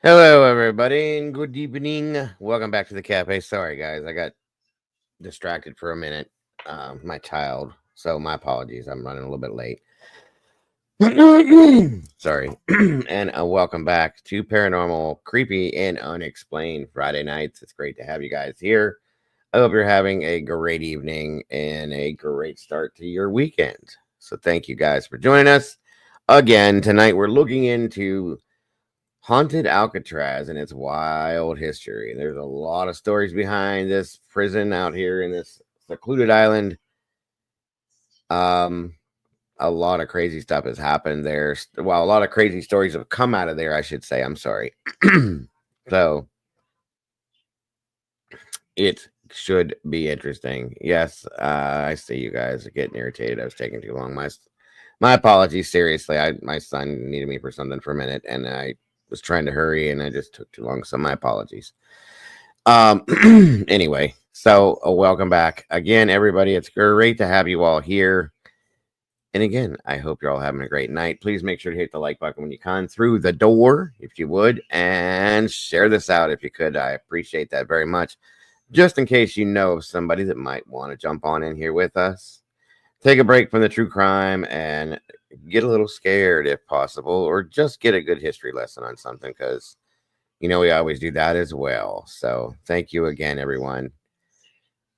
Hello, everybody, and good evening. Welcome back to the cafe. Sorry, guys, I got distracted for a minute. My child, so my apologies. I'm running a little bit late. Sorry, and welcome back to Paranormal, Creepy, and Unexplained Friday nights. It's great to have you guys here. I hope you're having a great evening and a great start to your weekend. So, thank you guys for joining us again tonight. We're looking into haunted Alcatraz and its wild history. There's a lot of stories behind this prison out here in this secluded island. Um, a lot of crazy stuff has happened there. Well, a lot of crazy stories have come out of there, I should say. I'm sorry. So it should be interesting. Yes, I see you guys are getting irritated. I was taking too long. My apologies. Seriously, my son needed me for something for a minute, and I was trying to hurry, and I just took too long. So my apologies. Um, anyway, so welcome back again, everybody. It's great to have you all here. And again, I hope you're all having a great night. Please make sure to hit the like button when you come through the door, if you would, and share this out if you could. I appreciate that very much. Just in case you know of somebody that might want to jump on in here with us, take a break from the true crime and get a little scared if possible, or just get a good history lesson on something because we always do that as well. So thank you again, everyone,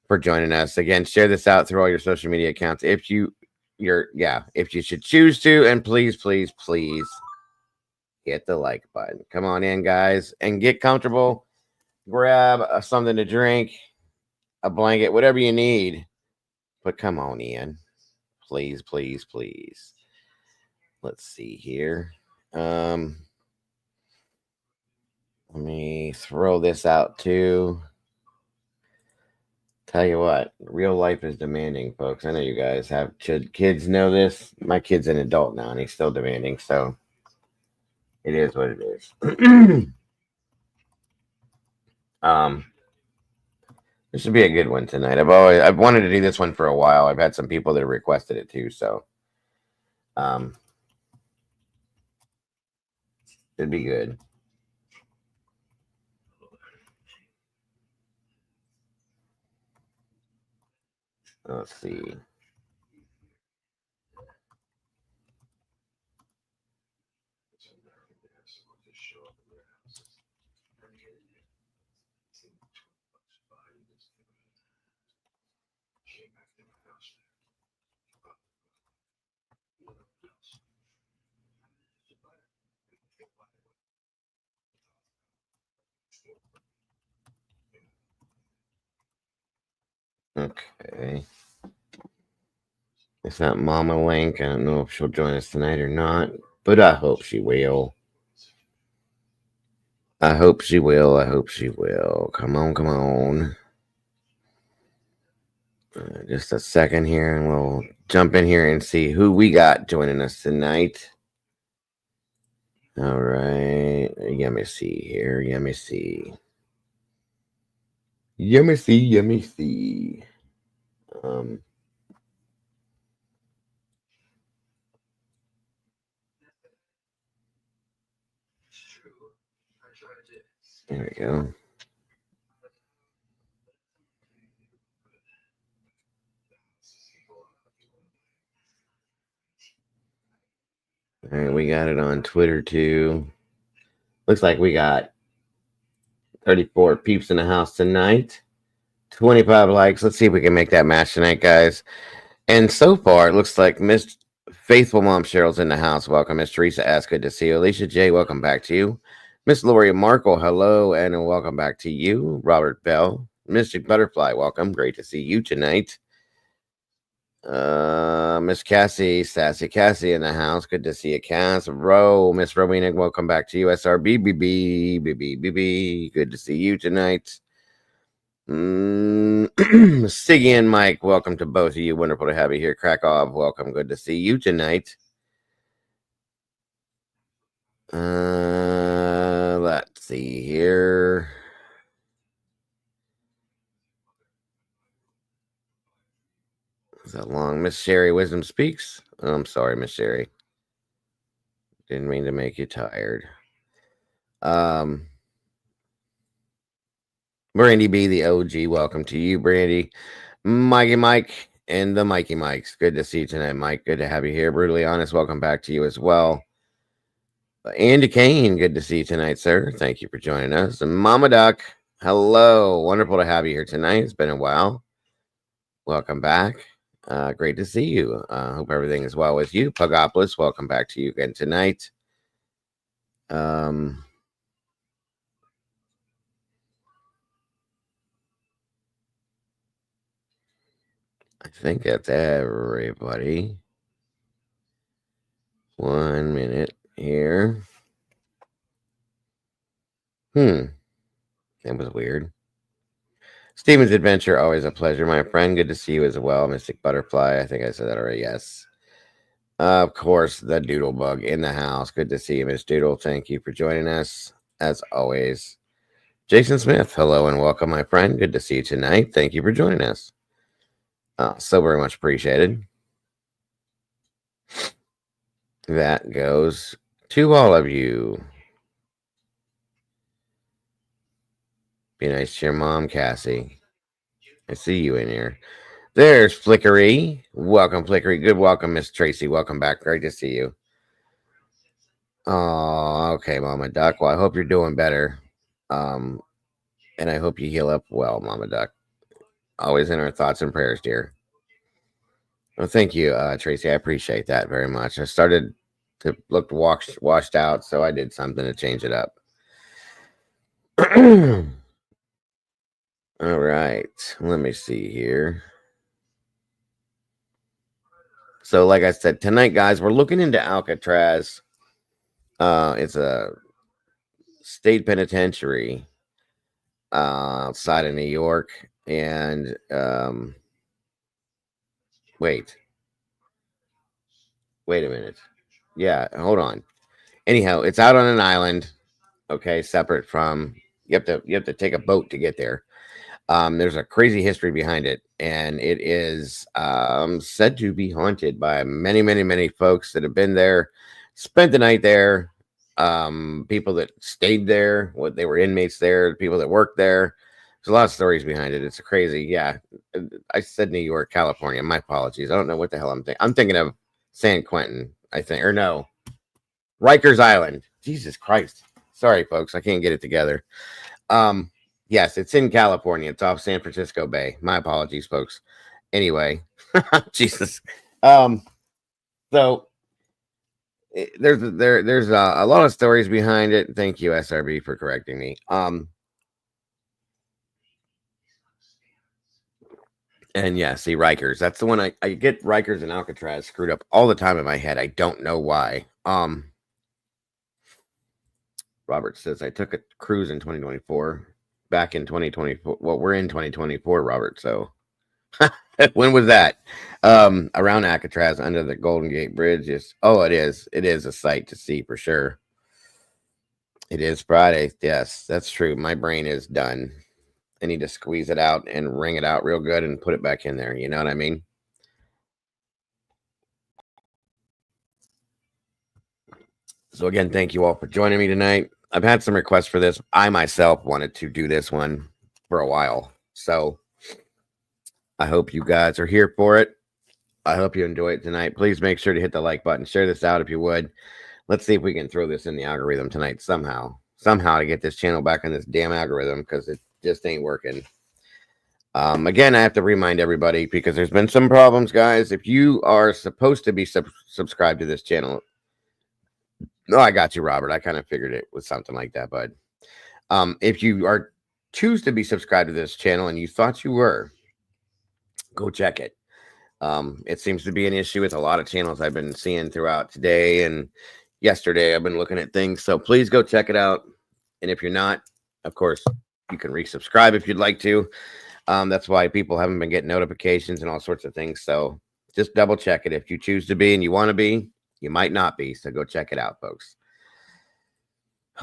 for joining us. Again, share this out through all your social media accounts if you should choose to, and please, please, please hit the like button. Come on in, guys, and get comfortable. Grab something to drink, a blanket, whatever you need. But come on in. Please, please, please. Let's see here. Let me throw this out too. Tell you what, real life is demanding, folks. I know you guys have kids know this. My kid's an adult now, and he's still demanding, so it is what it is. um, this should be a good one tonight. I've wanted to do this one for a while. I've had some people that have requested it too, so um, it'd be good. Let's see. Okay. It's not Mama Link. I don't know if she'll join us tonight or not, but I hope she will. I hope she will. I hope she will. Come on, come on. Just a second here, and we'll jump in here and see who we got joining us tonight. All right. Let me see here. Let me see. Let me see. Let me see. Um, there we go. All right, we got it on Twitter too. Looks like we got 34 peeps in the house tonight. 25 likes. Let's see if we can make that match tonight, guys. And so far, it looks like Miss Faithful Mom Cheryl's in the house. Welcome, Miss Teresa S. Good to see you. Alicia J. Welcome back to you. Miss Lori Markle, hello, and welcome back to you. Robert Bell, Mystic Butterfly, welcome. Great to see you tonight. Miss Cassie, Sassy Cassie in the house. Good to see you, Cass. Miss Rowena, welcome back to you. SRBBB. Good to see you tonight. Siggy and Mike, welcome to both of you. Wonderful to have you here. Krakow, welcome. Good to see you tonight. Let's see here. Is that long? Miss Sherry Wisdom Speaks. Oh, I'm sorry, Miss Sherry. Didn't mean to make you tired. Um, Brandy B, the OG, welcome to you, Brandy. Mikey Mike and the Mikey Mikes. Good to see you tonight, Mike. Good to have you here. Brutally Honest, welcome back to you as well. Andy Kane, good to see you tonight, sir. Thank you for joining us. And Mama Duck, hello. Wonderful to have you here tonight. It's been a while. Welcome back. Great to see you. Hope everything is well with you. Pugopolis, welcome back to you again tonight. I think that's everybody. 1 minute here. That was weird. Steven's Adventure, always a pleasure, my friend. Good to see you as well. Mystic Butterfly, I think I said that already. Yes. Of course, the Doodle Bug in the house. Good to see you, Miss Doodle. Thank you for joining us, as always. Jason Smith, hello and welcome, my friend. Good to see you tonight. Thank you for joining us. So very much appreciated. That goes to all of you. Be nice to your mom, Cassie. I see you in here. There's Flickery. Welcome, Flickery. Good welcome, Miss Tracy. Welcome back. Great to see you. Oh, okay, Mama Duck. Well, I hope you're doing better. And I hope you heal up well, Mama Duck. Always in our thoughts and prayers, dear. Well, thank you, Tracy. I appreciate that very much. I started to look washed out, so I did something to change it up. All right, let me see here. So, like I said, tonight, guys, we're looking into Alcatraz. It's a state penitentiary outside of New York. And wait a minute. Yeah, hold on. Anyhow, it's out on an island. Okay, separate from you have to take a boat to get there. There's a crazy history behind it, and it is said to be haunted by many folks that have been there, spent the night there, people that stayed there, what they were inmates there, people that worked there. There's a lot of stories behind it. It's crazy. Yeah, I said New York, California. My apologies. I don't know what the hell I'm thinking. I'm thinking of San Quentin, I think, or no, Rikers Island. Jesus Christ. Sorry, folks. I can't get it together. Yes, it's in California. It's off San Francisco Bay. My apologies, folks. Anyway, Jesus. So there's a lot of stories behind it. Thank you, SRB, for correcting me. And yeah, see, Rikers. That's the one I get Rikers and Alcatraz screwed up all the time in my head. I don't know why. Robert says I took a cruise in 2024. Back in 2024. Well, we're in 2024, Robert. So when was that? Around Alcatraz under the Golden Gate Bridge. It is a sight to see for sure. It is Friday. Yes, that's true. My brain is done. I need to squeeze it out and wring it out real good and put it back in there. You know what I mean? So again, thank you all for joining me tonight. I've had some requests for this. I myself wanted to do this one for a while. So I hope you guys are here for it. I hope you enjoy it tonight. Please make sure to hit the like button. Share this out if you would. Let's see if we can throw this in the algorithm tonight somehow to get this channel back in this damn algorithm because it just ain't working. Again, I have to remind everybody because there's been some problems, guys. If you are supposed to be subscribed to this channel, no, I got you, Robert. I kind of figured it was something like that, bud. If you choose to be subscribed to this channel and you thought you were, go check it. It seems to be an issue with a lot of channels I've been seeing throughout today and yesterday. I've been looking at things, so please go check it out. And if you're not, of course, you can resubscribe if you'd like to. That's why people haven't been getting notifications and all sorts of things. So just double check it. If you choose to be and you want to be, you might not be. So go check it out, folks.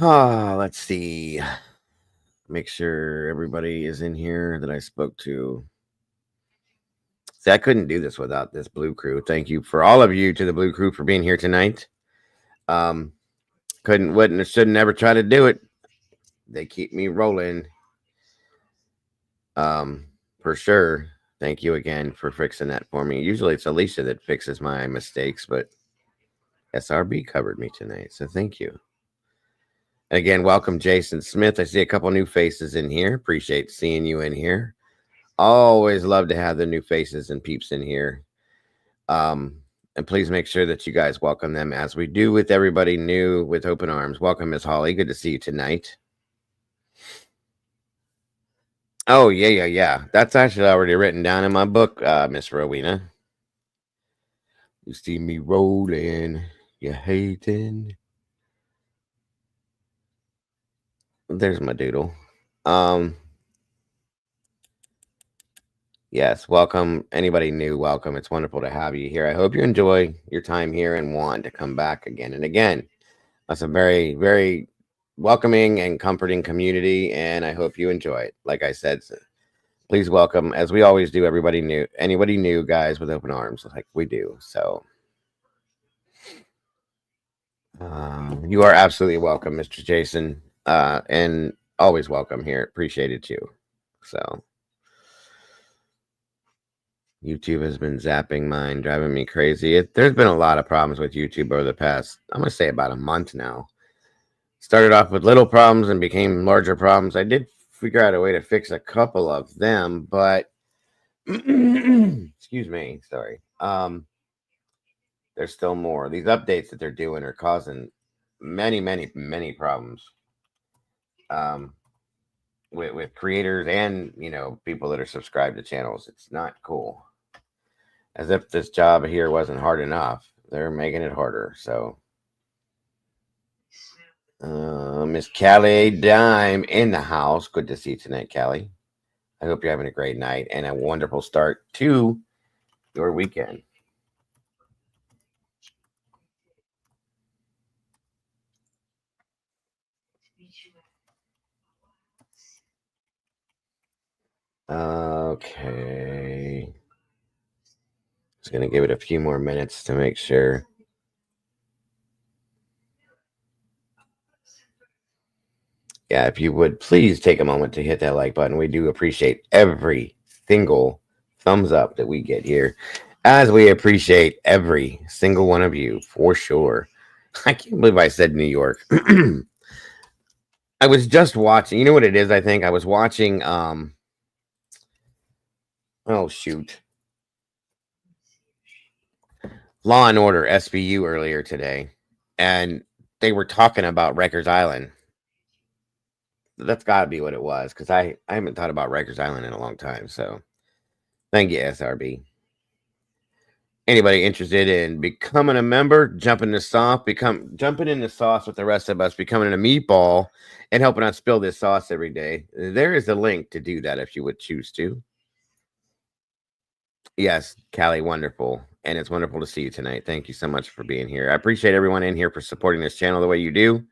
Let's see. Make sure everybody is in here that I spoke to. See, I couldn't do this without this Blue Crew. Thank you for all of you to the Blue Crew for being here tonight. Couldn't, wouldn't, or should never try to do it they keep me rolling. For sure. Thank you again for fixing that for me. Usually it's Alicia that fixes my mistakes, but SRB covered me tonight, so thank you. Again, welcome Jason Smith. I see a couple new faces in here. Appreciate seeing you in here. Always love to have the new faces and peeps in here. And please make sure that you guys welcome them as we do with everybody new with open arms. Welcome, Miss Holly. Good to see you tonight. Oh, yeah. That's actually already written down in my book, Miss Rowena. You see me rolling, you hating. There's my doodle. Yes, welcome. Anybody new, welcome. It's wonderful to have you here. I hope you enjoy your time here and want to come back again and again. That's a very, very welcoming and comforting community, and I hope you enjoy it. Like I said, please welcome, as we always do, everybody new, anybody new, guys, with open arms, like we do. So you are absolutely welcome, Mr. Jason, and always welcome here. Appreciate it too. So YouTube has been zapping mine, driving me crazy. There's been a lot of problems with YouTube over the past, I'm going to say about a month now. Started off with little problems and became larger problems. I did figure out a way to fix a couple of them, but excuse me, sorry. There's still more. These updates that they're doing are causing many problems. With creators and people that are subscribed to channels. It's not cool. As if this job here wasn't hard enough. They're making it harder. So Miss Callie Dime in the house. Good to see you tonight, Callie. I hope you're having a great night and a wonderful start to your weekend. Okay. Just going to give it a few more minutes to make sure. Yeah, if you would please take a moment to hit that like button. We do appreciate every single thumbs up that we get here, as we appreciate every single one of you for sure. I can't believe I said New York. I was just watching. You know what it is? I think I was watching. Oh shoot, Law and Order SVU earlier today, and they were talking about Rikers Island. That's got to be what it was, because I haven't thought about Rikers Island in a long time. So thank you, SRB. Anybody interested in becoming a member, jumping in the sauce with the rest of us, becoming a meatball, and helping us spill this sauce every day? There is a link to do that if you would choose to. Yes, Callie, wonderful. And it's wonderful to see you tonight. Thank you so much for being here. I appreciate everyone in here for supporting this channel the way you do.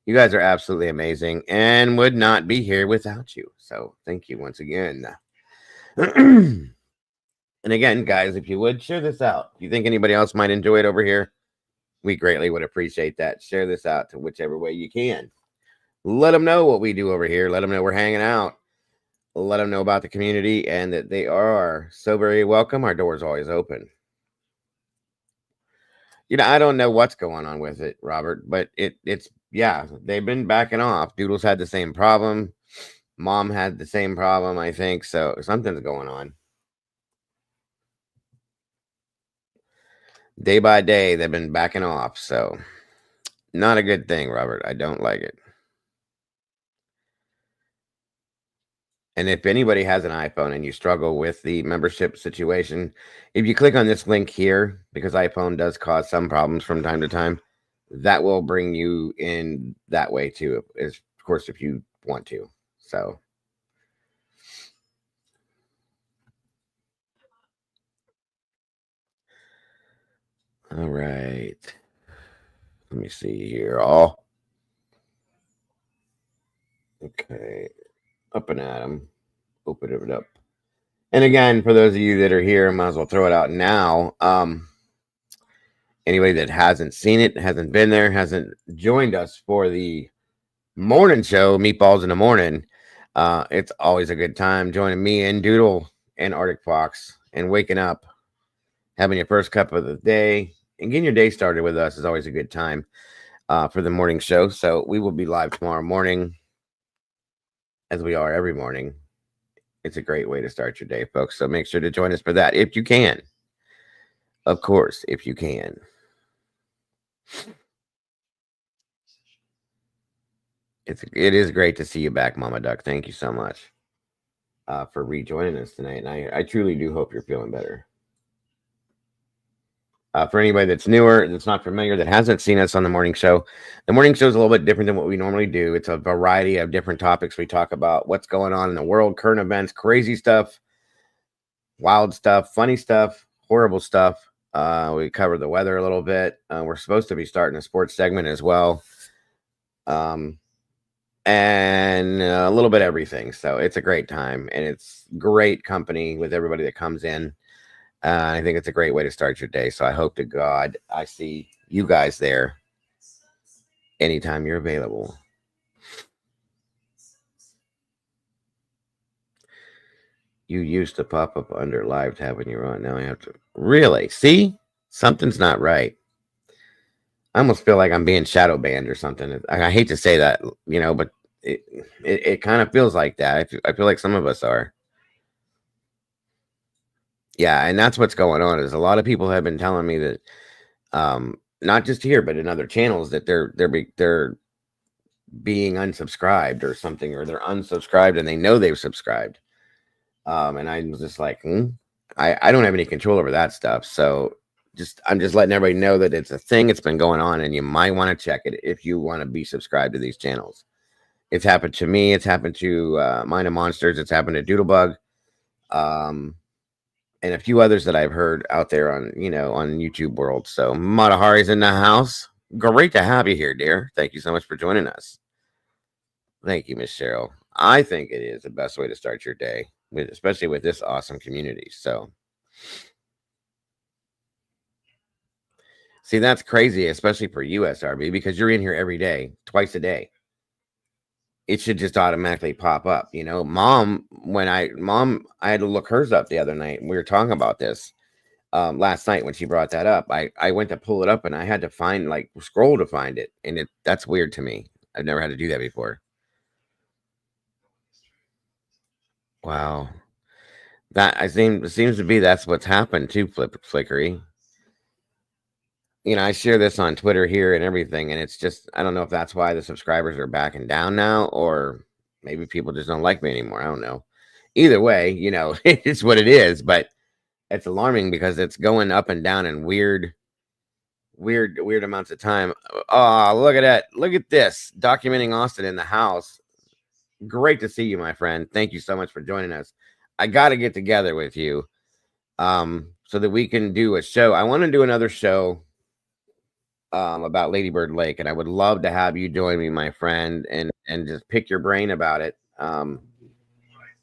You guys are absolutely amazing and would not be here without you. So thank you once again. And again, guys, if you would share this out, if you think anybody else might enjoy it over here, we greatly would appreciate that. Share this out to whichever way you can. Let them know what we do over here. Let them know we're hanging out. Let them know about the community and that they are so very welcome. Our door's always open. I don't know what's going on with it, Robert, but it's they've been backing off. Doodles had the same problem. Mom had the same problem, I think. So something's going on. Day by day, they've been backing off. So not a good thing, Robert. I don't like it. And if anybody has an iPhone and you struggle with the membership situation, if you click on this link here, because iPhone does cause some problems from time to time, that will bring you in that way too, of course, if you want to. So all right. Let me see here. Okay. Up and at 'em. Open it up. And again, for those of you that are here, I might as well throw it out now. Anybody that hasn't seen it, hasn't been there, hasn't joined us for the morning show, Meatballs in the Morning. It's always a good time joining me and Doodle and Arctic Fox and waking up, having your first cup of the day, and getting your day started with us is always a good time for the morning show. So we will be live tomorrow morning, as we are every morning. It's a great way to start your day, folks. So make sure to join us for that if you can. Of course, if you can. It is great to see you back, Mama Duck. Thank you so much for rejoining us tonight, and I truly do hope you're feeling better. For anybody that's newer, that's not familiar, that hasn't seen us on the morning show, the morning show is a little bit different than what we normally do. It's a variety of different topics. We talk about what's going on in the world, current events, crazy stuff, wild stuff, funny stuff, horrible stuff. We cover the weather a little bit. We're supposed to be starting a sports segment as well. And a little bit of everything. So it's a great time, and it's great company with everybody that comes in. I think it's a great way to start your day. So I hope to God I see you guys there anytime you're available. You used to pop up under live tab when you're on. Now I have to really see something's not right. I almost feel like I'm being shadow banned or something. I hate to say that, but it kind of feels like that. I feel like some of us are. Yeah, and that's what's going on. Is a lot of people have been telling me that, not just here but in other channels, that they're being unsubscribed or something, or they're unsubscribed and they know they've subscribed. And I'm just like, I don't have any control over that stuff. So I'm just letting everybody know that it's a thing. It's been going on, and you might want to check it if you want to be subscribed to these channels. It's happened to me. It's happened to Mind of Monsters. It's happened to Doodlebug. And a few others that I've heard out there on YouTube world. So Matahari's in the house. Great to have you here, dear. Thank you so much for joining us. Thank you, Miss Cheryl. I think it is the best way to start your day, especially with this awesome community. So, see, that's crazy, especially for USRB, because you're in here every day, twice a day. It should just automatically pop up. Mom, I had to look hers up the other night. We were talking about this last night when she brought that up. I went to pull it up, and I had to scroll to find it. And that's weird to me. I've never had to do that before. Wow. It seems to be that's what's happened to Flickery. I share this on Twitter here and everything, and it's just, I don't know if that's why the subscribers are backing down now, or maybe people just don't like me anymore. I don't know. Either way, it's what it is, but it's alarming because it's going up and down in weird amounts of time. Oh, look at that. Look at this. Documenting Austin in the house. Great to see you, my friend. Thank you so much for joining us. I got to get together with you so that we can do a show. I want to do another show about Ladybird Lake, and I would love to have you join me, my friend, and just pick your brain about it.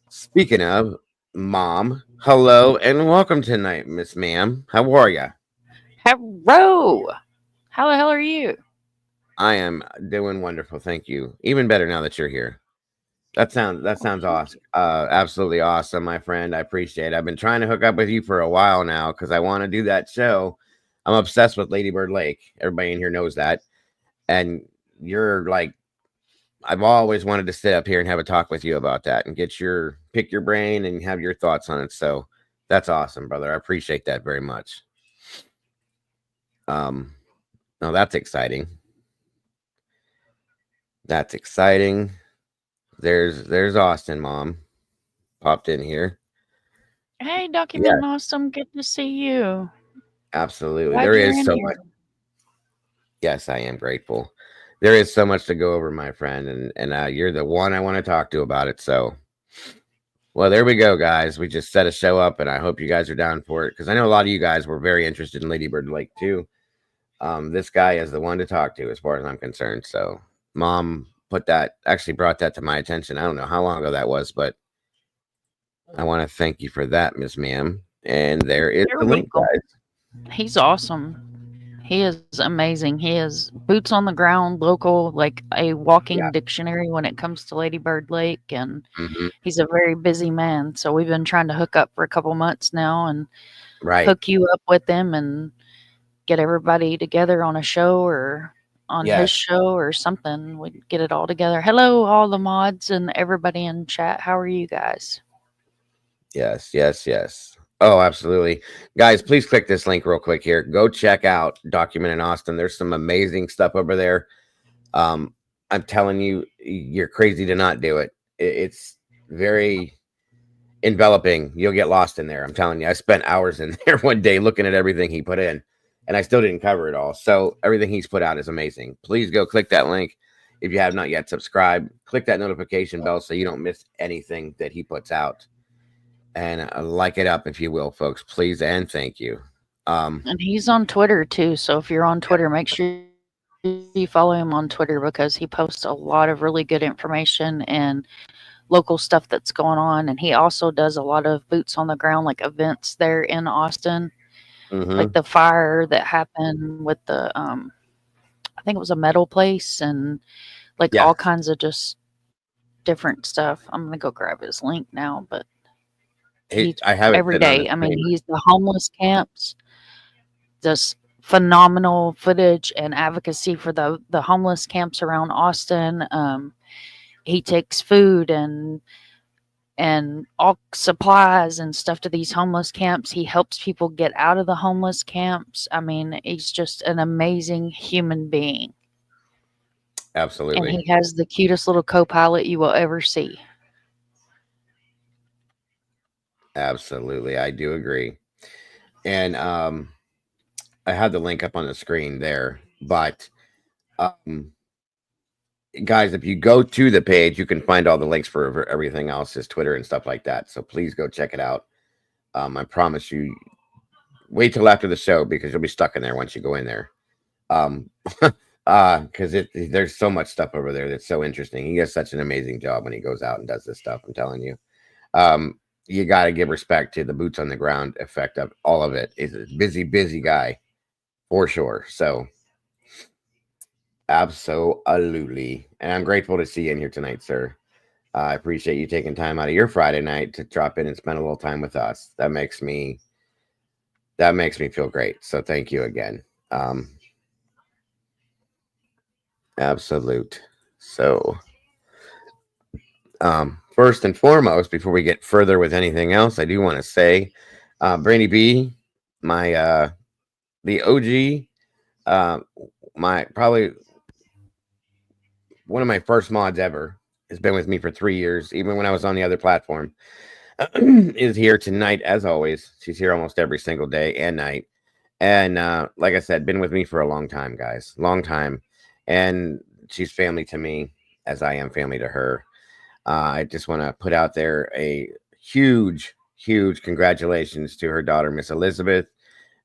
Speaking of, Mom, hello and welcome tonight, Miss Ma'am. How are you? Hello. How the hell are you? I am doing wonderful, thank you. Even better now that you're here. That sounds awesome. Absolutely awesome, my friend. I appreciate it. I've been trying to hook up with you for a while now because I want to do that show. I'm obsessed with Ladybird Lake. Everybody in here knows that. And you're like, I've always wanted to sit up here and have a talk with you about that and pick your brain and have your thoughts on it. So that's awesome, brother. I appreciate that very much. No, that's exciting. That's exciting. There's Austin, Mom. Popped in here. Hey, Document Awesome. Good to see you. Absolutely. Glad There you're is in so here. much. Yes, I am grateful. There is so much to go over, my friend, and you're the one I want to talk to about it. So, well, there we go, guys. We just set a show up, and I hope you guys are down for it because I know a lot of you guys were very interested in Ladybird Lake too. This guy is the one to talk to, as far as I'm concerned. So, Mom brought that to my attention. I don't know how long ago that was, but I want to thank you for that, Miss Ma'am. And there is the link, guys. He's awesome. He is amazing. He is boots on the ground, local, like a walking Yeah. dictionary when it comes to Lady Bird Lake, and Hmm. he's a very busy man. So we've been trying to hook up for a couple months now and Right. hook you up with him and get everybody together on a show or on his Yes. show or something. We get it all together. Hello, all the mods and everybody in chat. How are you guys? Yes. Yes. Yes. Oh, absolutely. Guys, please click this link real quick here. Go check out Document in Austin. There's some amazing stuff over there. Um, I'm telling you, you're crazy to not do it. It's very enveloping. You'll get lost in there. I'm telling you. I spent hours in there one day looking at everything he put in, and I still didn't cover it all. So everything he's put out is amazing. Please go click that link. If you have not yet subscribed, click that notification bell so you don't miss anything that he puts out. And like it up if you will, folks, please and thank you. And he's on Twitter too. So if you're on Yep. Twitter, make sure you follow him on Twitter because he posts a lot of really good information and local stuff that's going on. And he also does a lot of boots on the ground, like events there in Austin, like the Mm-hmm. fire that happened with the, I think it was a metal place and like Yeah. all kinds of just different stuff. I'm gonna go grab his link now, but he's I have it every sitting on the day. I mean, screen. he's the homeless camps, just phenomenal footage and advocacy for the homeless camps around Austin. He takes food and all supplies and stuff to these homeless camps. He helps people get out of the homeless camps. I mean, he's just an amazing human being. And Absolutely. he has the cutest little co-pilot you will ever see. Absolutely. I do agree. And I have the link up on the screen there. But um, guys, if you go to the page, you can find all the links for everything else, his Twitter and stuff like that. So please go check it out. I promise you, wait till after the show because you'll be stuck in there once you go in there. Um, because there's so much stuff over there that's so interesting. He does such an amazing job when he goes out and does this stuff. I'm telling you. Um, you got to give respect to the boots on the ground effect of all of it. He's a busy, busy guy for sure. So absolutely. And I'm grateful to see you in here tonight, sir. I appreciate you taking time out of your Friday night to drop in and spend a little time with us. That makes me feel great. So thank you again. Um, absolute. So first and foremost, before we get further with anything else, I do want to say, Brandy B, my the OG, uh, my probably one of my first mods ever, has been with me for 3 years, even when I was on the other platform. Is here tonight as always. She's here almost every single day and night. And like I said, been with me for a long time, guys. Long time. And she's family to me as I am family to her. I just want to put out there a huge, huge congratulations to her daughter, Miss Elizabeth,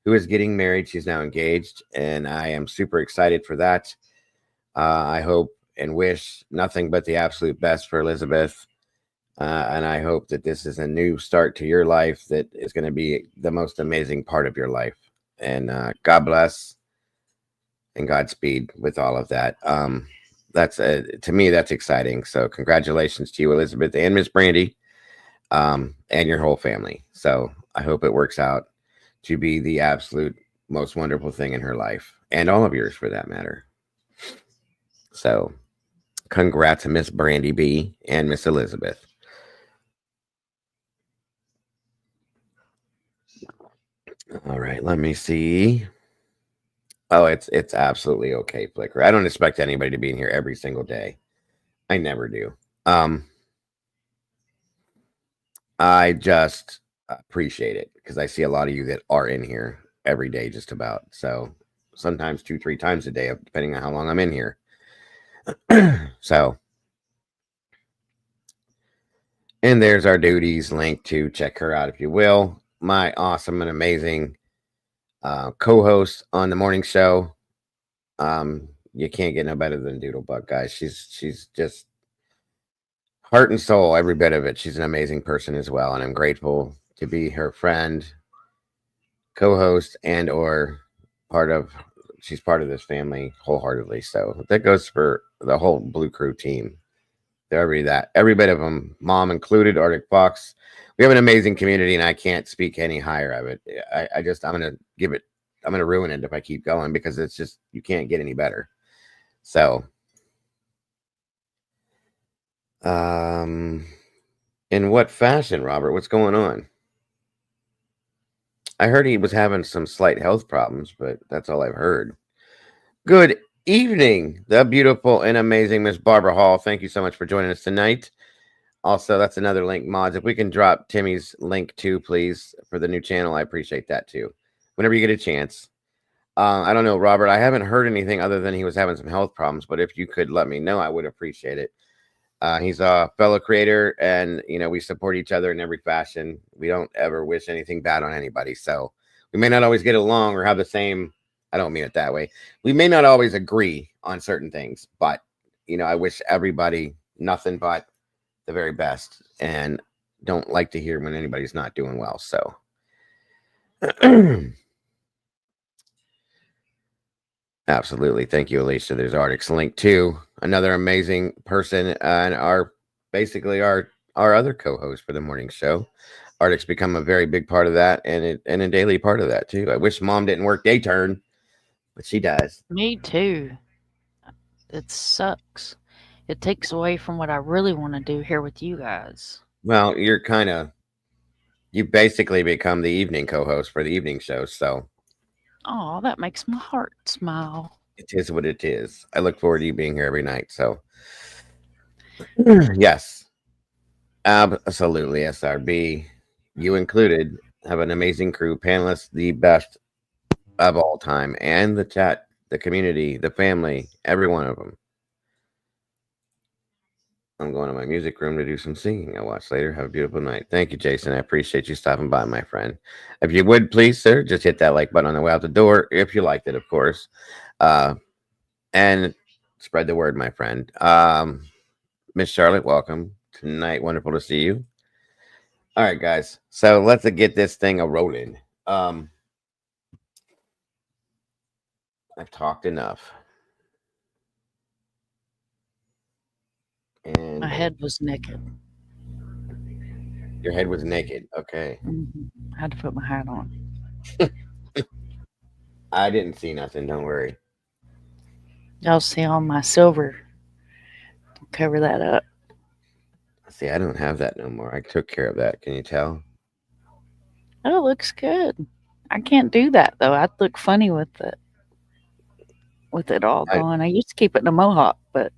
who is getting married. She's now engaged, and I am super excited for that. I hope and wish nothing but the absolute best for Elizabeth. And I hope that this is a new start to your life that is going to be the most amazing part of your life. And God bless and Godspeed with all of that. That's to me, that's exciting. So congratulations to you, Elizabeth and Miss Brandy, and your whole family. So I hope it works out to be the absolute most wonderful thing in her life and all of yours for that matter. So congrats to Miss Brandy B and Miss Elizabeth. All right, let me see. Oh, it's absolutely okay, Flicker. I don't expect anybody to be in here every single day. I never do. I just appreciate it because I see a lot of you that are in here every day, just about. So sometimes 2, 3 times a day, depending on how long I'm in here. So, and there's our duties link to check her out if you will. My awesome and amazing co-host on the morning show. You can't get no better than Doodlebug, guys. She's just heart and soul, every bit of it. She's an amazing person as well, and I'm grateful to be her friend, co-host, and or part of she's part of this family wholeheartedly. So that goes for the whole Blue Crew team. Every bit of them, mom included, Arctic Fox. We have an amazing community, and I can't speak any higher of it. I'm gonna give it. I'm gonna ruin it if I keep going because it's just you can't get any better. So, in what fashion, Robert? What's going on? I heard he was having some slight health problems, but that's all I've heard. Good evening, the beautiful and amazing Miss Barbara Hall. Thank you so much for joining us tonight. Also, that's another link, mods. If we can drop Timmy's link too, please, for the new channel, I appreciate that too. Whenever you get a chance. I don't know, Robert. I haven't heard anything other than he was having some health problems, but if you could let me know, I would appreciate it. He's a fellow creator, and we support each other in every fashion. We don't ever wish anything bad on anybody. So we may not always get along or have the same. I don't mean it that way. We may not always agree on certain things, but I wish everybody nothing but the very best, and don't like to hear when anybody's not doing well. So absolutely. Thank you, Alicia. There's Arctic's link too. Another amazing person, and basically our other co-host for the morning show. Arctic's become a very big part of that, and a daily part of that too. I wish mom didn't work day turn, but she does. Me too. It sucks. It takes away from what I really want to do here with you guys. Well, you basically become the evening co-host for the evening show, so Oh, that makes my heart smile. it is what it is. I look forward to you being here every night. So yes, absolutely, SRB, you included, have an amazing crew, panelists, the best of all time, and the chat, the community, the family, every one of them. I'm going to my music room to do some singing. I'll watch later. Have a beautiful night. Thank you, Jason. I appreciate you stopping by, my friend. If you would, please, sir, just hit that like button on the way out the door, if you liked it, of course. And spread the word, my friend. Miss Charlotte, welcome tonight. Wonderful to see you. All right, guys. So let's get this thing a rolling. I've talked enough. And My head was naked. your head was naked. Okay. I had to put my hat on. I didn't see nothing. Don't worry. Y'all see all my silver. Cover that up. See, I don't have that no more. I took care of that. Can you tell? Oh, it looks good. I can't do that though. I'd look funny with it. With it all gone. I used to keep it in a mohawk, but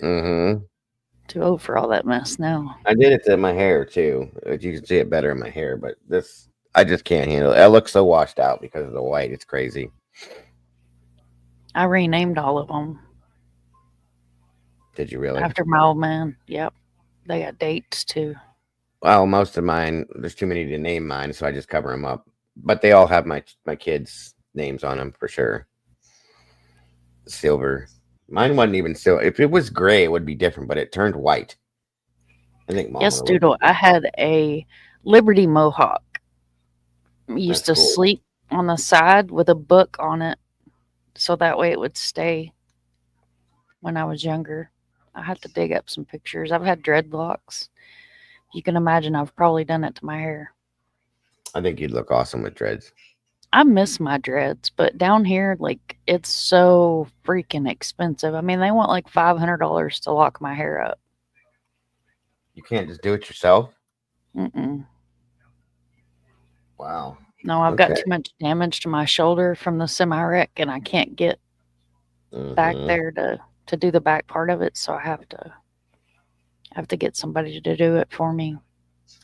too old for all that mess now. I did it to my hair too. You can see it better in my hair, but this I just can't handle it. It looks so washed out because of the white. It's crazy. I renamed all of them. Did you really? After my old man. Yep. They got dates too. Well, most of mine, there's too many to name mine, so I just cover them up. But they all have my kids' names on them for sure. Silver. Mine wasn't even silver. If it was gray, it would be different, but it turned white. I think mom. Yes, Doodle. I had a Liberty mohawk. Used to sleep on the side with a book on it, so that way it would stay. When I was younger, I had to dig up some pictures. I've had dreadlocks. You can imagine I've probably done it to my hair. I think you'd look awesome with dreads. I miss my dreads, but down here, like, it's so freaking expensive. I mean, they want like $500 to lock my hair up. You can't just do it yourself? Mm-mm. Wow. No, I've got too much damage to my shoulder from the semi-wreck, and I can't get back there to do the back part of it, so I have to get somebody to do it for me.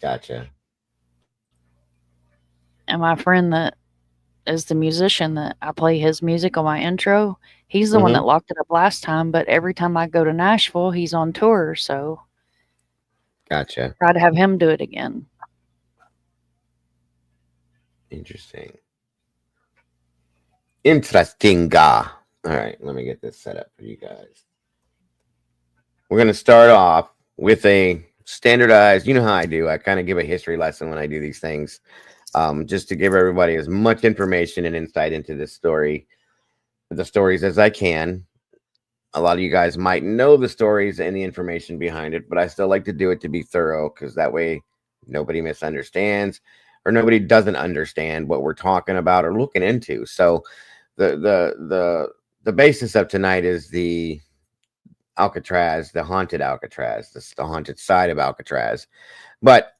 Gotcha. And my friend that is the musician that I play his music on my intro, he's the one that locked it up last time, but every time I go to Nashville, he's on tour, so gotcha. Try to have him do it again. Interesting. All right, let me get this set up for you guys. We're going to start off with a standardized, you know how I do. I kind of give a history lesson when I do these things, just to give everybody as much information and insight into this story the stories as I can. A lot of you guys might know the stories and the information behind it, but I still like to do it to be thorough because that way nobody misunderstands or nobody doesn't understand what we're talking about or looking into. So the basis of tonight is the Alcatraz, the haunted Alcatraz, the haunted side of Alcatraz. But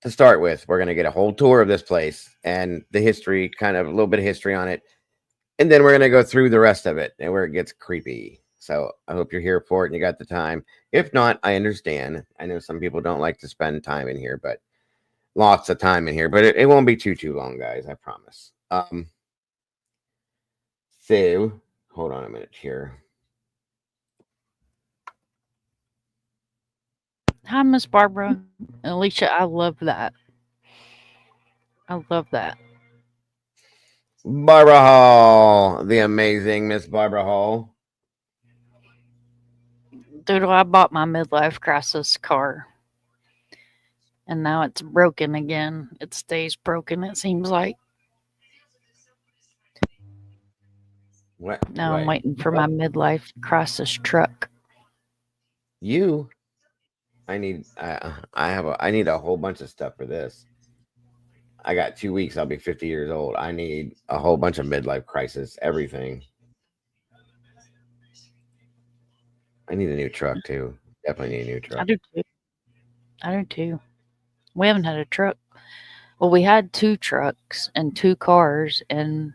to start with, we're going to get a whole tour of this place and the history, kind of a little bit of history on it. And then we're going to go through the rest of it and where it gets creepy. So I hope you're here for it and you got the time. If not, I understand. I know some people don't like to spend time in here, but lots of time in here. But it won't be too long, guys. I promise. So hold on a minute here. Hi, Miss Barbara. Alicia, I love that. I love that. Barbara Hall, the amazing Miss Barbara Hall. Doodle, I bought my midlife crisis car. And now it's broken again. It stays broken, it seems like. What? Now I'm What? waiting for my midlife crisis truck. You? I need a whole bunch of stuff for this. I got 2 weeks. I'll be 50 years old. I need a whole bunch of midlife crisis, everything. I need a new truck too. Definitely need a new I truck. do too. I do too. We haven't had a truck. Well, we had two trucks and two cars, and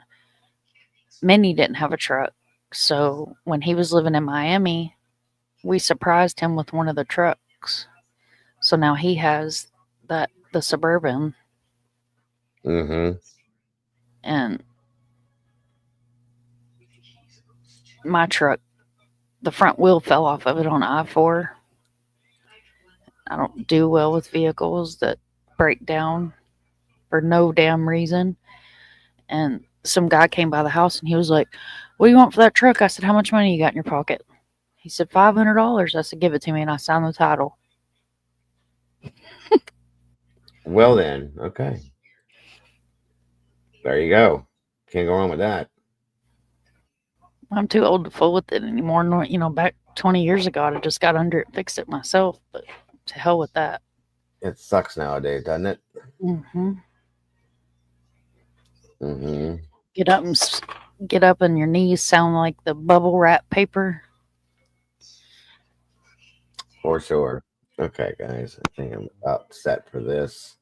Minnie didn't have a truck. So when he was living in Miami, we surprised him with one of the trucks. So now he has the Suburban, Mm-hmm. and my truck, the front wheel fell off of it on I-4. I don't do well with vehicles that break down for no damn reason. And some guy came by the house and he was like, "What do you want for that truck?" I said, "How much money you got in your pocket?" He said, $500. I said, "Give it to me," and I signed the title. Well then, okay. There you go. Can't go wrong with that. I'm too old to fool with it anymore. Back 20 years ago, I just got under it, fixed it myself. But to hell with that. It sucks nowadays, doesn't it? hmm Mm-hmm. Get up and get up, and your knees sound like the bubble wrap paper. For sure. Okay, guys. I think I'm about set for this.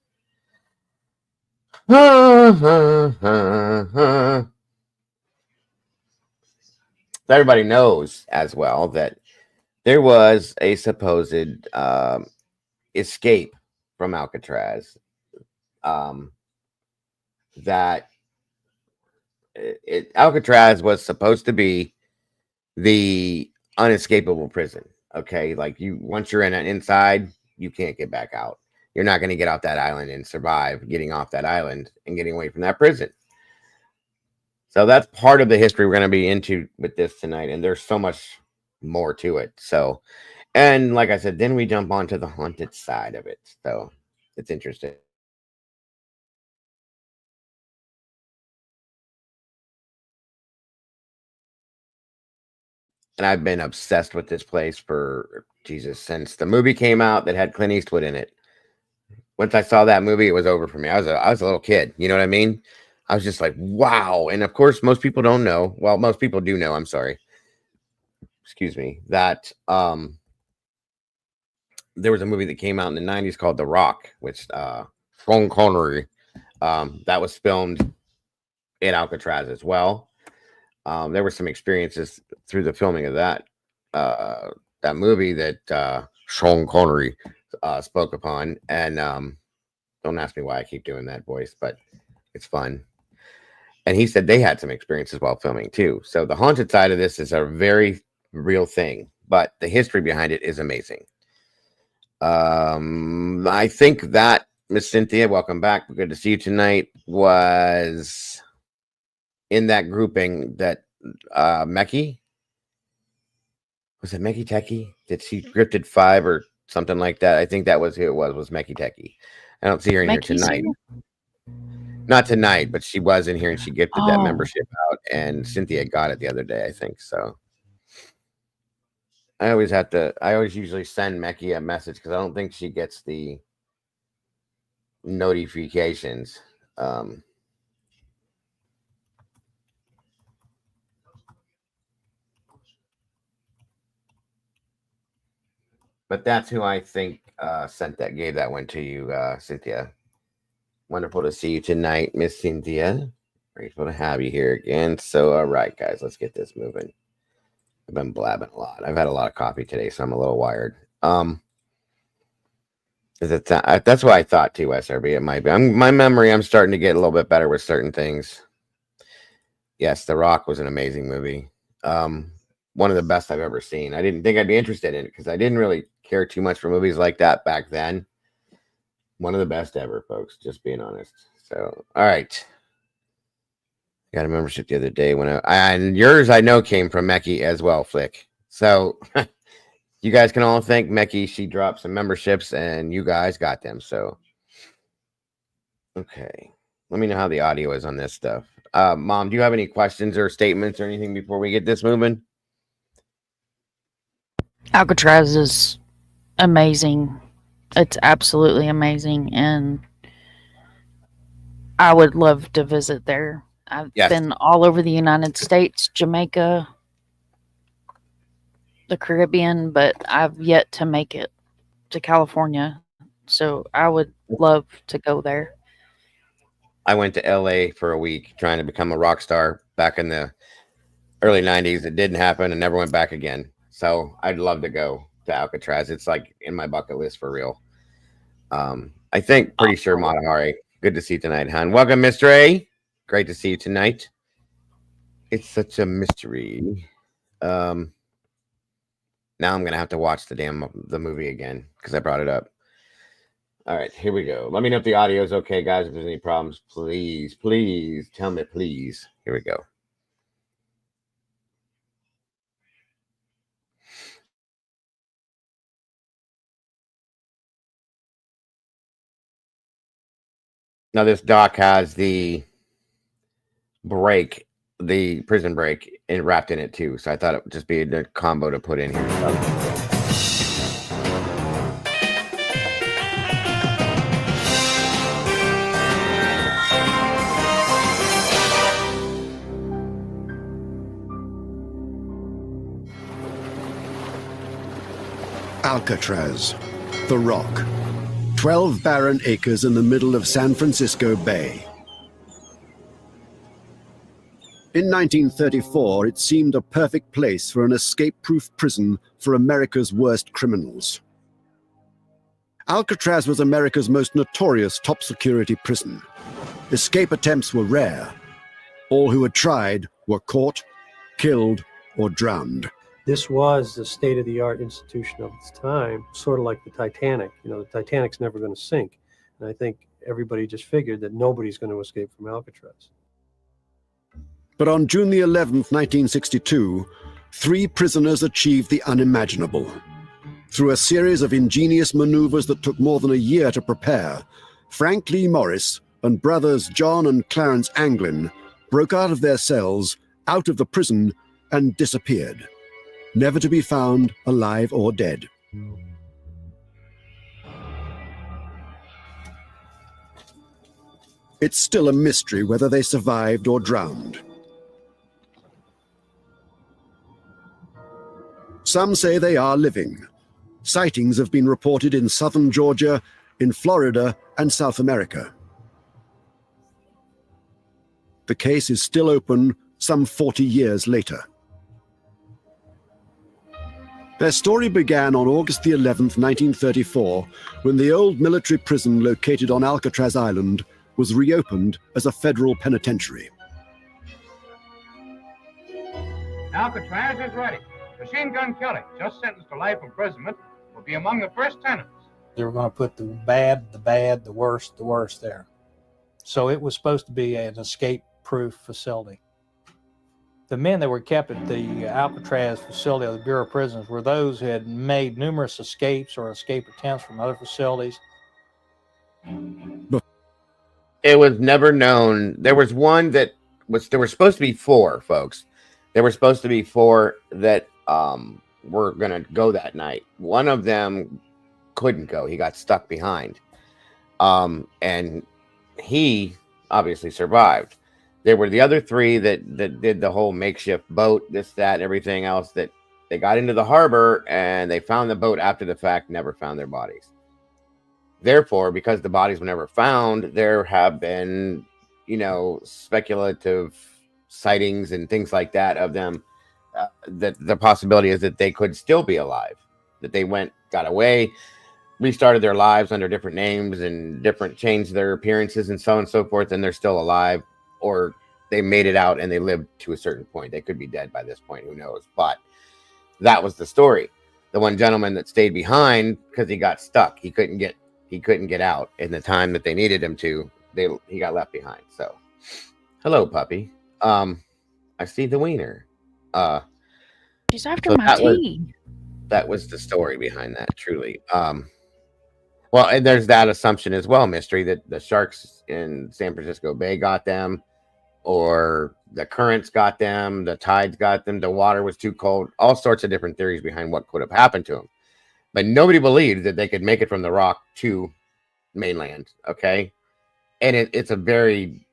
Everybody knows as well that there was a supposed escape from Alcatraz. Um, that Alcatraz was supposed to be the unescapable prison. Okay, like you once you're in an inside, you can't get back out. You're not going to get off that island and survive getting off that island and getting away from that prison. So that's part of the history we're going to be into with this tonight, and there's so much more to it. So, and like I said, then we jump onto the haunted side of it. So it's interesting. And I've been obsessed with this place for Jesus since the movie came out that had Clint Eastwood in it. Once I saw that movie, it was over for me. I was a little kid, you know what I mean? I was just like, wow. And of course, most people don't know. Well, most people do know. I'm sorry. Excuse me. That there was a movie that came out in the '90s called The Rock, which Sean Connery. That was filmed in Alcatraz as well. There were some experiences through the filming of uh, that movie that Sean Connery spoke upon, and don't ask me why I keep doing that voice, but it's fun. And he said they had some experiences while filming too. So the haunted side of this is a very real thing, but the history behind it is amazing. I think that Miss Cynthia, welcome back. Good to see you tonight. Was in that grouping that Meki was it Meki Teki? Did she scripted 5 or something like that? I think that was who it was Meki Teki. I don't see her in here Mickey's tonight. here. Not tonight, but she was in here and she gifted that Oh, membership out, and Cynthia got it the other day, I think. So I always usually send Mecky a message because I don't think she gets the notifications. But that's who I think gave that one to you, Cynthia. Wonderful to see you tonight, Miss Cynthia. Grateful to have you here again. So, all right, guys, let's get this moving. I've been blabbing a lot. I've had a lot of coffee today, so I'm a little wired. That's what I thought too, SRB. It might be. My memory, I'm starting to get a little bit better with certain things. Yes, The Rock was an amazing movie. One of the best I've ever seen. I didn't think I'd be interested in it because I didn't really care too much for movies like that back then. One of the best ever, folks, just being honest. So, all right. Got a membership the other day and yours I know came from Mecky as well, Flick. So you guys can all thank Mecky. She dropped some memberships and you guys got them. So okay. Let me know how the audio is on this stuff. Mom, do you have any questions or statements or anything before we get this moving? Alcatraz is amazing. It's absolutely amazing, and I would love to visit there. I've been all over the United States, Jamaica, the Caribbean, but I've yet to make it to California. So I would love to go there. I went to LA for a week trying to become a rock star back in the early 90s. It didn't happen and never went back again. So I'd love to go to Alcatraz. It's like in my bucket list for real. I think pretty sure Matahari. Good to see you tonight, hon. Welcome, Mr. A. Great to see you tonight. It's such a mystery. Now I'm gonna have to watch the movie again because I brought it up. All right, here we go. Let me know if the audio is okay, guys. If there's any problems, please tell me, please. Here we go. Now this doc has the prison break, and wrapped in it too. So I thought it would just be a combo to put in here. Alcatraz, the Rock. 12 barren acres in the middle of San Francisco Bay. In 1934, it seemed a perfect place for an escape-proof prison for America's worst criminals. Alcatraz was America's most notorious top-security prison. Escape attempts were rare. All who had tried were caught, killed, or drowned. This was the state-of-the-art institution of its time, sort of like the Titanic. You know, the Titanic's never going to sink. And I think everybody just figured that nobody's going to escape from Alcatraz. But on June the 11th, 1962, 3 prisoners achieved the unimaginable. Through a series of ingenious maneuvers that took more than a year to prepare, Frank Lee Morris and brothers John and Clarence Anglin broke out of their cells, out of the prison, and disappeared, never to be found alive or dead. It's still a mystery whether they survived or drowned. Some say they are living. Sightings have been reported in southern Georgia, in Florida, and South America. The case is still open some 40 years later. Their story began on August the 11th, 1934, when the old military prison located on Alcatraz Island was reopened as a federal penitentiary. Alcatraz is ready. Machine Gun Kelly, just sentenced to life imprisonment, will be among the first tenants. They were going to put the bad, the worst there. So it was supposed to be an escape-proof facility. The men that were kept at the Alcatraz facility of the Bureau of Prisons were those who had made numerous escapes or escape attempts from other facilities. It was never known. There was one that was. There were supposed to be four, folks. There were supposed to be four that were gonna go that night. One of them couldn't go. He got stuck behind. And he obviously survived. There were the other three that did the whole makeshift boat, this, that, and everything else, that they got into the harbor and they found the boat after the fact, never found their bodies. Therefore, because the bodies were never found, there have been, speculative sightings and things like that of them. That the possibility is that they could still be alive, that they got away, restarted their lives under different names and changed their appearances and so on and so forth, and they're still alive, or they made it out and they lived to a certain point. They could be dead by this point, who knows? But that was the story. The one gentleman that stayed behind because he got stuck, he couldn't get out in the time that they needed him to. He got left behind. So, hello, puppy. I see the wiener. She's after my tea. That was the story behind that, truly. Well, and there's that assumption as well, Mystery, that the sharks in San Francisco Bay got them, or the currents got them, the tides got them, the water was too cold, all sorts of different theories behind what could have happened to them. But nobody believed that they could make it from the rock to mainland, okay? And it's a very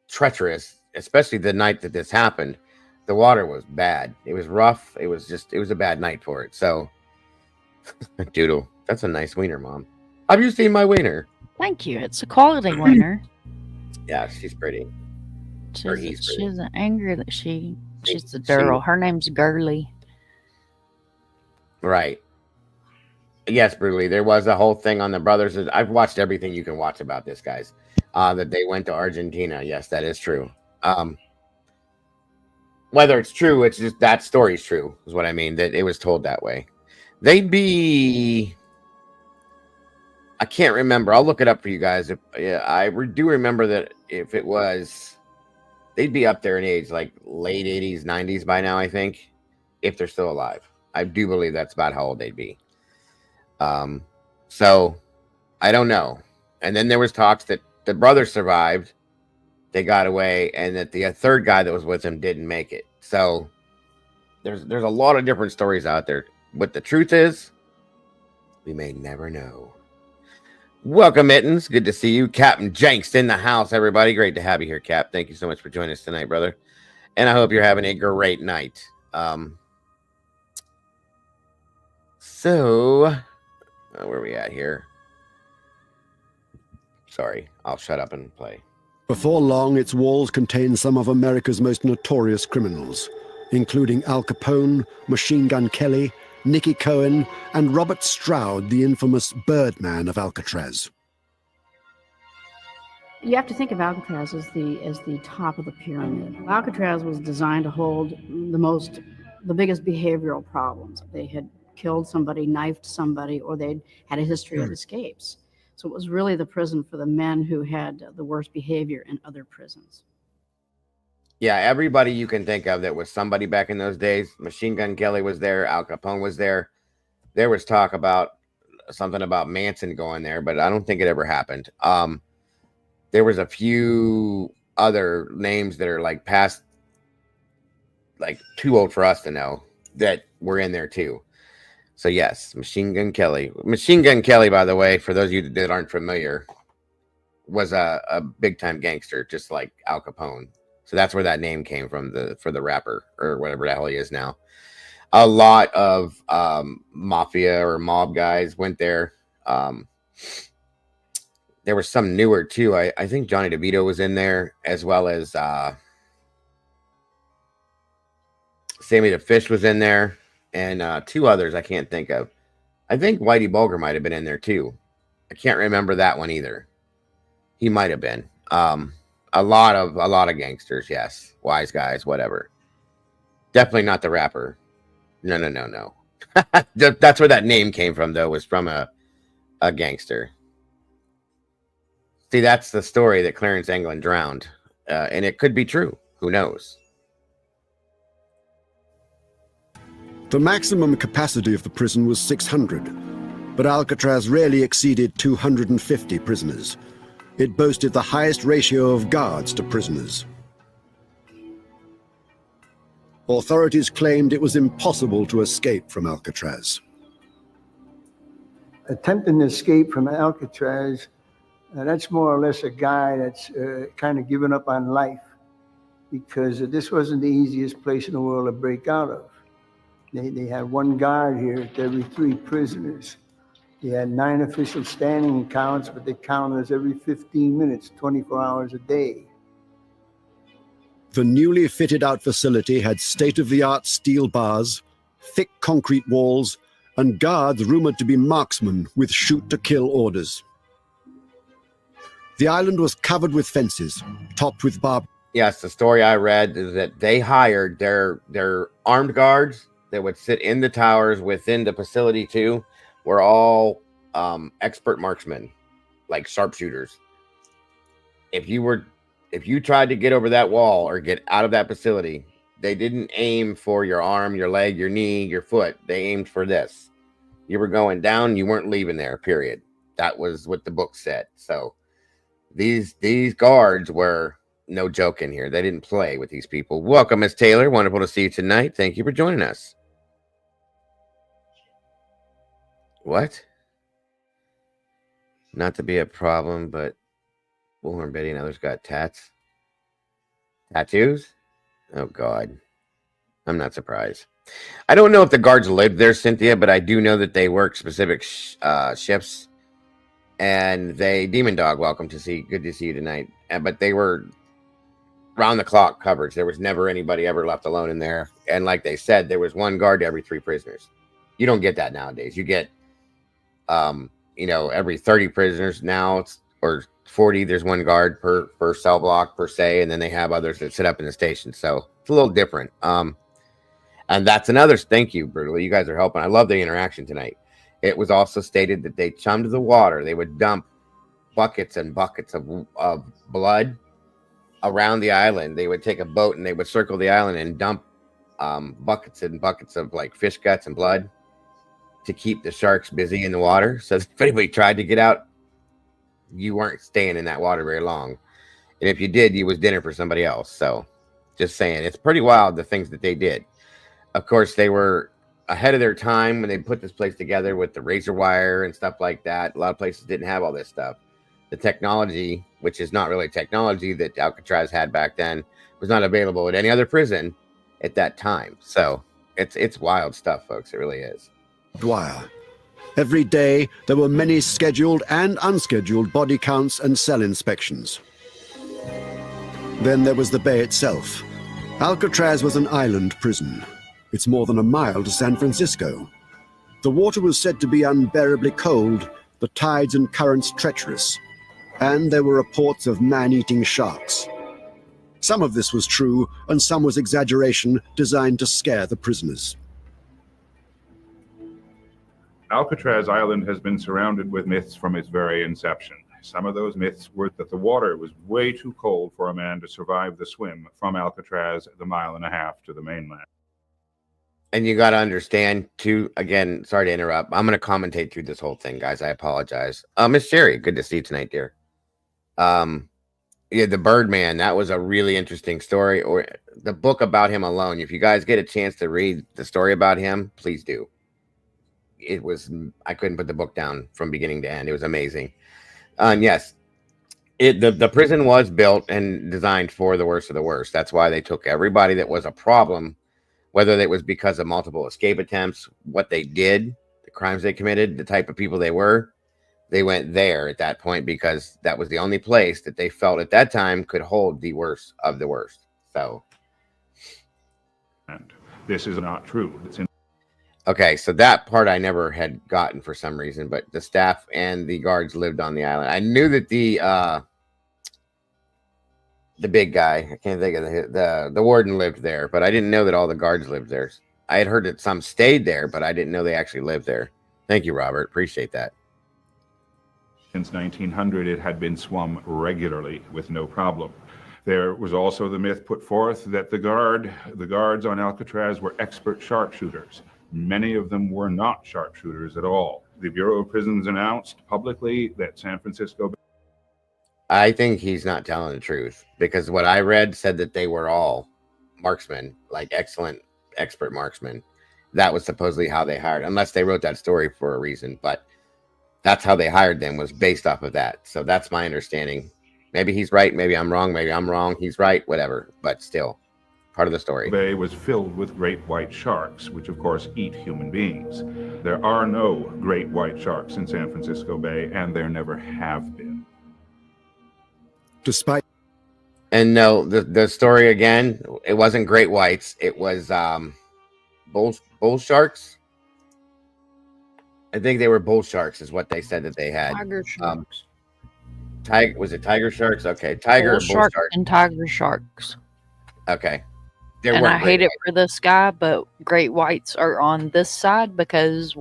treacherous, especially the night that this happened. The water was bad. It was rough. It was a bad night for it. So, Doodle, that's a nice wiener, Mom. Have you seen my wiener? Thank you. It's a quality wiener. Yeah, she's pretty. She isn't angry that she's a girl. Her name's Girly. Right. Yes, Brutally. There was a whole thing on the brothers. I've watched everything you can watch about this, guys. That they went to Argentina. Yes, that is true. Whether it's true, it's just that story's true, is what I mean. That it was told that way. They'd be. I can't remember. I'll look it up for you guys. I do remember that if it was, they'd be up there in age, like late 80s, 90s by now, I think, if they're still alive. I do believe that's about how old they'd be. So I don't know. And then there was talks that the brother survived, they got away, and that the third guy that was with him didn't make it. So there's a lot of different stories out there. What the truth is, we may never know. Welcome, Mittens. Good to see you. Captain Jenks in the house, everybody. Great to have you here, Cap. Thank you so much for joining us tonight, brother. And I hope you're having a great night. So, where are we at here? Sorry, I'll shut up and play. Before long, its walls contained some of America's most notorious criminals, including Al Capone, Machine Gun Kelly, Nicky Cohen, and Robert Stroud, the infamous Birdman of Alcatraz. You have to think of Alcatraz as the top of the pyramid. Alcatraz was designed to hold the biggest behavioral problems. They had killed somebody, knifed somebody, or they'd had a history of escapes. So it was really the prison for the men who had the worst behavior in other prisons. Yeah, everybody you can think of that was somebody back in those days. Machine Gun Kelly was there. Al Capone was there. There was talk about something about Manson going there, but I don't think it ever happened. There was a few other names that are like past, like too old for us to know, that were in there too. So yes, Machine Gun Kelly. Machine Gun Kelly, by the way, for those of you that aren't familiar, was a big time gangster, just like Al Capone. So that's where that name came from, for the rapper, or whatever the hell he is now. A lot of mafia or mob guys went there. There was some newer too. I think Johnny DeVito was in there, as well as Sammy the Fish was in there, and two others I can't think of. I think Whitey Bulger might have been in there too. I can't remember that one either. He might have been. A lot of gangsters, yes. Wise guys, whatever. Definitely not the rapper. No. That's where that name came from, though, was from a gangster. See, that's the story that Clarence Anglin drowned. And it could be true. Who knows? The maximum capacity of the prison was 600, but Alcatraz rarely exceeded 250 prisoners. It boasted the highest ratio of guards to prisoners. Authorities claimed it was impossible to escape from Alcatraz. Attempting to escape from Alcatraz, that's more or less a guy that's kind of given up on life, because this wasn't the easiest place in the world to break out of. They had one guard here to every 3 prisoners. They had 9 official standing counts, but they counted us every 15 minutes, 24 hours a day. The newly fitted-out facility had state-of-the-art steel bars, thick concrete walls, and guards rumored to be marksmen with shoot-to-kill orders. The island was covered with fences, topped with barbed. Yes, the story I read is that they hired their armed guards that would sit in the towers within the facility too, were all expert marksmen, like sharpshooters. If you tried to get over that wall or get out of that facility, they didn't aim for your arm, your leg, your knee, your foot. They aimed for this. You were going down, you weren't leaving there, period. That was what the book said. So these guards were no joke in here. They didn't play with these people. Welcome, Miss Taylor. Wonderful to see you tonight. Thank you for joining us. What? Not to be a problem, but Bullhorn Betty and others got tattoos? Oh, God. I'm not surprised. I don't know if the guards lived there, Cynthia, but I do know that they work specific shifts. And Demon Dog, welcome to see. Good to see you tonight. But they were round the clock coverage. There was never anybody ever left alone in there. And like they said, there was one guard to every 3 prisoners. You don't get that nowadays. You get, every 30 prisoners now, or 40, there's one guard per cell block per se. And then they have others that sit up in the station. So it's a little different. And that's another, thank you, Brutally. You guys are helping. I love the interaction tonight. It was also stated that they chummed the water. They would dump buckets and buckets of blood around the island. They would take a boat and they would circle the island and dump buckets and buckets of like fish guts and blood to keep the sharks busy in the water. So if anybody tried to get out, you weren't staying in that water very long. And if you did, you was dinner for somebody else. So just saying, it's pretty wild the things that they did. Of course, they were ahead of their time when they put this place together with the razor wire and stuff like that. A lot of places didn't have all this stuff. The technology, which is not really technology that Alcatraz had back then, was not available at any other prison at that time. So it's wild stuff, folks. It really is. Wire. Every day, there were many scheduled and unscheduled body counts and cell inspections. Then there was the bay itself. Alcatraz was an island prison. It's more than a mile to San Francisco. The water was said to be unbearably cold, the tides and currents treacherous, and there were reports of man-eating sharks. Some of this was true, and some was exaggeration designed to scare the prisoners. Alcatraz Island has been surrounded with myths from its very inception. Some of those myths were that the water was way too cold for a man to survive the swim from Alcatraz, the 1.5 miles to the mainland. And you got to understand, too, again, sorry to interrupt. I'm going to commentate through this whole thing, guys. I apologize. Miss Sherry, good to see you tonight, dear. The Birdman, that was a really interesting story. Or the book about him alone. If you guys get a chance to read the story about him, please do. I couldn't put the book down from beginning to end. It was amazing. Yes, the prison was built and designed for the worst of the worst. That's why they took everybody that was a problem, whether it was because of multiple escape attempts, what they did, the crimes they committed, the type of people they were. They went there at that point because that was the only place that they felt at that time could hold the worst of the worst. So, and this is not true. Okay, so that part I never had gotten for some reason, but the staff and the guards lived on the island. I knew that the big guy, I can't think of the warden lived there, but I didn't know that all the guards lived there. I had heard that some stayed there, but I didn't know they actually lived there. Thank you, Robert. Appreciate that. Since 1900, it had been swum regularly with no problem. There was also the myth put forth that the guards on Alcatraz were expert sharpshooters. Many of them were not sharpshooters at all. The Bureau of Prisons announced publicly that San Francisco... I think he's not telling the truth, because what I read said that they were all marksmen, like excellent expert marksmen. That was supposedly how they hired, unless they wrote that story for a reason, but that's how they hired them, was based off of that. So that's my understanding. Maybe he's right, maybe I'm wrong, he's right, whatever, but still part of the story. The bay was filled with great white sharks, which of course eat human beings. There are no great white sharks in San Francisco Bay, and there never have been. Despite And no, the story again, it wasn't great whites, it was bull sharks. I think they were bull sharks is what they said that they had. Tiger sharks. Was it tiger sharks? Okay, tiger Bull or bull shark shark. and tiger sharks. Okay. There And I weren't hate great it for this guy, but great whites are on this side because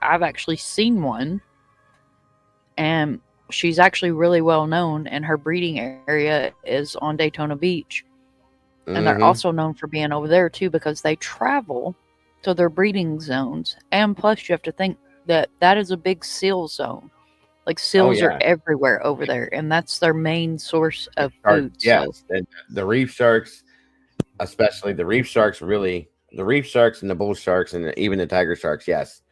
I've actually seen one, and she's actually really well known, and her breeding area is on Daytona Beach. And they're Mhm. also known for being over there too, because they travel to their breeding zones. And plus you have to think that that is a big seal zone. Like seals yeah. are everywhere over there, and that's their main source of Shark- food. Yes, the reef sharks, especially the reef sharks, the reef sharks and the bull sharks and even the tiger sharks. Yes,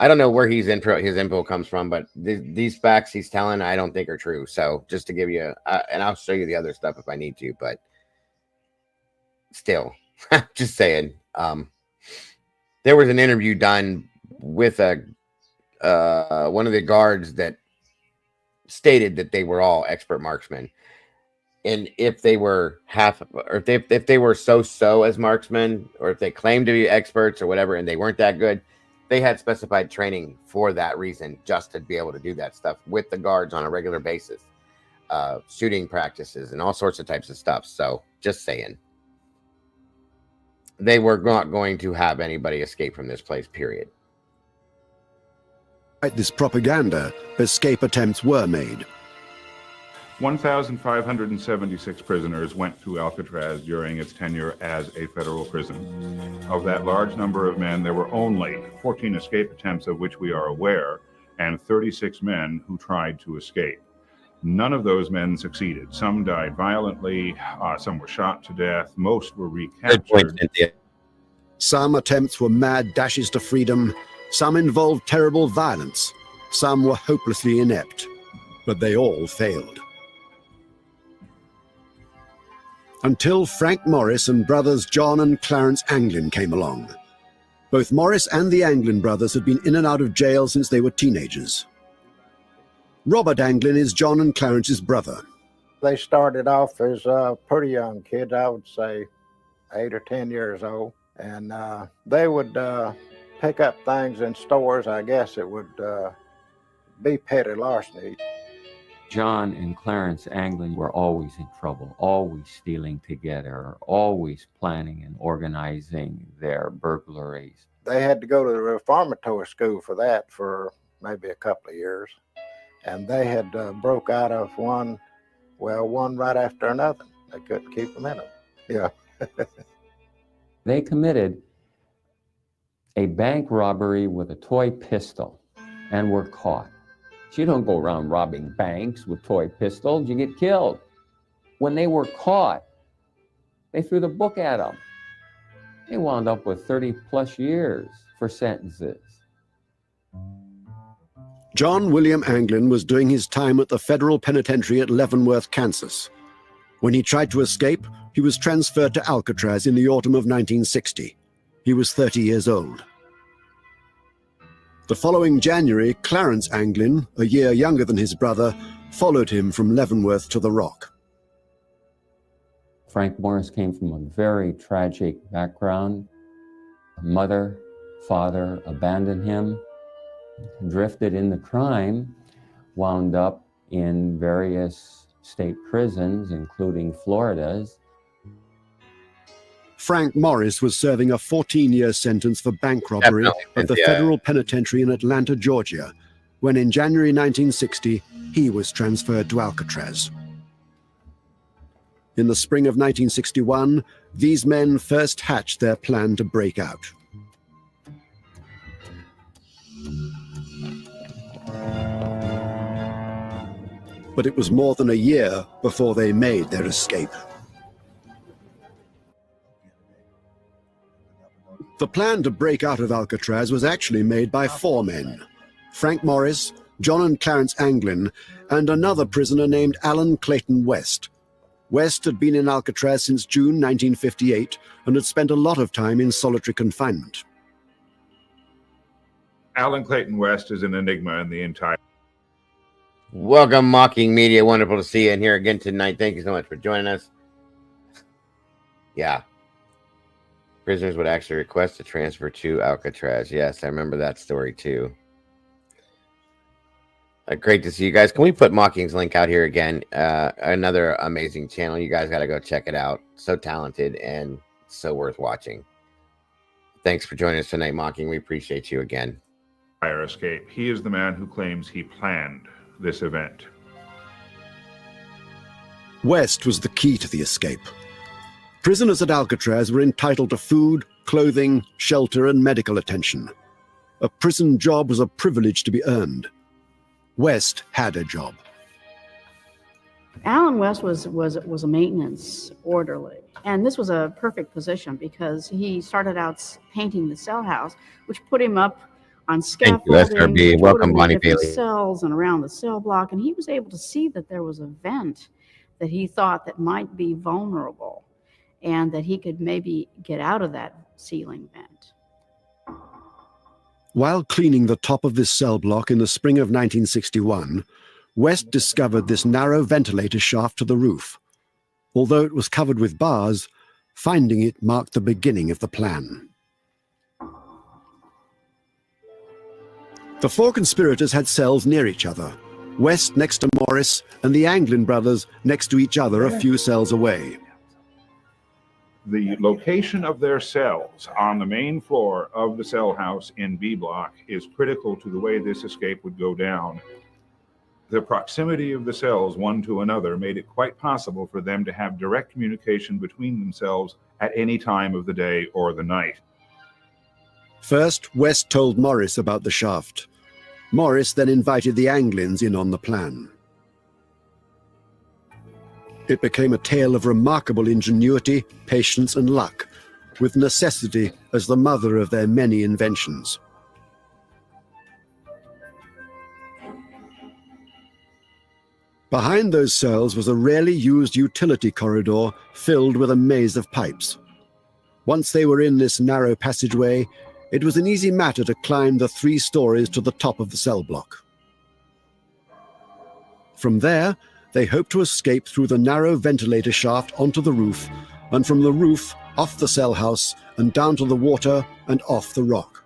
I don't know where his info comes from, but these facts he's telling, I don't think are true. So just to give you, and I'll show you the other stuff if I need to, but still, just saying. There was an interview done with one of the guards that stated that they were all expert marksmen, and if they were or if they were so as marksmen, or if they claimed to be experts or whatever, and they weren't that good, they had specified training for that reason, just to be able to do that stuff with the guards on a regular basis, shooting practices and all sorts of types of stuff. So just saying, they were not going to have anybody escape from this place, period. this propaganda, escape attempts were made. 1,576 prisoners went through Alcatraz during its tenure as a federal prison. Of that large number of men, there were only 14 escape attempts of which we are aware, and 36 men who tried to escape. None of those men succeeded. Some died violently, some were shot to death, most were recaptured. Some attempts were mad dashes to freedom, some involved terrible violence, some were hopelessly inept, but they all failed. Until Frank Morris and brothers John and Clarence Anglin came along. Both Morris and the Anglin brothers had been in and out of jail since they were teenagers. Robert Anglin is John and Clarence's brother. They started off as pretty young kids, I would say 8 or 10 years old. And they would pick up things in stores. I guess it would be petty larceny. John and Clarence Anglin were always in trouble, always stealing together, always planning and organizing their burglaries. They had to go to the reformatory school for that for maybe a couple of years. And they had broke out of one right after another. They couldn't keep them in them. Yeah. They committed a bank robbery with a toy pistol and were caught. You don't go around robbing banks with toy pistols, you get killed. When they were caught, they threw the book at them. They wound up with 30 plus years for sentences. John William Anglin was doing his time at the federal penitentiary at Leavenworth, Kansas. When he tried to escape, he was transferred to Alcatraz in the autumn of 1960. He was 30 years old. The following January, Clarence Anglin, a year younger than his brother, followed him from Leavenworth to the Rock. Frank Morris came from a very tragic background. Mother, father abandoned him, drifted into crime, wound up in various state prisons, including Florida's. Frank Morris was serving a 14-year sentence for bank robbery at the federal penitentiary in Atlanta, Georgia, when in January 1960, he was transferred to Alcatraz. In the spring of 1961, these men first hatched their plan to break out. but it was more than a year before they made their escape. The plan to break out of Alcatraz was actually made by 4 men: Frank Morris, John and Clarence Anglin, and another prisoner named Alan Clayton West. West had been in Alcatraz since June 1958 and had spent a lot of time in solitary confinement. Alan Clayton West is an enigma in the entire. Welcome, Mocking Media. Wonderful to see you in here again tonight. Thank you so much for joining us. Yeah. Prisoners would actually request a transfer to Alcatraz. Yes, I remember that story too. Great to see you guys. Can we put Mocking's link out here again? Another amazing channel. You guys got to go check it out. So talented and so worth watching. Thanks for joining us tonight, Mocking. We appreciate you again. Fire escape. He is the man who claims he planned this event. West was the key to the escape. Prisoners at Alcatraz were entitled to food, clothing, shelter, and medical attention. A prison job was a privilege to be earned. West had a job. Alan West was a maintenance orderly, and this was a perfect position because he started out painting the cell house, which put him up on scaffolding. Thank you, SRB. Welcome, Bonnie different Bailey. cells and around the cell block, and he was able to see that there was a vent that he thought that might be vulnerable, and that he could maybe get out of that ceiling vent. While cleaning the top of this cell block in the spring of 1961, West discovered this narrow ventilator shaft to the roof. Although it was covered with bars, finding it marked the beginning of the plan. The 4 conspirators had cells near each other, West next to Morris and the Anglin brothers next to each other a few cells away. The location of their cells on the main floor of the cell house in B block is critical to the way this escape would go down. The proximity of the cells one to another made it quite possible for them to have direct communication between themselves at any time of the day or the night. First, West told Morris about the shaft. Morris then invited the Anglins in on the plan. It became a tale of remarkable ingenuity, patience, and luck, with necessity as the mother of their many inventions. Behind those cells was a rarely used utility corridor filled with a maze of pipes. Once they were in this narrow passageway, it was an easy matter to climb the 3 stories to the top of the cell block. From there, they hoped to escape through the narrow ventilator shaft onto the roof, and from the roof off the cell house and down to the water and off the rock.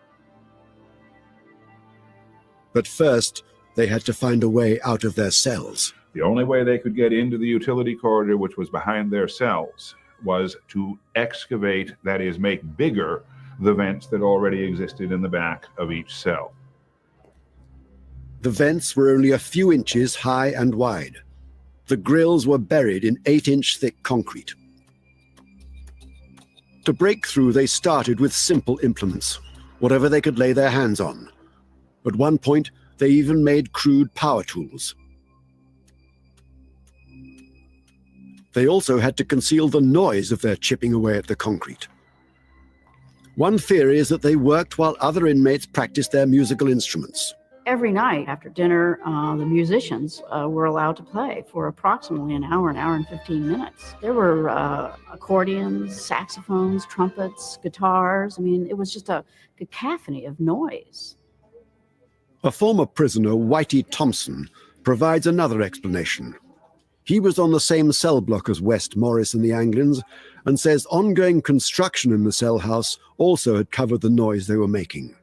But first, they had to find a way out of their cells. The only way they could get into the utility corridor, which was behind their cells, was to excavate, that is, make bigger the vents that already existed in the back of each cell. The vents were only a few inches high and wide. The grills were buried in 8-inch thick concrete. To break through, they started with simple implements, whatever they could lay their hands on. At one point, they even made crude power tools. They also had to conceal the noise of their chipping away at the concrete. One theory is that they worked while other inmates practiced their musical instruments. Every night after dinner, the musicians were allowed to play for approximately an hour and 15 minutes. There were accordions, saxophones, trumpets, guitars. I mean, it was just a cacophony of noise. A former prisoner, Whitey Thompson, provides another explanation. He was on the same cell block as West, Morris, and the Anglins, and says ongoing construction in the cell house also had covered the noise they were making.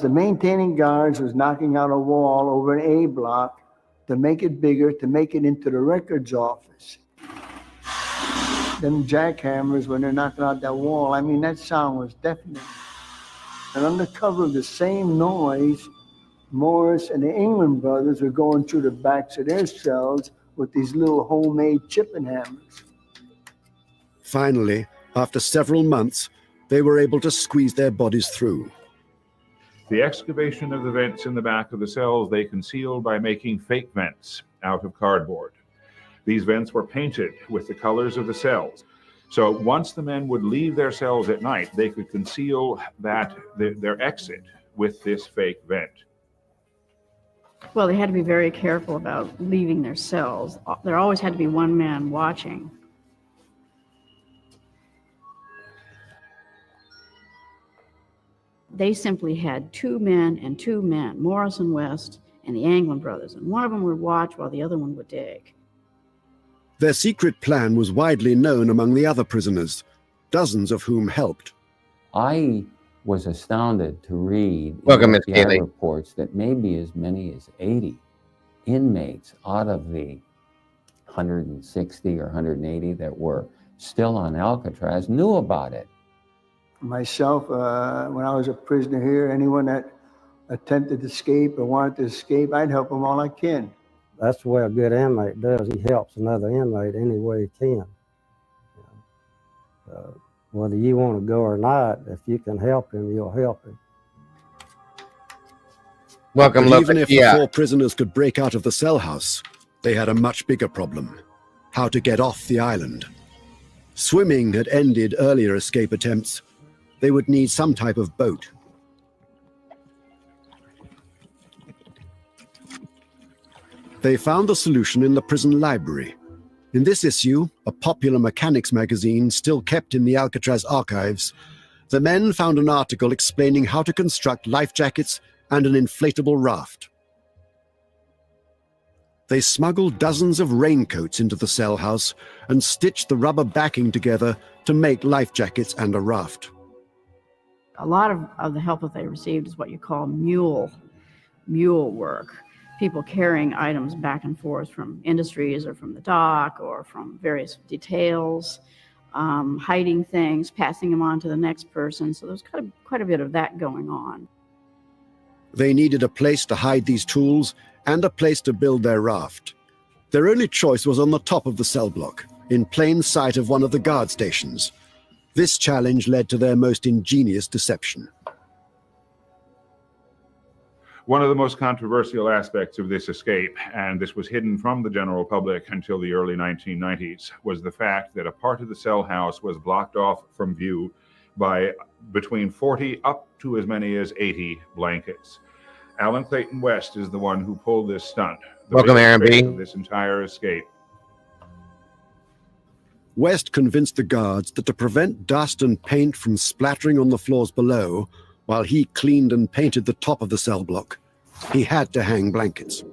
The maintaining guards was knocking out a wall over an A block to make it bigger, to make it into the records office. Them jackhammers, when they're knocking out that wall, I mean, that sound was deafening. And under cover of the same noise, Morris and the England brothers were going through the backs of their cells with these little homemade chipping hammers. Finally, after several months, they were able to squeeze their bodies through. The excavation of the vents in the back of the cells they concealed by making fake vents. out of cardboard. These vents were painted with the colors of the cells. So once the men would leave their cells at night, they could conceal their exit with this fake vent. Well, they had to be very careful about leaving their cells. There always had to be one man watching. They simply had two men, Morris and West, and the Anglin brothers, and one of them would watch while the other one would dig. Their secret plan was widely known among the other prisoners, dozens of whom helped. I was astounded to read Welcome, Ms. in Keeley. reports that maybe as many as 80 inmates out of the 160 or 180 that were still on Alcatraz knew about it. Myself, when I was a prisoner here, anyone that attempted to escape or wanted to escape, I'd help them all I can. That's the way a good inmate does. He helps another inmate any way he can. Whether you want to go or not, if you can help him, you'll help him. Welcome, But even if the yeah. 4 prisoners could break out of the cell house, they had a much bigger problem: how to get off the island. Swimming had ended earlier escape attempts. They would need some type of boat. They found the solution in the prison library. In this issue, a popular mechanics magazine still kept in the Alcatraz archives, the men found an article explaining how to construct life jackets and an inflatable raft. They smuggled dozens of raincoats into the cell house and stitched the rubber backing together to make life jackets and a raft. A lot of the help that they received is what you call mule work. People carrying items back and forth from industries or from the dock or from various details, hiding things, passing them on to the next person. So there's quite a bit of that going on. They needed a place to hide these tools and a place to build their raft. Their only choice was on the top of the cell block, in plain sight of one of the guard stations. This challenge led to their most ingenious deception. One of the most controversial aspects of this escape, and this was hidden from the general public until the early 1990s, was the fact that a part of the cell house was blocked off from view by between 40 up to as many as 80 blankets. Alan Clayton West is the one who pulled this stunt. Welcome, Aaron B. Of this entire escape. West convinced the guards that to prevent dust and paint from splattering on the floors below, while he cleaned and painted the top of the cell block, he had to hang blankets.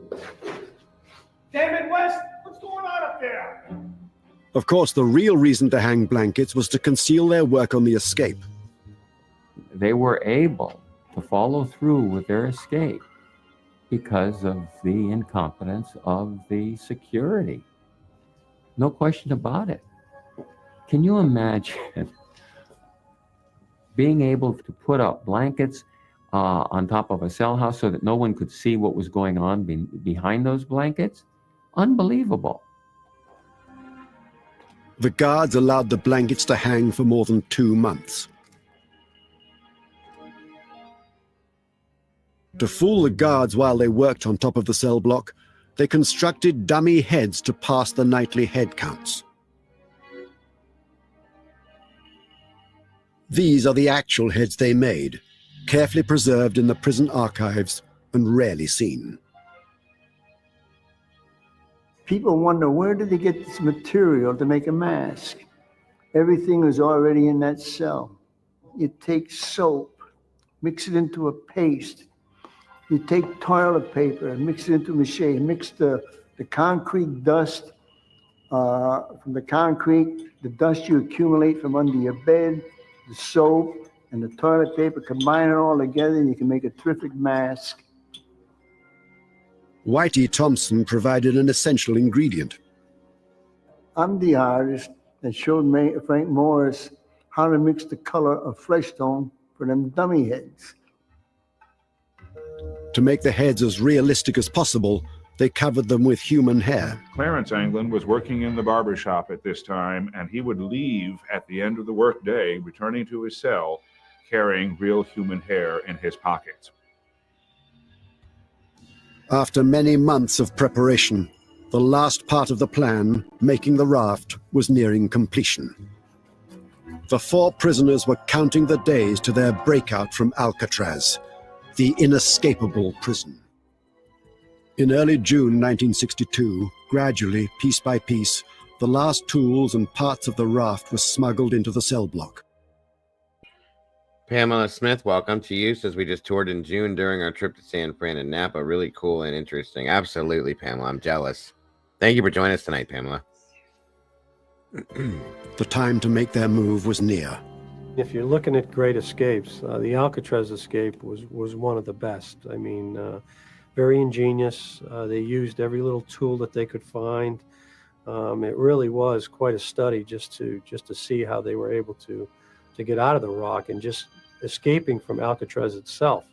Damn it, West! What's going on up there? Of course, the real reason to hang blankets was to conceal their work on the escape. They were able to follow through with their escape because of the incompetence of the security. No question about it. Can you imagine being able to put up blankets on top of a cell house so that no one could see what was going on behind those blankets? Unbelievable. The guards allowed the blankets to hang for more than 2 months. To fool the guards while they worked on top of the cell block, they constructed dummy heads to pass the nightly head counts. These are the actual heads they made, carefully preserved in the prison archives and rarely seen. People wonder, where did they get this material to make a mask? Everything was already in that cell. You take soap, mix it into a paste. You take toilet paper and mix it into mache, mix the concrete dust from the concrete, the dust you accumulate from under your bed, the soap and the toilet paper, combine it all together and you can make a terrific mask. Whitey Thompson provided an essential ingredient. I'm the artist that showed Frank Morris how to mix the color of flesh tone for them dummy heads. To make the heads as realistic as possible, they covered them with human hair. Clarence Anglin was working in the barber shop at this time, and he would leave at the end of the workday, returning to his cell, carrying real human hair in his pockets. After many months of preparation, The last part of the plan, making the raft, was nearing completion. The 4 prisoners were counting the days to their breakout from Alcatraz, the inescapable prison. In early June 1962, gradually, piece by piece, the last tools and parts of the raft were smuggled into the cell block. Pamela Smith, welcome to you. Says we just toured in June during our trip to San Fran and Napa. Really cool and interesting. Absolutely, Pamela. I'm jealous. Thank you for joining us tonight, Pamela. The time to make their move was near. If you're looking at great escapes, the Alcatraz escape was one of the best. I mean, very ingenious. They used every little tool that they could find. It really was quite a study just to see how they were able to get out of the rock, and just escaping from Alcatraz itself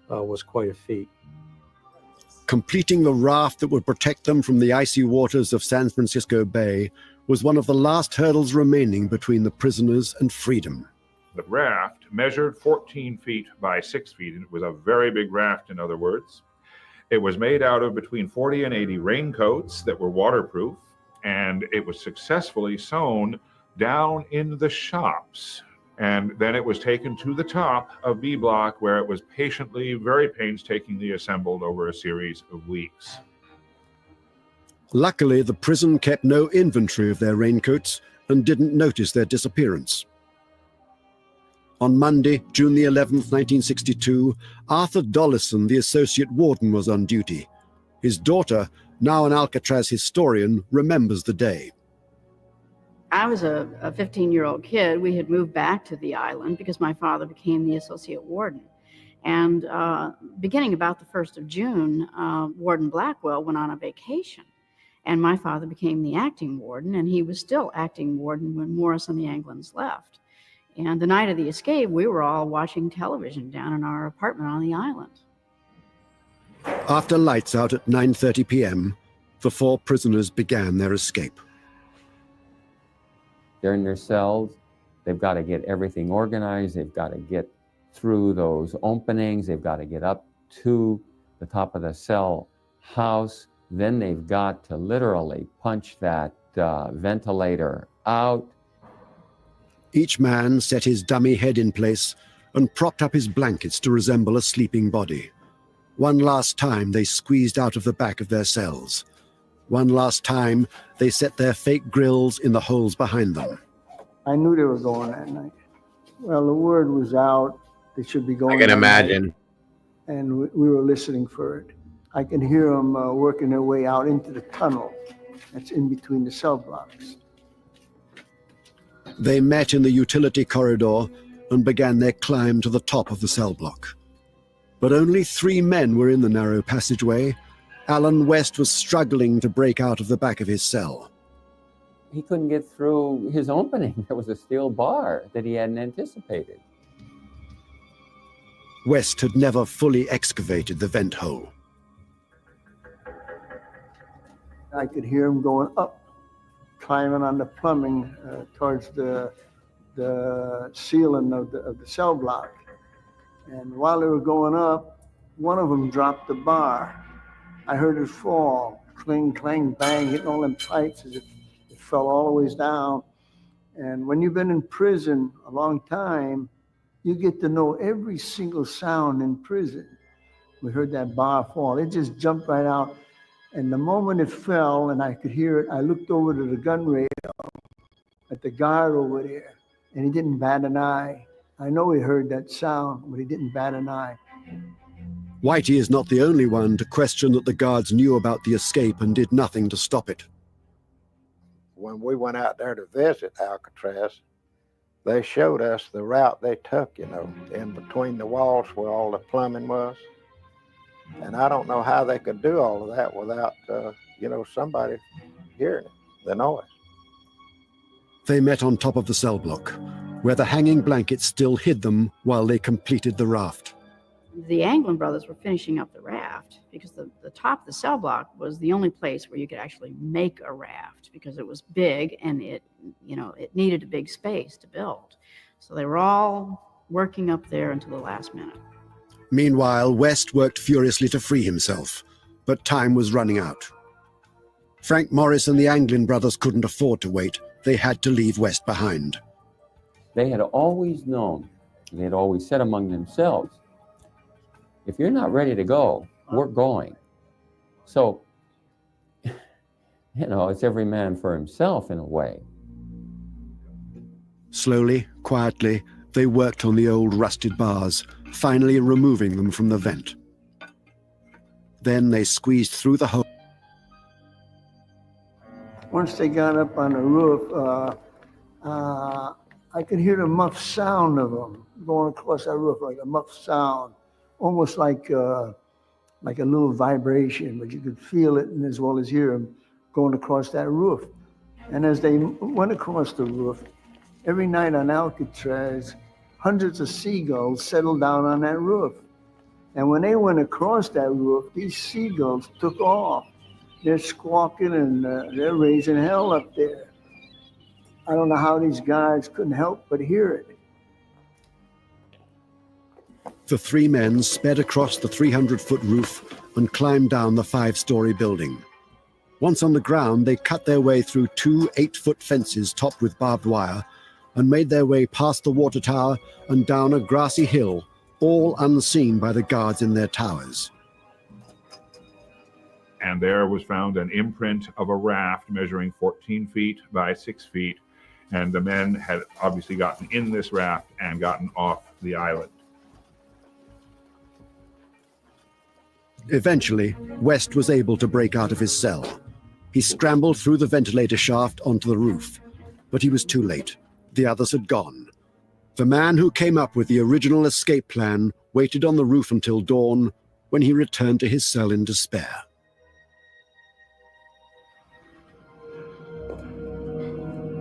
was quite a feat. Completing the raft that would protect them from the icy waters of San Francisco Bay was one of the last hurdles remaining between the prisoners and freedom. The raft measured 14 feet by 6 feet. It was a very big raft, in other words. It was made out of between 40 and 80 raincoats that were waterproof, and it was successfully sewn down in the shops. And then it was taken to the top of B Block, where it was patiently, very painstakingly assembled over a series of weeks. Luckily, the prison kept no inventory of their raincoats and didn't notice their disappearance. On Monday, June the 11th, 1962, Arthur Dollison, the associate warden, was on duty. His daughter, now an Alcatraz historian, remembers the day. I was a 15-year-old kid. We had moved back to the island because my father became the associate warden. And beginning about the 1st of June, Warden Blackwell went on a vacation. And my father became the acting warden, and he was still acting warden when Morris and the Anglins left. And the night of the escape, we were all watching television down in our apartment on the island. After lights out at 9:30 p.m., the 4 prisoners began their escape. They're in their cells. They've got to get everything organized. They've got to get through those openings. They've got to get up to the top of the cell house. Then they've got to literally punch that ventilator out. Each man set his dummy head in place and propped up his blankets to resemble a sleeping body. One last time they squeezed out of the back of their cells. One last time they set their fake grills in the holes behind them. I knew they were going that night. Well, the word was out. They should be going. I can imagine. And we were listening for it. I can hear them working their way out into the tunnel that's in between the cell blocks. They met in the utility corridor and began their climb to the top of the cell block. But only 3 men were in the narrow passageway. Alan West was struggling to break out of the back of his cell. He couldn't get through his opening. There was a steel bar that he hadn't anticipated. West had never fully excavated the vent hole. I could hear him going up, climbing on the plumbing towards the ceiling of the cell block. And while they were going up, one of them dropped the bar. I heard it fall, cling, clang, bang, hitting all them pipes as it fell all the ways down. And when you've been in prison a long time, you get to know every single sound in prison. We heard that bar fall. It just jumped right out. And the moment it fell and I could hear it, I looked over to the gun rail at the guard over there, and he didn't bat an eye. I know he heard that sound, but he didn't bat an eye. Whitey is not the only one to question that the guards knew about the escape and did nothing to stop it. When we went out there to visit Alcatraz, they showed us the route they took, you know, in between the walls where all the plumbing was. And I don't know how they could do all of that without, somebody hearing it, the noise. They met on top of the cell block, where the hanging blankets still hid them while they completed the raft. The Anglin brothers were finishing up the raft because the top of the cell block was the only place where you could actually make a raft because it was big and it needed a big space to build. So they were all working up there until the last minute. Meanwhile, West worked furiously to free himself, but time was running out. Frank Morris and the Anglin brothers couldn't afford to wait. They had to leave West behind. They had always known, they had always said among themselves, if you're not ready to go, we're going. So, it's every man for himself in a way. Slowly, quietly, they worked on the old rusted bars, finally removing them from the vent. Then they squeezed through the hole. Once they got up on the roof, I could hear the muffled sound of them going across that roof, like a muffled sound, almost like a little vibration, but you could feel it and as well as hear them going across that roof. And as they went across the roof, every night on Alcatraz, hundreds of seagulls settled down on that roof. And when they went across that roof, these seagulls took off. They're squawking and they're raising hell up there. I don't know how these guys couldn't help but hear it. The three men sped across the 300-foot roof and climbed down the 5-story building. Once on the ground, they cut their way through 2 8-foot fences topped with barbed wire and made their way past the water tower and down a grassy hill, all unseen by the guards in their towers. And there was found an imprint of a raft measuring 14 feet by 6 feet. And the men had obviously gotten in this raft and gotten off the island. Eventually, West was able to break out of his cell. He scrambled through the ventilator shaft onto the roof, but he was too late. The others had gone. The man who came up with the original escape plan waited on the roof until dawn, when he returned to his cell in despair.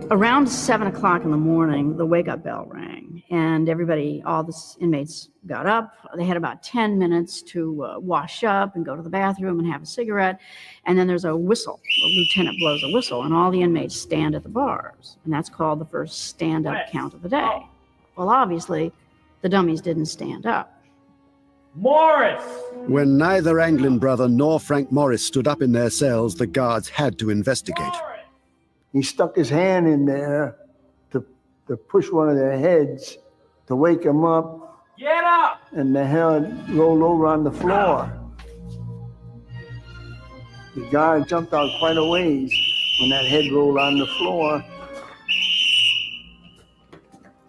Around 7 o'clock in the morning, the wake-up bell rang, and everybody, all the inmates got up. They had about 10 minutes to wash up and go to the bathroom and have a cigarette, and then there's a whistle. The lieutenant blows a whistle, and all the inmates stand at the bars, and that's called the first stand-up count of the day. Well, obviously, the dummies didn't stand up. Morris! When neither Anglin brother nor Frank Morris stood up in their cells, the guards had to investigate. He stuck his hand in there to push one of their heads to wake him up. Get up! And the head rolled over on the floor. The guard jumped out quite a ways when that head rolled on the floor.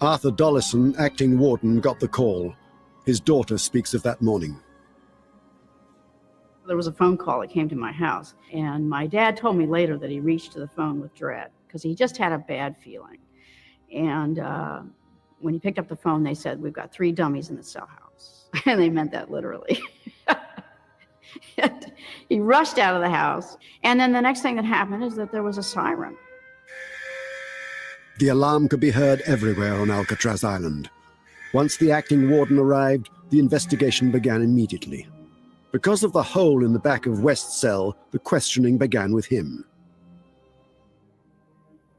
Arthur Dollison, acting warden, got the call. His daughter speaks of that morning. There was a phone call that came to my house, and my dad told me later that he reached to the phone with dread because he just had a bad feeling. And when he picked up the phone, they said, "We've got 3 dummies in the cell house." And they meant that literally. He rushed out of the house, and then the next thing that happened is that there was a siren. The alarm could be heard everywhere on Alcatraz Island. Once the acting warden arrived, the investigation began immediately. Because of the hole in the back of West's cell, the questioning began with him.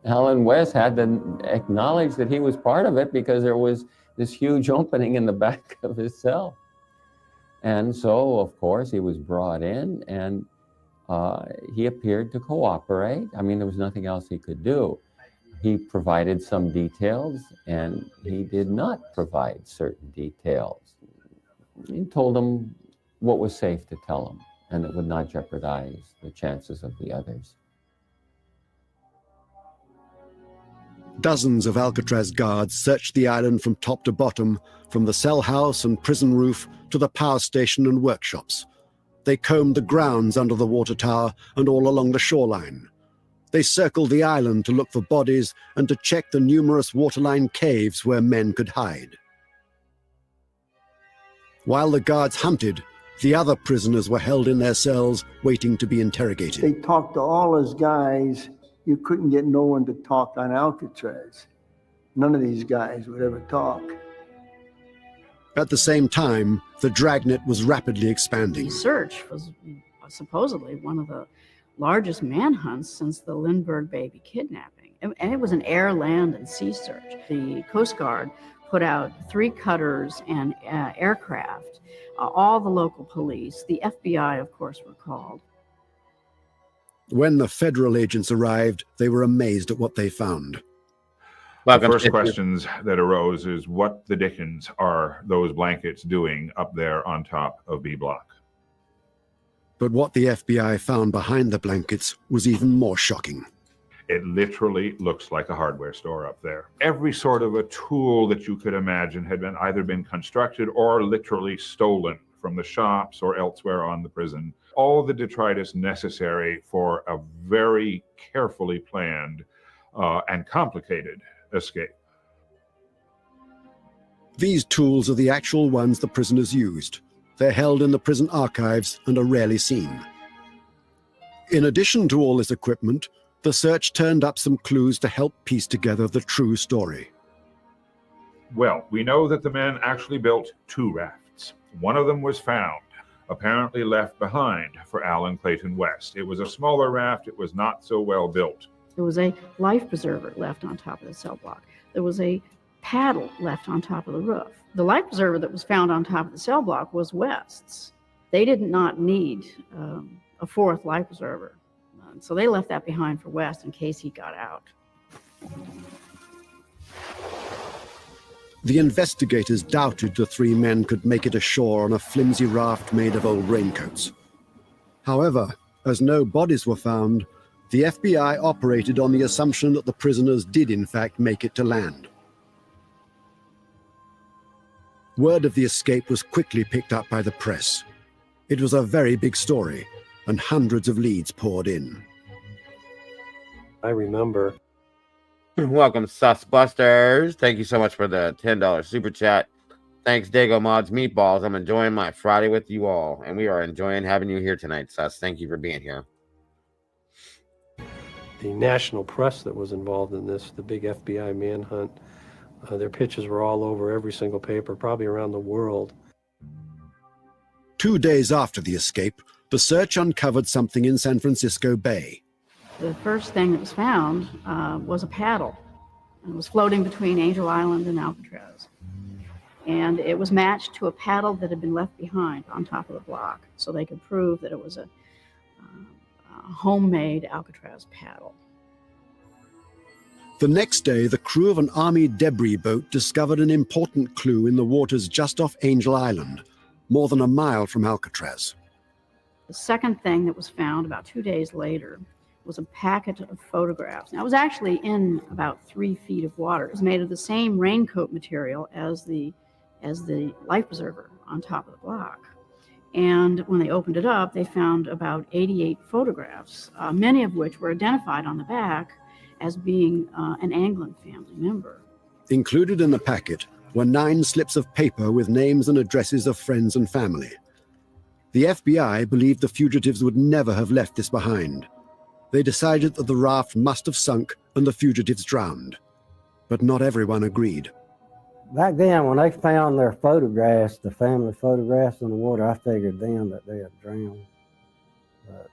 Alan West had to acknowledge that he was part of it because there was this huge opening in the back of his cell. And so, of course, he was brought in and he appeared to cooperate. I mean, there was nothing else he could do. He provided some details and he did not provide certain details. He told them what was safe to tell them and it would not jeopardize the chances of the others. Dozens of Alcatraz guards searched the island from top to bottom, from the cell house and prison roof to the power station and workshops. They combed the grounds under the water tower and all along the shoreline. They circled the island to look for bodies and to check the numerous waterline caves where men could hide. While the guards hunted, the other prisoners were held in their cells, waiting to be interrogated. They talked to all those guys. You couldn't get no one to talk on Alcatraz. None of these guys would ever talk. At the same time, the dragnet was rapidly expanding. The search was supposedly one of the largest manhunts since the Lindbergh baby kidnapping. And it was an air, land, and sea search. The Coast Guard put out 3 cutters and aircraft. All the local police, the FBI, of course, were called. When the federal agents arrived, they were amazed at what they found. The first questions that arose is, what the dickens are those blankets doing up there on top of B Block? But what the FBI found behind the blankets was even more shocking. It literally looks like a hardware store up there. Every sort of a tool that you could imagine had either been constructed or literally stolen from the shops or elsewhere on the prison. All the detritus necessary for a very carefully planned and complicated escape. These tools are the actual ones the prisoners used. They're held in the prison archives and are rarely seen. In addition to all this equipment, the search turned up some clues to help piece together the true story. Well, we know that the men actually built 2 rafts. One of them was found, apparently left behind for Alan Clayton West. It was a smaller raft. It was not so well built. There was a life preserver left on top of the cell block. There was a paddle left on top of the roof. The life preserver that was found on top of the cell block was West's. They did not need a 4th life preserver. So they left that behind for West in case he got out. The investigators doubted the 3 men could make it ashore on a flimsy raft made of old raincoats. However, as no bodies were found, the FBI operated on the assumption that the prisoners did in fact make it to land. Word of the escape was quickly picked up by the press. It was a very big story, and hundreds of leads poured in. I remember. Welcome, Susbusters. Thank you so much for the $10 super chat. Thanks, Dago Mods Meatballs. I'm enjoying my Friday with you all, and we are enjoying having you here tonight, Sus. Thank you for being here. The national press that was involved in this, the big FBI manhunt, their pictures were all over every single paper, probably around the world. 2 days after the escape, the search uncovered something in San Francisco Bay. The first thing that was found was a paddle. It was floating between Angel Island and Alcatraz. And it was matched to a paddle that had been left behind on top of the block, so they could prove that it was a homemade Alcatraz paddle. The next day, the crew of an Army debris boat discovered an important clue in the waters just off Angel Island, more than a mile from Alcatraz. The second thing that was found about 2 days later was a packet of photographs. Now, it was actually in about 3 feet of water. It was made of the same raincoat material as the life preserver on top of the block. And when they opened it up, they found about 88 photographs, many of which were identified on the back as being an Anglin family member. Included in the packet were 9 slips of paper with names and addresses of friends and family. The FBI believed the fugitives would never have left this behind. They decided that the raft must have sunk and the fugitives drowned. But not everyone agreed. Back then, when they found their photographs, the family photographs in the water, I figured then that they had drowned. But,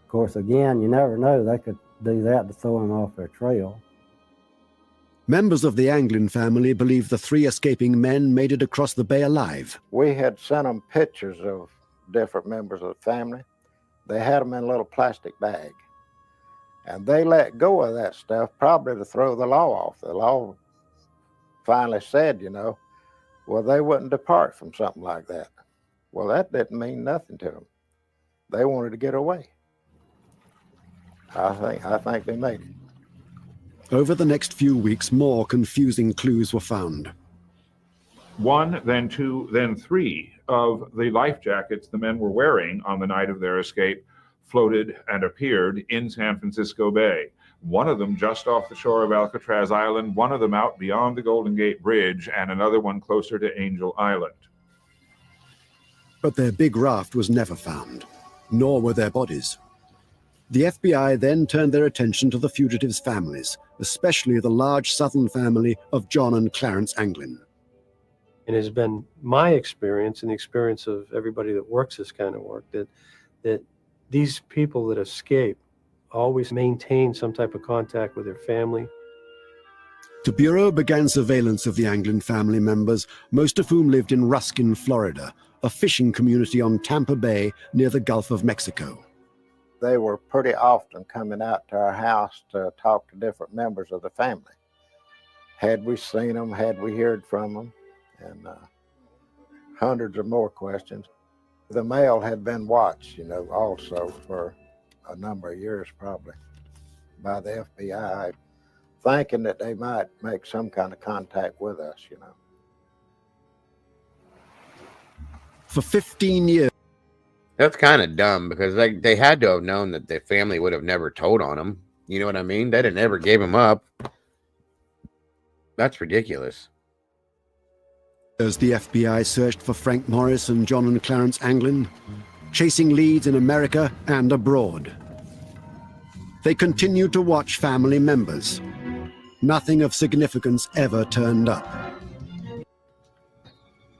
of course, again, you never know. They could do that to throw them off their trail. Members of the Anglin family believe the 3 escaping men made it across the bay alive. We had sent them pictures of different members of the family. They had them in a little plastic bag. And they let go of that stuff probably to throw the law off. The law finally said, well, they wouldn't depart from something like that. Well, that didn't mean nothing to them. They wanted to get away. I think they made it. Over the next few weeks, more confusing clues were found. 1, then 2, then 3 of the life jackets the men were wearing on the night of their escape floated and appeared in San Francisco Bay. One of them just off the shore of Alcatraz Island, one of them out beyond the Golden Gate Bridge, and another one closer to Angel Island. But their big raft was never found, nor were their bodies. The FBI then turned their attention to the fugitives' families, especially the large southern family of John and Clarence Anglin. It has been my experience and the experience of everybody that works this kind of work that these people that escape always maintain some type of contact with their family. The Bureau began surveillance of the Anglin family members, most of whom lived in Ruskin, Florida, a fishing community on Tampa Bay near the Gulf of Mexico. they were pretty often coming out to our house to talk to different members of the family. Had we seen them? Had we heard from them? And hundreds of more questions. The mail had been watched, also for a number of years probably by the FBI, thinking that they might make some kind of contact with us, For 15 years. That's kind of dumb because they had to have known that the family would have never told on them. You know what I mean? They'd have never gave him up. That's ridiculous. As the FBI searched for Frank Morris and John and Clarence Anglin, chasing leads in America and abroad. They continued to watch family members. Nothing of significance ever turned up.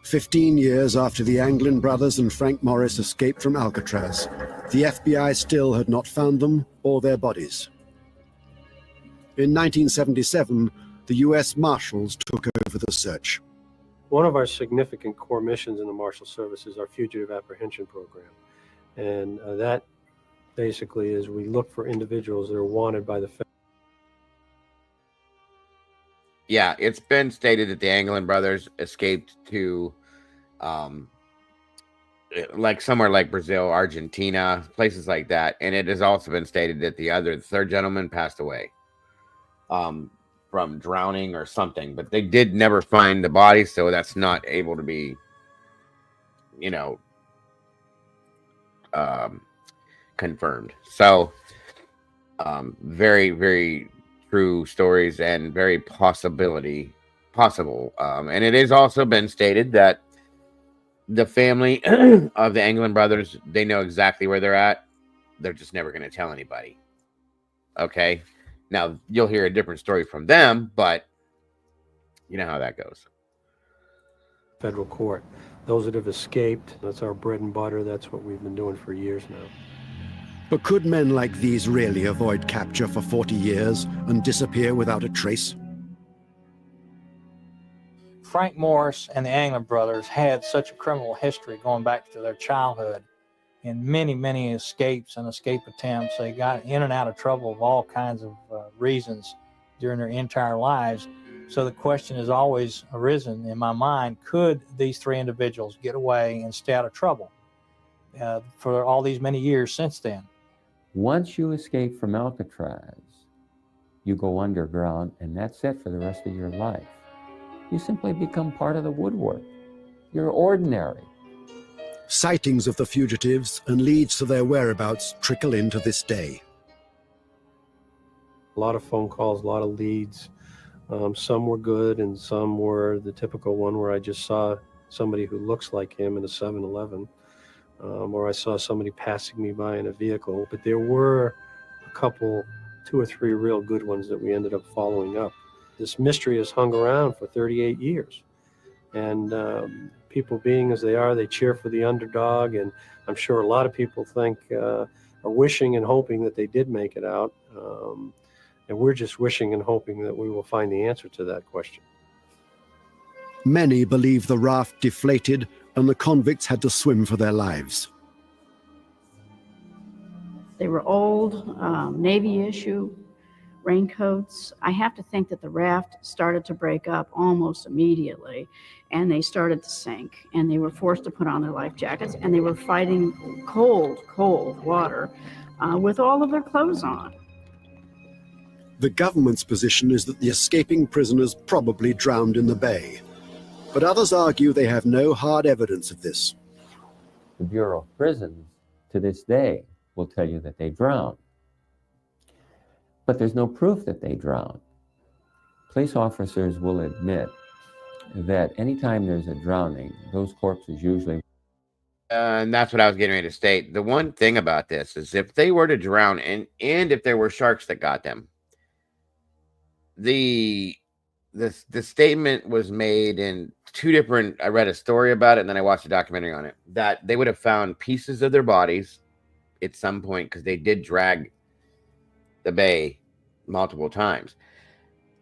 15 years after the Anglin brothers and Frank Morris escaped from Alcatraz, the FBI still had not found them or their bodies. In 1977, the U.S. Marshals took over the search. One of our significant core missions in the Marshal Service is our fugitive apprehension program. And that basically is we look for individuals that are wanted by the federal. Yeah, it's been stated that the Anglin brothers escaped to like somewhere like Brazil, Argentina, places like that. And it has also been stated that the third gentleman passed away from drowning or something, but they did never find the body, so that's not able to be, confirmed. So very, very true stories and very possible. And it has also been stated that the family of the Anglin brothers, they know exactly where they're at. They're just never going to tell anybody. Okay. Now you'll hear a different story from them, but you know how that goes. Federal court. Those that have escaped, that's our bread and butter. That's what we've been doing for years now. But could men like these really avoid capture for 40 years and disappear without a trace? Frank Morris and the Anglin brothers had such a criminal history going back to their childhood, and many, many escapes and escape attempts. They got in and out of trouble of all kinds of reasons during their entire lives. So the question has always arisen in my mind, could these three individuals get away and stay out of trouble for all these many years since then? Once you escape from Alcatraz, you go underground, and that's it for the rest of your life. You simply become part of the woodwork. You're ordinary. Sightings of the fugitives and leads to their whereabouts trickle in to this day. A lot of phone calls, a lot of leads. Some were good and some were the typical one where I just saw somebody who looks like him in a 7-Eleven, or I saw somebody passing me by in a vehicle. But there were a couple, 2 or 3 real good ones that we ended up following up. This mystery has hung around for 38 years. And people being as they are, they cheer for the underdog. And I'm sure a lot of people think, are wishing and hoping that they did make it out. And we're just wishing and hoping that we will find the answer to that question. Many believe the raft deflated and the convicts had to swim for their lives. They were old, Navy issue raincoats. I have to think that the raft started to break up almost immediately, and they started to sink, and they were forced to put on their life jackets, and they were fighting cold water with all of their clothes on. The government's position is that the escaping prisoners probably drowned in the bay, but others argue they have no hard evidence of this. The Bureau of Prisons, to this day, will tell you that they drowned. But there's no proof that they drowned. Police officers will admit that anytime there's a drowning, those corpses usually... And that's what I was getting ready to state. The one thing about this is if they were to drown and if there were sharks that got them, the statement was made in 2 different, I read a story about it and then I watched a documentary on it, that they would have found pieces of their bodies at some point because they did drag the bay multiple times.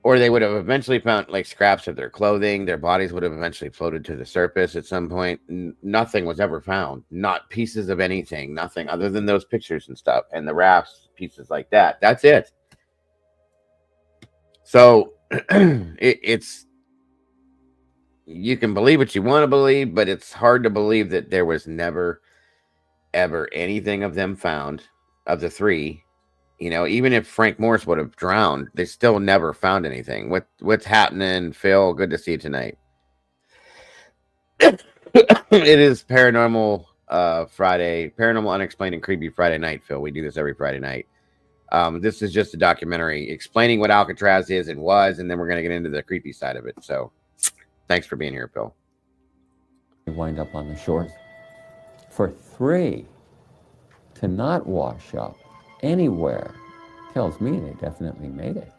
or they would have eventually found like scraps of their clothing. Their bodies would have eventually floated to the surface at some point. Nothing was ever found, not pieces of anything, nothing other than those pictures and stuff and the rafts, pieces like that. That's it. So it's, you can believe what you want to believe, but it's hard to believe that there was never, ever anything of them found, of the three. You know, even if Frank Morse would have drowned, they still never found anything. What's happening, Phil? Good to see you tonight. It is Paranormal Friday, Paranormal Unexplained and Creepy Friday night, Phil. We do this every Friday night. This is just a documentary explaining what Alcatraz is and was, and then we're going to get into the creepy side of it. So thanks for being here, Phil. They wind up on the shores. For three to not wash up anywhere tells me they definitely made it.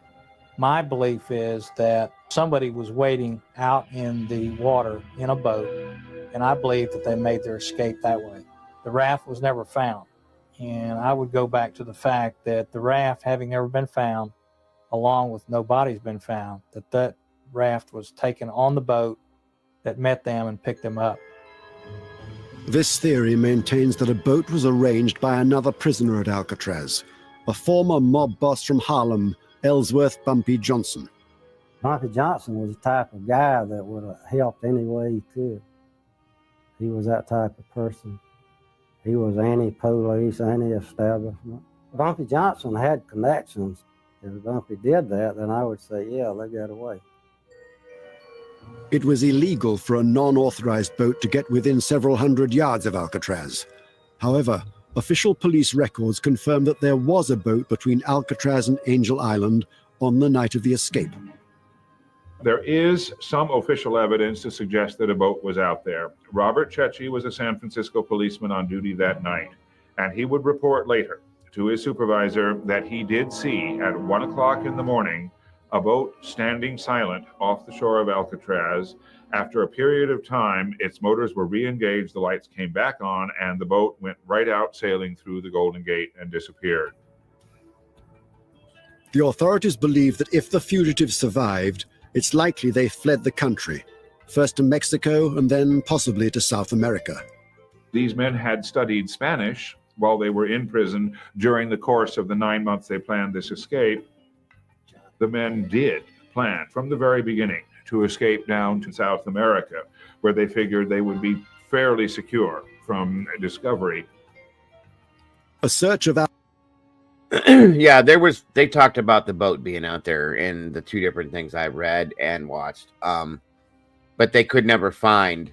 My belief is that somebody was waiting out in the water in a boat, and I believe that they made their escape that way. The raft was never found, and I would go back to the fact that the raft having never been found, along with no body's been found, that raft was taken on the boat that met them and picked them up. This theory maintains that a boat was arranged by another prisoner at Alcatraz, a former mob boss from Harlem, Ellsworth Bumpy Johnson. Bumpy Johnson was the type of guy that would have helped any way he could. He was that type of person. He was anti-police, anti-establishment. Bumpy Johnson had connections. If Bumpy did that, then I would say, yeah, they got away. It was illegal for a non-authorized boat to get within several hundred yards of Alcatraz. However, official police records confirm that there was a boat between Alcatraz and Angel Island on the night of the escape. There is some official evidence to suggest that a boat was out there. Robert Cecchi was a San Francisco policeman on duty that night, and he would report later to his supervisor that he did see at 1 o'clock in the morning a boat standing silent off the shore of Alcatraz. After a period of time, its motors were re-engaged, the lights came back on, and the boat went right out sailing through the Golden Gate and disappeared. The authorities believe that if the fugitives survived, it's likely they fled the country, first to Mexico and then possibly to South America. These men had studied Spanish while they were in prison during the course of the 9 months they planned this escape. The men did plan from the very beginning to escape down to South America, where they figured they would be fairly secure from discovery. A search of yeah, they talked about the boat being out there in the two different things I read and watched. But they could never find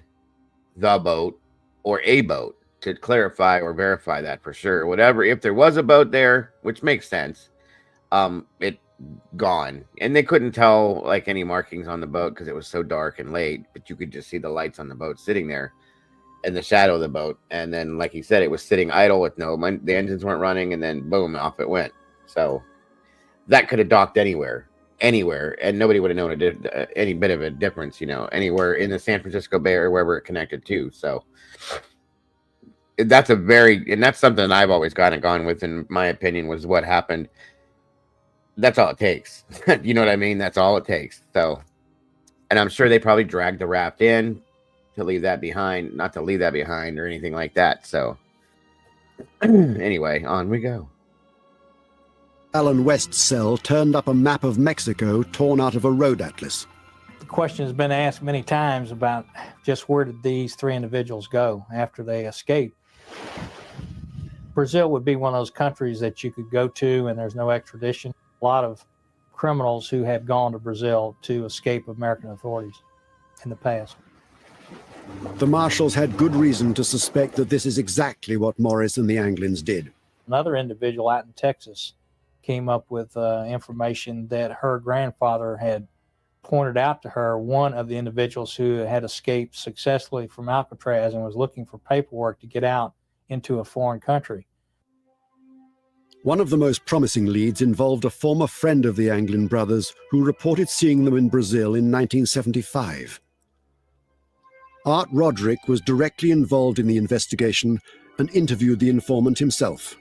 the boat or a boat to clarify or verify that for sure. Whatever, if there was a boat there, which makes sense, it gone. And they couldn't tell like any markings on the boat because it was so dark and late, but you could just see the lights on the boat sitting there in the shadow of the boat. And then, like he said, it was sitting idle with the engines weren't running, and then boom, off it went. So that could have docked anywhere, and nobody would have known any bit of a difference, anywhere in the San Francisco Bay or wherever it connected to. So that's something I've always gone with, in my opinion, was what happened. That's all it takes. You know what I mean? That's all it takes. So, and I'm sure they probably dragged the raft in to leave that behind, not to leave that behind or anything like that. So anyway, on we go. Alan West's cell turned up a map of Mexico torn out of a road atlas. The question has been asked many times about just where did these three individuals go after they escaped. Brazil would be one of those countries that you could go to and there's no extradition. A lot of criminals who have gone to Brazil to escape American authorities in the past. The marshals had good reason to suspect that this is exactly what Morris and the Anglins did. Another individual out in Texas came up with information that her grandfather had pointed out to her, one of the individuals who had escaped successfully from Alcatraz and was looking for paperwork to get out into a foreign country. One of the most promising leads involved a former friend of the Anglin brothers who reported seeing them in Brazil in 1975. Art Roderick was directly involved in the investigation and interviewed the informant himself.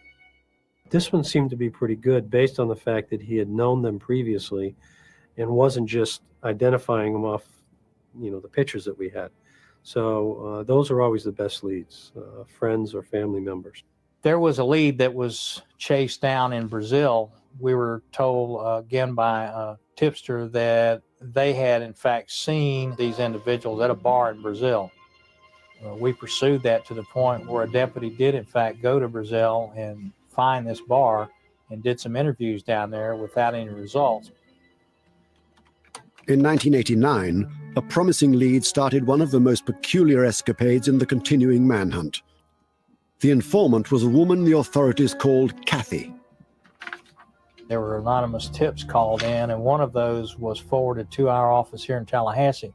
This one seemed to be pretty good based on the fact that he had known them previously and wasn't just identifying them off, the pictures that we had. So those are always the best leads, friends or family members. There was a lead that was chased down in Brazil. We were told again by a tipster that they had in fact seen these individuals at a bar in Brazil. We pursued that to the point where a deputy did in fact go to Brazil and find this bar and did some interviews down there without any results. In 1989, a promising lead started one of the most peculiar escapades in the continuing manhunt. The informant was a woman the authorities called Kathy. There were anonymous tips called in, and one of those was forwarded to our office here in Tallahassee.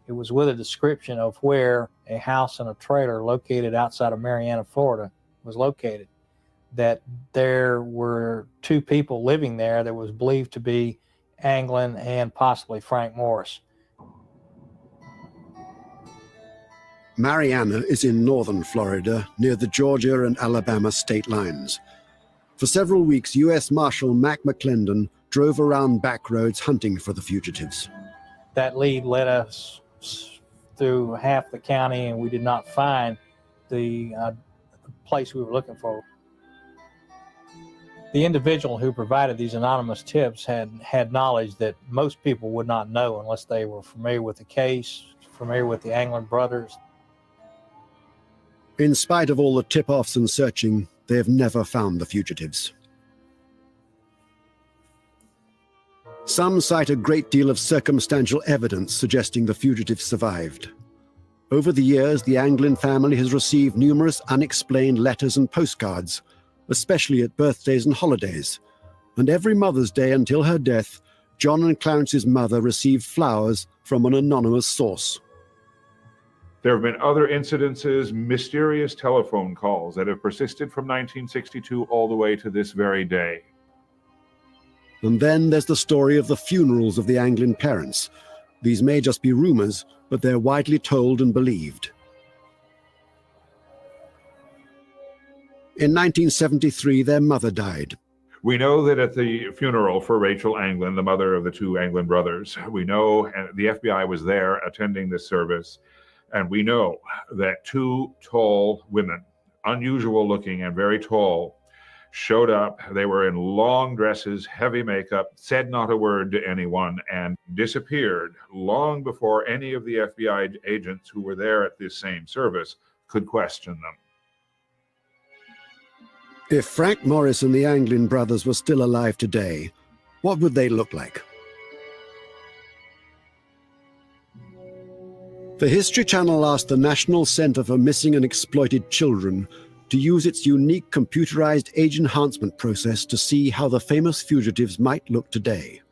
It was with a description of where a house and a trailer located outside of Marianna, Florida, was located. That there were two people living there that was believed to be Anglin and possibly Frank Morris. Marianna is in northern Florida, near the Georgia and Alabama state lines. For several weeks, U.S. Marshal Mac McClendon drove around back roads hunting for the fugitives. That lead led us through half the county, and we did not find the place we were looking for. The individual who provided these anonymous tips had knowledge that most people would not know unless they were familiar with the case, familiar with the Anglin brothers. In spite of all the tip-offs and searching, they have never found the fugitives. Some cite a great deal of circumstantial evidence suggesting the fugitives survived. Over the years, the Anglin family has received numerous unexplained letters and postcards, especially at birthdays and holidays. And every Mother's Day until her death, John and Clarence's mother received flowers from an anonymous source. There have been other incidences, mysterious telephone calls that have persisted from 1962 all the way to this very day. And then there's the story of the funerals of the Anglin parents. These may just be rumors, but they're widely told and believed. In 1973, their mother died. We know that at the funeral for Rachel Anglin, the mother of the two Anglin brothers, we know the FBI was there attending this service, and we know that two tall women, unusual looking and very tall, showed up. They were in long dresses, heavy makeup, said not a word to anyone, and disappeared long before any of the FBI agents who were there at this same service could question them. If Frank Morris and the Anglin brothers were still alive today, what would they look like? The History Channel asked the National Center for Missing and Exploited Children to use its unique computerized age enhancement process to see how the famous fugitives might look today.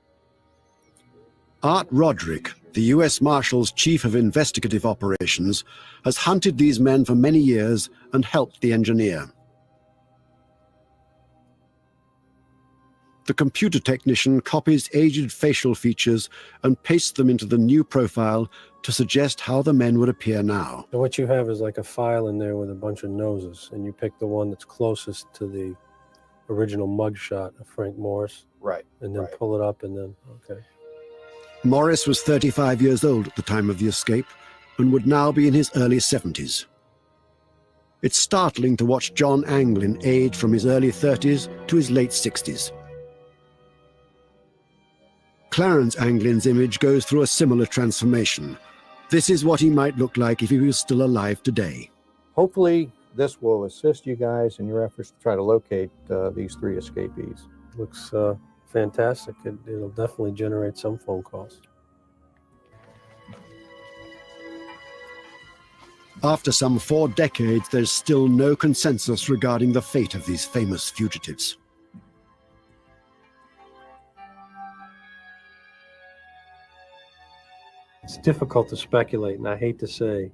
Art Roderick, the U.S. Marshal's Chief of Investigative Operations, has hunted these men for many years and helped the engineer. The computer technician copies aged facial features and pastes them into the new profile to suggest how the men would appear now. So what you have is like a file in there with a bunch of noses, and you pick the one that's closest to the original mugshot of Frank Morris. Right. And then pull it up and then, okay. Morris was 35 years old at the time of the escape and would now be in his early 70s. It's startling to watch John Anglin age from his early 30s to his late 60s. Clarence Anglin's image goes through a similar transformation. This is what he might look like if he was still alive today. Hopefully, this will assist you guys in your efforts to try to locate these three escapees. Looks fantastic. It'll definitely generate some phone calls. After some 4 decades, there's still no consensus regarding the fate of these famous fugitives. It's difficult to speculate, and I hate to say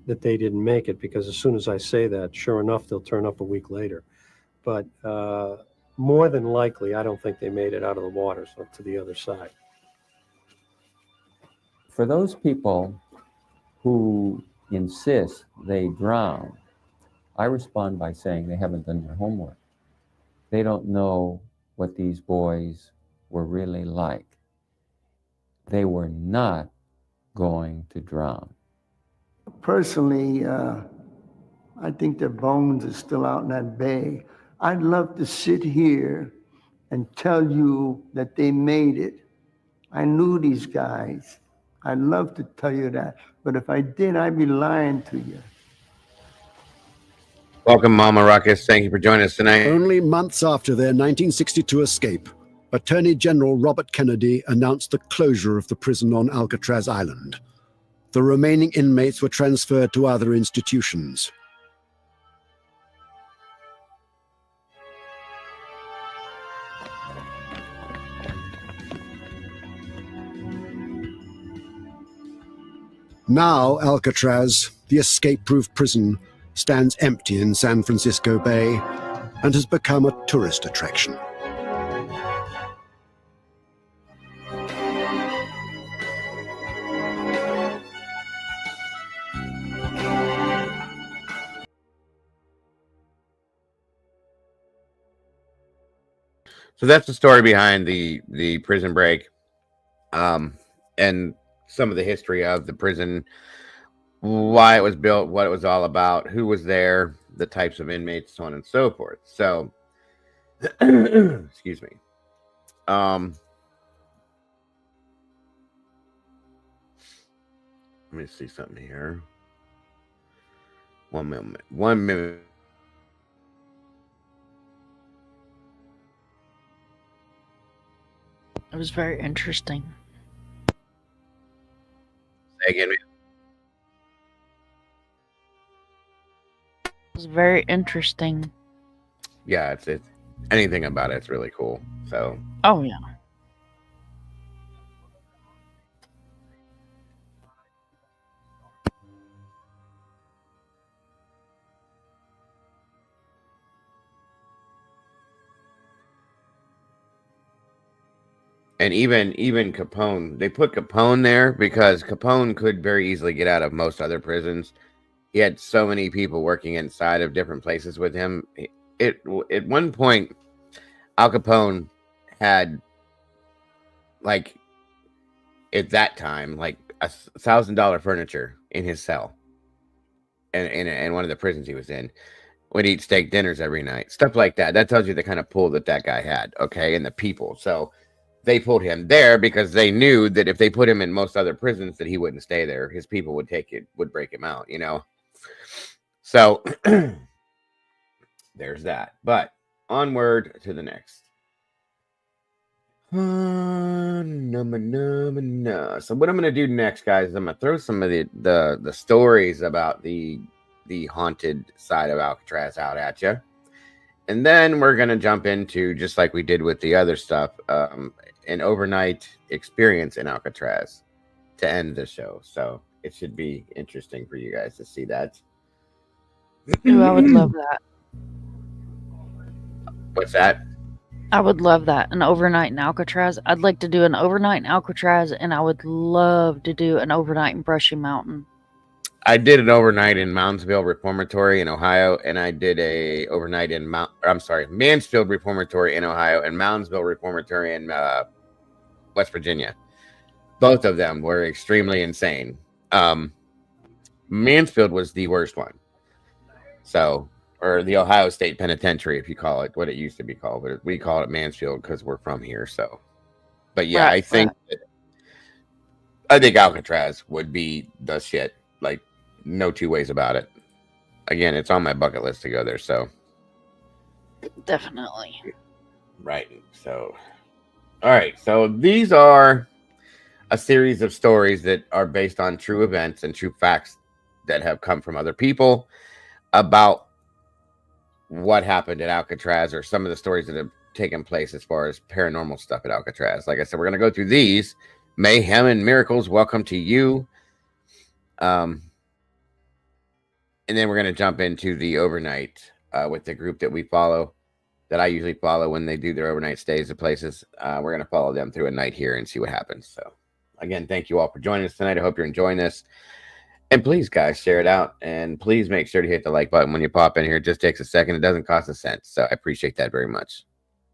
that they didn't make it, because as soon as I say that, sure enough, they'll turn up a week later. But more than likely, I don't think they made it out of the waters up to the other side. For those people who insist they drown, I respond by saying they haven't done their homework. They don't know what these boys were really like. They were not going to drown. Personally, I think their bones are still out in that bay. I'd love to sit here and tell you that they made it. I knew these guys. I'd love to tell you that. But if I did, I'd be lying to you. Welcome, Mama Ruckus. Thank you for joining us tonight. Only months after their 1962 escape, Attorney General Robert Kennedy announced the closure of the prison on Alcatraz Island. The remaining inmates were transferred to other institutions. Now Alcatraz, the escape-proof prison, stands empty in San Francisco Bay and has become a tourist attraction. So that's the story behind the prison break, and some of the history of the prison, why it was built, what it was all about, who was there, the types of inmates, so on and so forth. So, excuse me. Let me see something here. 1 minute. 1 minute. It was very interesting. Say again. It was very interesting. Yeah, it's anything about it's really cool. So. Oh yeah. And even Capone, they put Capone there because Capone could very easily get out of most other prisons. He had so many people working inside of different places with him. At one point, Al Capone had, like, at that time, like $1,000 furniture in his cell, and in one of the prisons he was in. Would eat steak dinners every night, stuff like that. That tells you the kind of pull that guy had, okay, and the people. So they pulled him there because they knew that if they put him in most other prisons that he wouldn't stay there. His people would would break him out, you know. So there's that. But onward to the next. So what I'm gonna do next, guys, is I'm gonna throw some of the stories about the haunted side of Alcatraz out at you. And then we're going to jump into, just like we did with the other stuff, an overnight experience in Alcatraz to end the show. So it should be interesting for you guys to see that. Ooh, I would love that. What's that? I would love that. An overnight in Alcatraz. I'd like to do an overnight in Alcatraz, and I would love to do an overnight in Brushy Mountain. I did an overnight in Moundsville Reformatory in Ohio, and I did a overnight in Mansfield Reformatory in Ohio and Moundsville Reformatory in West Virginia. Both of them were extremely insane. Mansfield was the worst one. So, or the Ohio State Penitentiary, if you call it what it used to be called, but we call it Mansfield because we're from here. So, but yeah, right, I think Alcatraz would be the shit. Like, no two ways about it. Again, it's on my bucket list to go there, so definitely. Right. So, all right. So these are a series of stories that are based on true events and true facts that have come from other people about what happened at Alcatraz, or some of the stories that have taken place as far as paranormal stuff at Alcatraz. Like I said, we're going to go through these. Mayhem and Miracles, welcome to you. And then we're going to jump into the overnight with the group that we follow, that I usually follow when they do their overnight stays at places. We're going to follow them through a night here and see what happens. So, again, thank you all for joining us tonight. I hope you're enjoying this. And please, guys, share it out. And please make sure to hit the like button when you pop in here. It just takes a second. It doesn't cost a cent. So I appreciate that very much.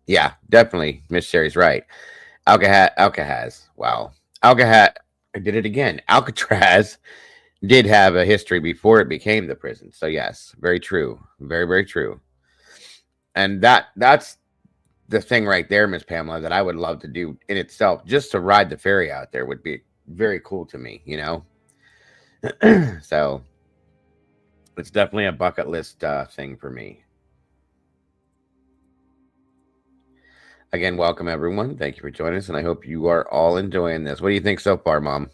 Yeah, definitely. Miss Sherry's right. Alcatraz. Wow. I did it again. Alcatraz did have a history before it became the prison. So yes, very true. Very, very true. And that's the thing right there, Miss Pamela, that I would love to do in itself. Just to ride the ferry out there would be very cool to me, you know. So it's definitely a bucket list thing for me. Again, welcome everyone. Thank you for joining us, and I hope you are all enjoying this. What do you think so far, Mom?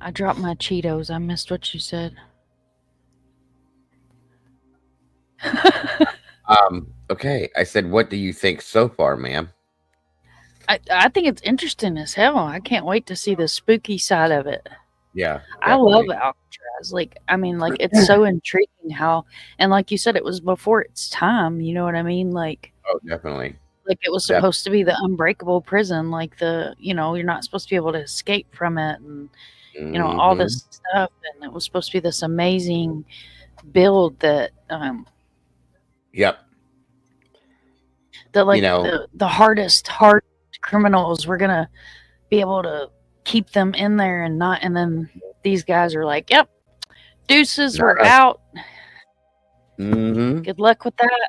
I dropped my Cheetos. I missed what you said. Okay. I said, what do you think so far, ma'am? I think it's interesting as hell. I can't wait to see the spooky side of it. Yeah. I love Alcatraz. Like, I mean, like, it's so intriguing how, and like you said, it was before its time. You know what I mean? Like, oh, definitely. Like, it was supposed to be the unbreakable prison. Like, you're not supposed to be able to escape from it, and all this stuff. And it was supposed to be this amazing build that, yep. That, like, the hardest criminals were gonna be able to keep them in there and not. And then these guys are like, "Yep, deuces, we're out. Good luck with that."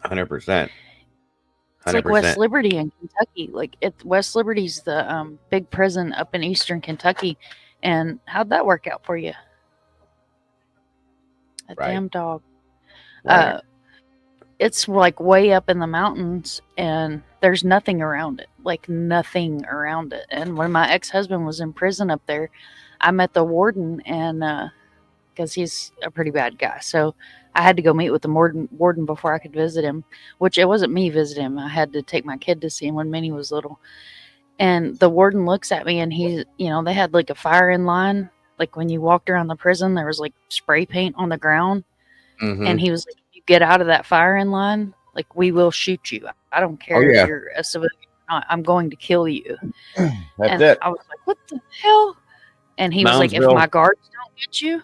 100%. It's like West Liberty in Kentucky. Like, West Liberty's the big prison up in eastern Kentucky. And how'd that work out for you? A damn dog. Right. It's like way up in the mountains, and there's nothing around it. Like, nothing around it. And when my ex-husband was in prison up there, I met the warden, and because he's a pretty bad guy. So I had to go meet with the warden before I could visit him, which it wasn't me visiting him. I had to take my kid to see him when Minnie was little. And the warden looks at me, and he's, they had like a firing line. Like, when you walked around the prison, there was like spray paint on the ground. And he was like, if you get out of that firing line, like, we will shoot you. I don't care if you're a civilian or not. I'm going to kill you. That's it. I was like, what the hell? And he was like, if my guards don't get you,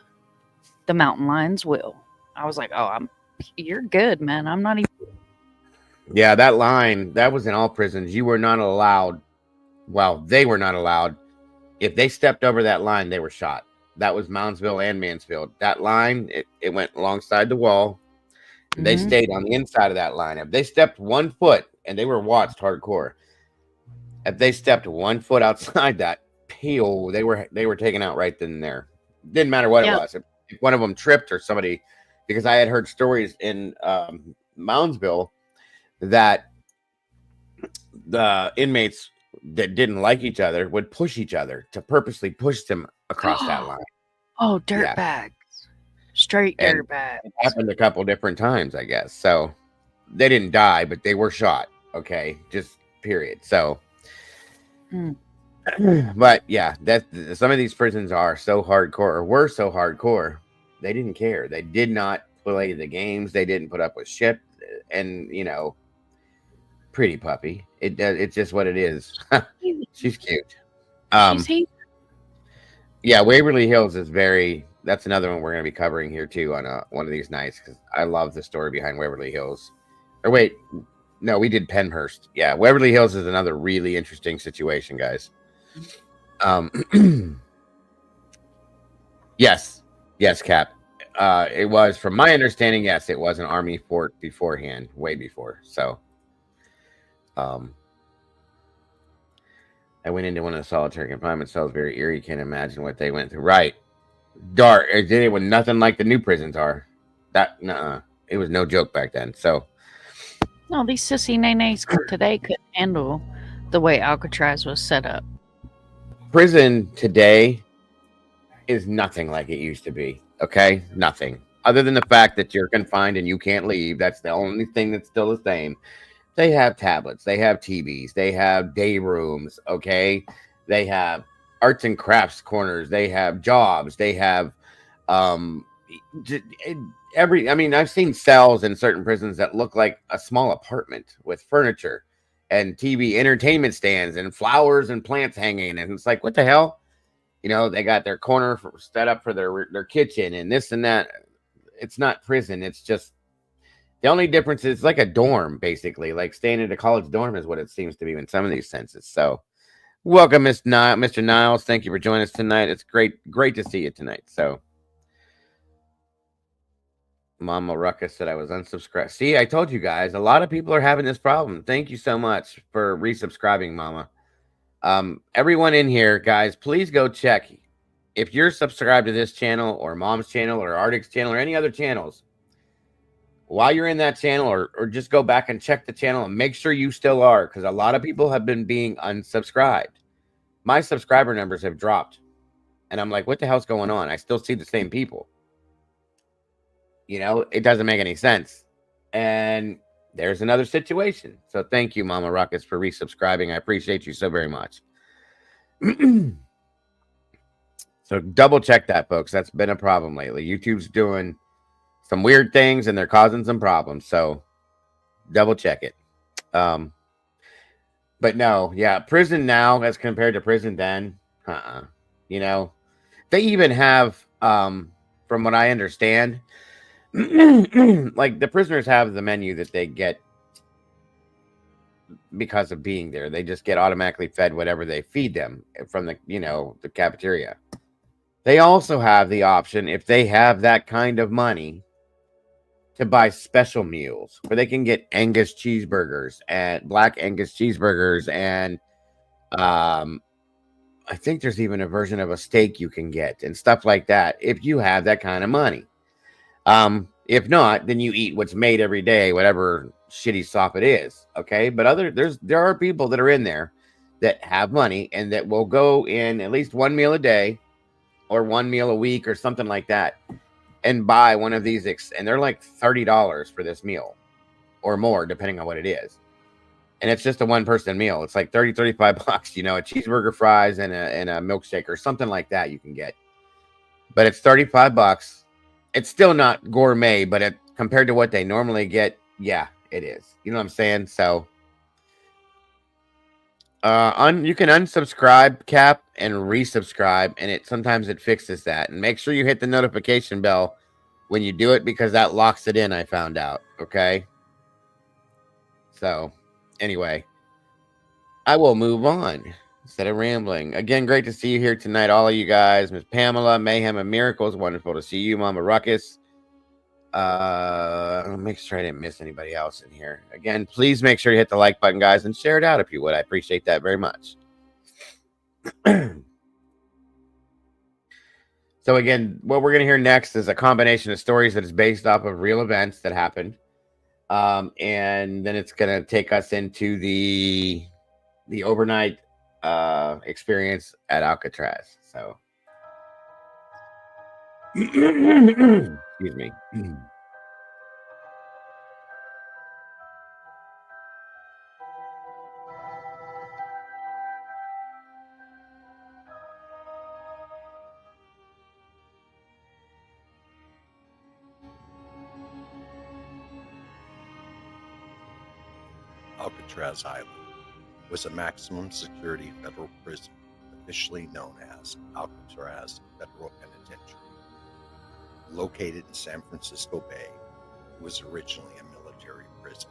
the mountain lions will. I was like, oh, you're good, man. I'm not even. Yeah, that line, that was in all prisons. You were not allowed. Well, they were not allowed. If they stepped over that line, they were shot. That was Moundsville and Mansfield. That line, it went alongside the wall. And they stayed on the inside of that line. If they stepped 1 foot, and they were watched hardcore, if they stepped 1 foot outside that peel, they were taken out right then and there. Didn't matter what it was. If one of them tripped or somebody, because I had heard stories in Moundsville that the inmates that didn't like each other would push each other to purposely push them across that line. Oh, dirt bags. Straight dirt bags. It happened a couple different times, I guess. So they didn't die, but they were shot. Okay, just period. So, but yeah, some of these prisons are so hardcore, or were so hardcore, they didn't care. They did not play the games. They didn't put up with shit. And pretty puppy. It's just what it is. She's cute. Yeah, Waverly Hills is that's another one we're going to be covering here too on one of these nights, because I love the story behind Waverly Hills. Or wait, no, we did Penhurst. Yeah, Waverly Hills is another really interesting situation, guys. Yes, Cap. It was, from my understanding, yes, it was an army fort beforehand, way before. So, I went into one of the solitary confinement cells, very eerie. Can't imagine what they went through. Right. Dark. It was nothing like the new prisons are. It was no joke back then. So, no, these sissy nays today couldn't handle the way Alcatraz was set up. Prison today is nothing like it used to be. Okay? Nothing. Other than the fact that you're confined and you can't leave. That's the only thing that's still the same. They have tablets. They have TVs. They have day rooms. Okay? They have arts and crafts corners. They have jobs. They have I've seen cells in certain prisons that look like a small apartment with furniture and TV entertainment stands and flowers and plants hanging. And it's like, what the hell? They got their corner set up for their kitchen and this and that. It's not prison. It's just, the only difference is like a dorm, basically. Like staying in a college dorm is what it seems to be in some of these senses. So, Welcome, Mr. Niles. Thank you for joining us tonight. It's great to see you tonight. So, Mama Ruckus said I was unsubscribed. See, I told you guys, a lot of people are having this problem. Thank you so much for resubscribing, Mama. Everyone in here, guys, please go check. If you're subscribed to this channel or Mom's channel or Arctic's channel or any other channels, while you're in that channel, or just go back and check the channel and make sure you still are, because a lot of people have been being unsubscribed. My subscriber numbers have dropped. And I'm like, what the hell's going on? I still see the same people. You know, it doesn't make any sense. And there's another situation. So thank you, Mama Ruckus, for resubscribing. I appreciate you so very much. So double check that, folks. That's been a problem lately. YouTube's doing some weird things and they're causing some problems. So double check it. But no, yeah, prison now as compared to prison then, you know, they even have, from what I understand, like the prisoners have the menu that they get because of being there. They just get automatically fed whatever they feed them from the, you know, the cafeteria. They also have the option, if they have that kind of money, to buy special meals where they can get Angus cheeseburgers and black Angus cheeseburgers. And I think there's even a version of a steak you can get and stuff like that. If you have that kind of money, if not, then you eat what's made every day, whatever shitty sop it is. Okay. But there are people that are in there that have money and that will go in at least one meal a day or one meal a week or something like that, and buy one of these, and they're like $30 for this meal or more, depending on what it is. And it's just a one-person meal. It's like 35 bucks, you know, a cheeseburger, fries, and a milkshake or something like that you can get. But it's 35 bucks. It's still not gourmet, but compared to what they normally get, yeah, it is. You know what I'm saying? So you can unsubscribe, Cap, and resubscribe, and sometimes it fixes that. And make sure you hit the notification bell when you do it, because that locks it in, I found out. Okay. So anyway, I will move on instead of rambling. Again, great to see you here tonight, all of you guys. Miss Pamela, Mayhem and Miracles, wonderful to see you. Mama Ruckus. I'll make sure I didn't miss anybody else in here. Again, please make sure you hit the like button, guys, and share it out if you would. I appreciate that very much. So again, what we're going to hear next is a combination of stories that is based off of real events that happened. And then it's going to take us into the overnight experience at Alcatraz. So excuse me. Alcatraz Island was a maximum security federal prison, officially known as Alcatraz Federal Penitentiary. Located in San Francisco Bay, it was originally a military prison.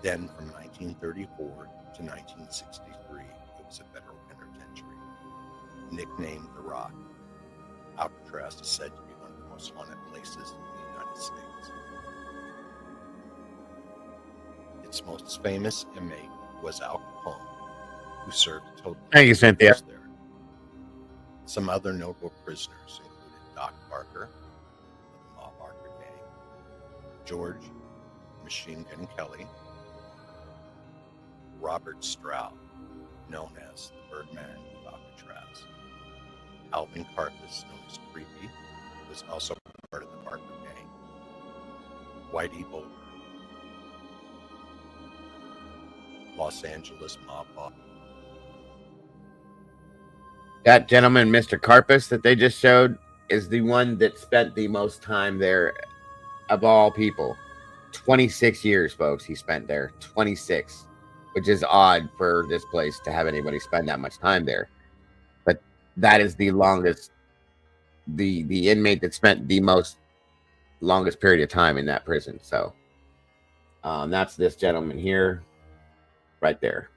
Then from 1934 to 1963, it was a federal penitentiary. Nicknamed The Rock, Alcatraz is said to be one of the most haunted places in the United States. Its most famous inmate was Al Capone, who served a total of Thank you, Cynthia. there. Some other notable prisoners included Doc Barker of the Ma Barker gang, George Machine Gun Kelly, Robert Stroud, known as the Birdman of Alcatraz, Alvin Karpus, known as Creepy, was also part of the Barker gang, Whitey Bulger, Los Angeles mob boss. That gentleman, Mr. Karpus, that they just showed, is the one that spent the most time there of all people. 26 years, folks, he spent there. 26, which is odd for this place to have anybody spend that much time there. But that is the longest, the inmate that spent the longest period of time in that prison. So that's this gentleman here, right there.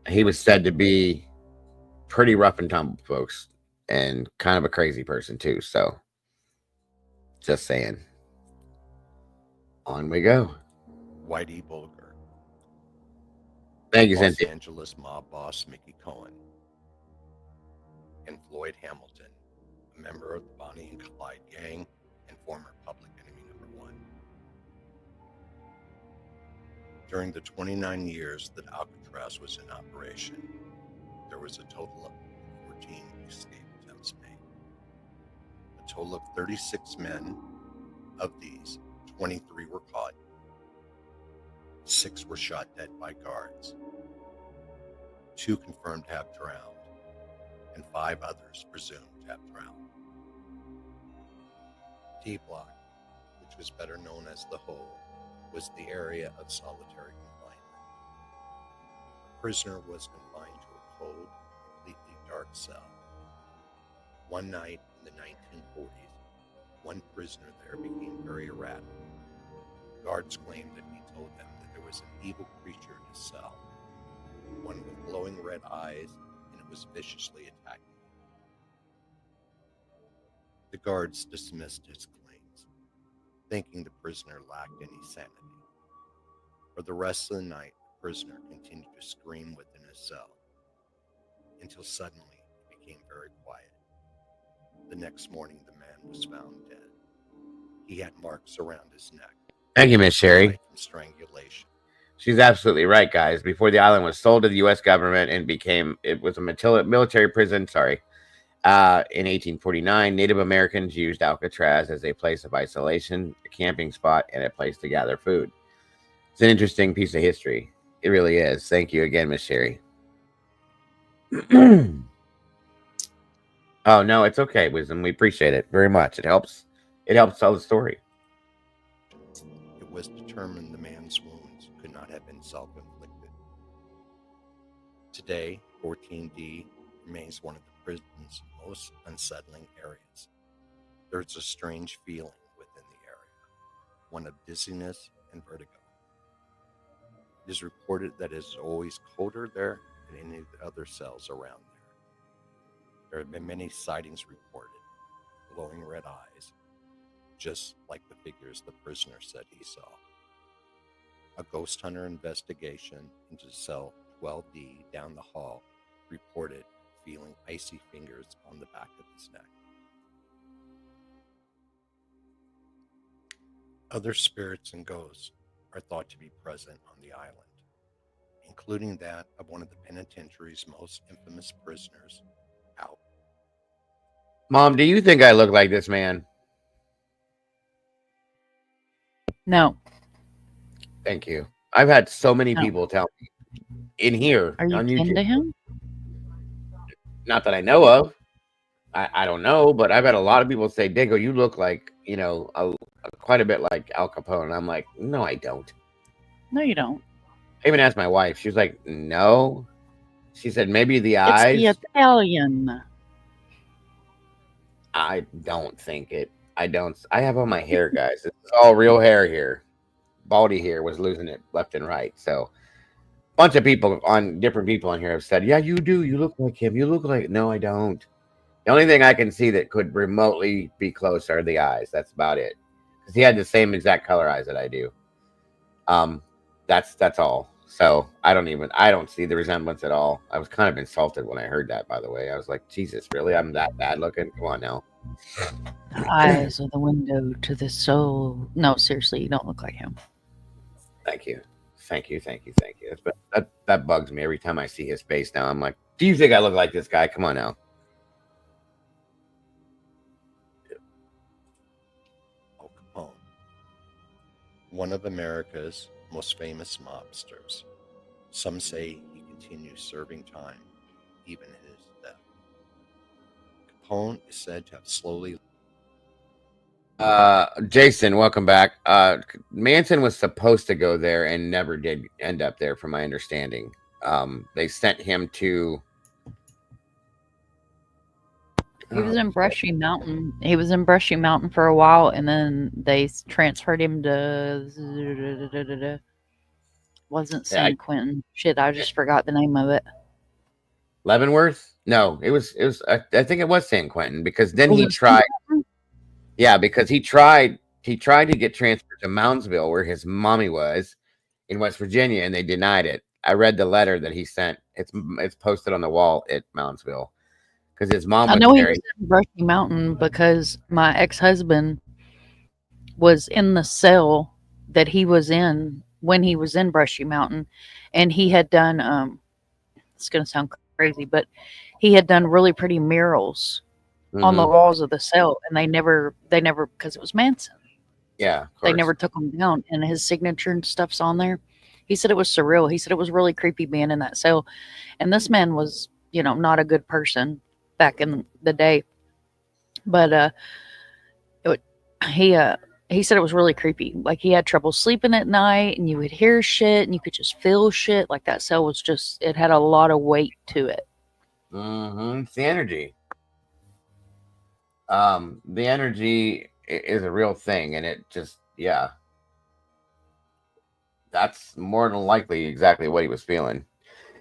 He was said to be pretty rough and tumble, folks, and kind of a crazy person too. So, just saying. On we go. Whitey Bulger. Thank you, Los Cynthia. Angeles mob boss Mickey Cohen. And Floyd Hamilton, a member of the Bonnie and Clyde gang and former public enemy #1. During the 29 years that Alcatraz was in operation, there was a total of 14 escape attempts made. A total of 36 men. Of these, 23 were caught. 6 were shot dead by guards. 2 confirmed to have drowned, and 5 others presumed to have drowned. D Block, which was better known as the Hole, was the area of solitary confinement. A prisoner was confined to a cold, completely dark cell. One night in the 1940s, one prisoner there became very erratic. Guards claimed that he told them that there was an evil creature in his cell, one with glowing red eyes, and it was viciously attacking him. The guards dismissed his claims, thinking the prisoner lacked any sanity. For the rest of the night, the prisoner continued to scream within his cell, until suddenly it became very quiet. The next morning, the man was found dead. He had marks around his neck. Thank you, Miss Sherry. From strangulation. She's absolutely right, guys. Before the island was sold to the U.S. government and it was a military prison, in 1849, Native Americans used Alcatraz as a place of isolation, a camping spot, and a place to gather food. It's an interesting piece of history. It really is. Thank you again, Miss Sherry. Oh, no, it's okay, Wisdom. We appreciate it very much. It helps tell the story. It was determined the man's wounds could not have been self-inflicted. Today, 14D remains one of the prison's most unsettling areas. There's a strange feeling within the area, one of dizziness and vertigo. It is reported that it is always colder there than any of the other cells around there. There have been many sightings reported, glowing red eyes, just like the figures the prisoner said he saw. A ghost hunter investigation into cell 12D down the hall reported feeling icy fingers on the back of his neck. Other spirits and ghosts are thought to be present on the island, including that of one of the penitentiary's most infamous prisoners, Al. Mom, do you think I look like this man? No. Thank you. I've had so many people tell me in here Are you on into YouTube. him? Not that I know of. I don't know, but I've had a lot of people say, Diggo, you look like, quite a bit like Al Capone. I'm like, no, I don't. No, you don't. I even asked my wife. She was like, no. She said, maybe the eyes. It's the Italian. I don't think it. I don't. I have all my hair, guys. It's all real hair here. Baldy here was losing it left and right. So, a bunch of different people on here have said, yeah, you do. You look like him. You look like. No, I don't. The only thing I can see that could remotely be close are the eyes. That's about it. Because he had the same exact color eyes that I do. That's all. So I don't see the resemblance at all. I was kind of insulted when I heard that, by the way. I was like, Jesus, really? I'm that bad looking? Come on now. The eyes are the window to the soul. No, seriously, you don't look like him. Thank you. That bugs me every time I see his face now. I'm like, do you think I look like this guy? Come on now. Al Capone, one of America's most famous mobsters. Some say he continues serving time even in his death. Capone is said to have slowly. Jason, welcome back. Manson was supposed to go there and never did end up there, from my understanding. They sent him to. He was in Brushy Mountain. He was in Brushy Mountain for a while, and then they transferred him to. Wasn't San Quentin. Shit, I just forgot the name of it. Leavenworth? No, it was. I think it was San Quentin because then Was he it tried. Yeah, because he tried. He tried to get transferred to Moundsville, where his mommy was in West Virginia, and they denied it. I read the letter that he sent. It's posted on the wall at Moundsville because his mom I was know he there. was in Brushy Mountain because my ex-husband was in the cell that he was in when he was in Brushy Mountain, and he had done it's going to sound crazy, but he had done really pretty murals on the Mhm. walls of the cell, and they never because it was Manson. Yeah, of They course. never took them down, and his signature and stuff's on there. He said it was surreal. He said it was really creepy being in that cell, and this man was, not a good person back in the day, but it, would- he he said it was really creepy. Like he had trouble sleeping at night, and you would hear shit, and you could just feel shit. Like that cell was just, it had a lot of weight to it. It's the energy. The energy is a real thing, and it just, yeah, that's more than likely exactly what he was feeling.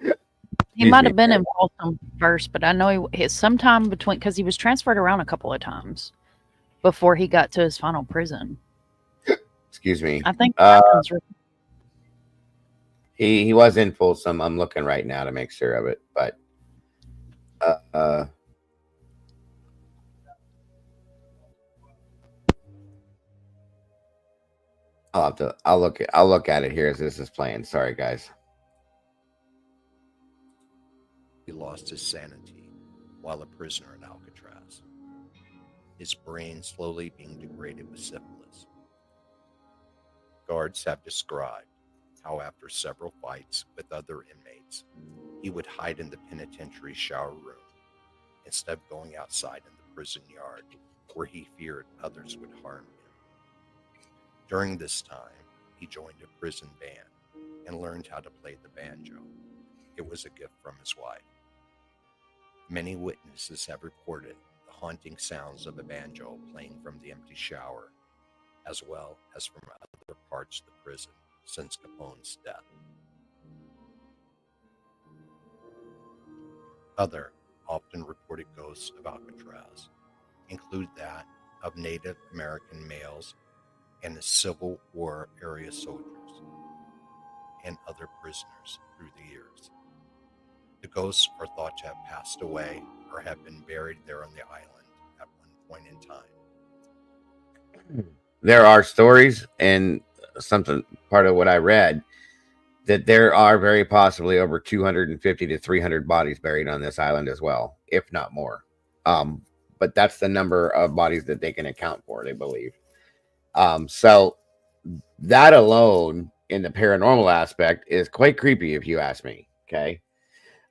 He Excuse might me. have been in Folsom first, but I know he sometime between, because he was transferred around a couple of times before he got to his final prison. Excuse me. I think He was in Folsom. I'm looking right now to make sure of it, but I'll look at it here as this is playing. Sorry, guys. He lost his sanity while a prisoner in Alcatraz, his brain slowly being degraded with syphilis. Guards have described how after several fights with other inmates, he would hide in the penitentiary shower room instead of going outside in the prison yard where he feared others would harm him. During this time, he joined a prison band and learned how to play the banjo. It was a gift from his wife. Many witnesses have reported the haunting sounds of a banjo playing from the empty shower, as well as from other parts of the prison since Capone's death. Other often reported ghosts of Alcatraz include that of Native American males and the Civil War area soldiers and other prisoners through the years. The ghosts are thought to have passed away or have been buried there on the island at one point in time. There are stories and something part of what I read that there are very possibly over 250 to 300 bodies buried on this island as well, if not more. But that's the number of bodies that they can account for, they believe. So that alone in the paranormal aspect is quite creepy, if you ask me. Okay.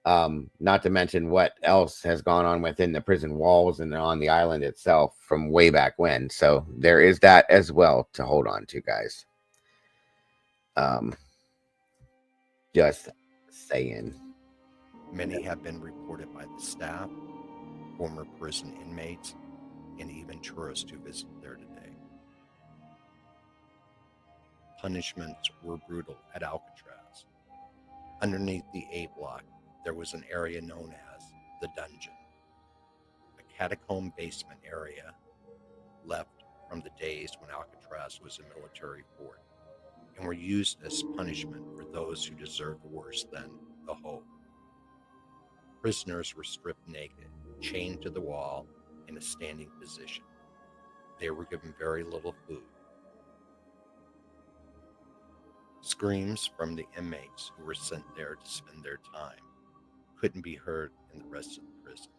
Not to mention what else has gone on within the prison walls and on the island itself from way back when. So there is that as well to hold on to, guys. Just saying. Many have been reported by the staff, former prison inmates, and even tourists who visit there today. Punishments were brutal at Alcatraz. Underneath the A block, there was an area known as the dungeon, a catacomb basement area left from the days when Alcatraz was a military fort and were used as punishment for those who deserved worse than the whole. Prisoners were stripped naked, chained to the wall in a standing position. They were given very little food. Screams from the inmates who were sent there to spend their time couldn't be heard in the rest of the prison.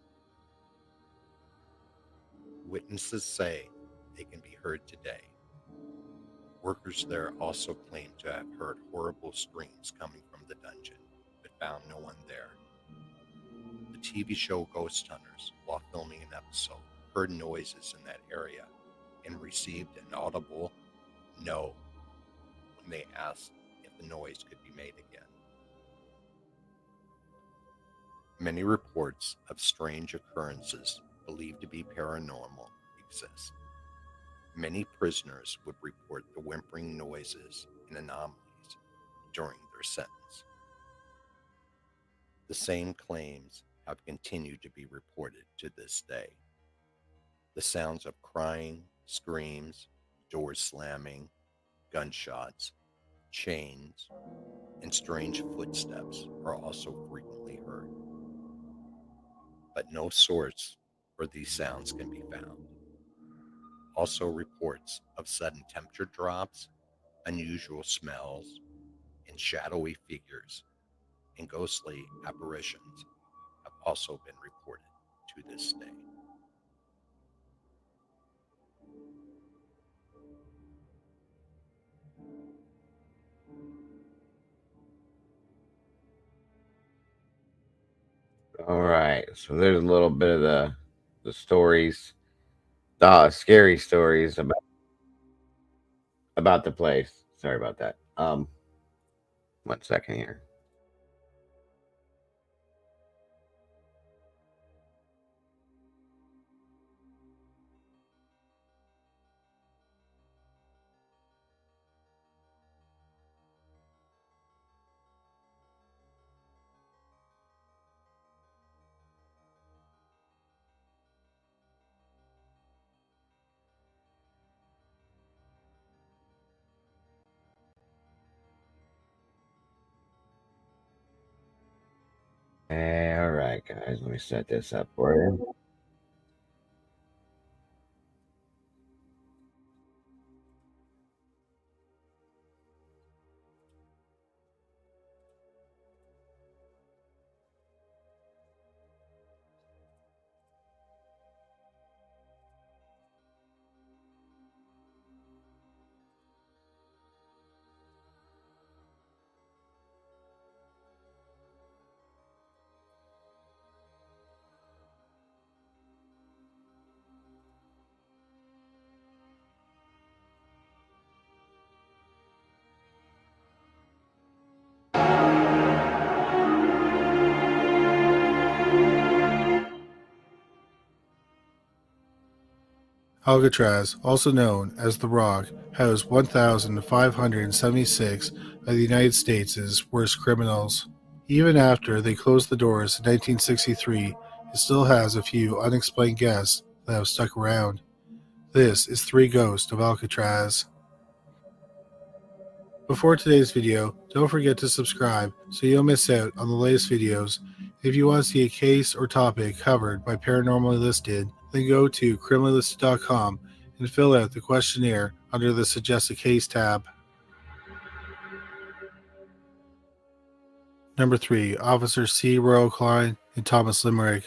Witnesses say they can be heard today. Workers there also claim to have heard horrible screams coming from the dungeon, but found no one there. The TV show Ghost Hunters, while filming an episode, heard noises in that area and received an audible no when they asked if the noise could be made again. Many reports of strange occurrences believed to be paranormal exist. Many prisoners would report the whimpering noises and anomalies during their sentence. The same claims have continued to be reported to this day. The sounds of crying, screams, doors slamming, gunshots, chains, and strange footsteps are also frequently heard. But no source for these sounds can be found. Also, reports of sudden temperature drops, unusual smells, and shadowy figures and ghostly apparitions have also been reported to this day. All right, so there's a little bit of the stories, the scary stories about the place. Sorry about that. 1 second here. All right, guys, let me set this up for you. Alcatraz, also known as The Rock, housed 1,576 of the United States' worst criminals. Even after they closed the doors in 1963, it still has a few unexplained guests that have stuck around. This is 3 Ghosts of Alcatraz. Before today's video, don't forget to subscribe so you don't miss out on the latest videos. If you want to see a case or topic covered by Paranormally Listed, then go to criminallisted.com and fill out the questionnaire under the Suggest a Case tab. Number 3. Officer C. Royal Klein and Thomas Limerick.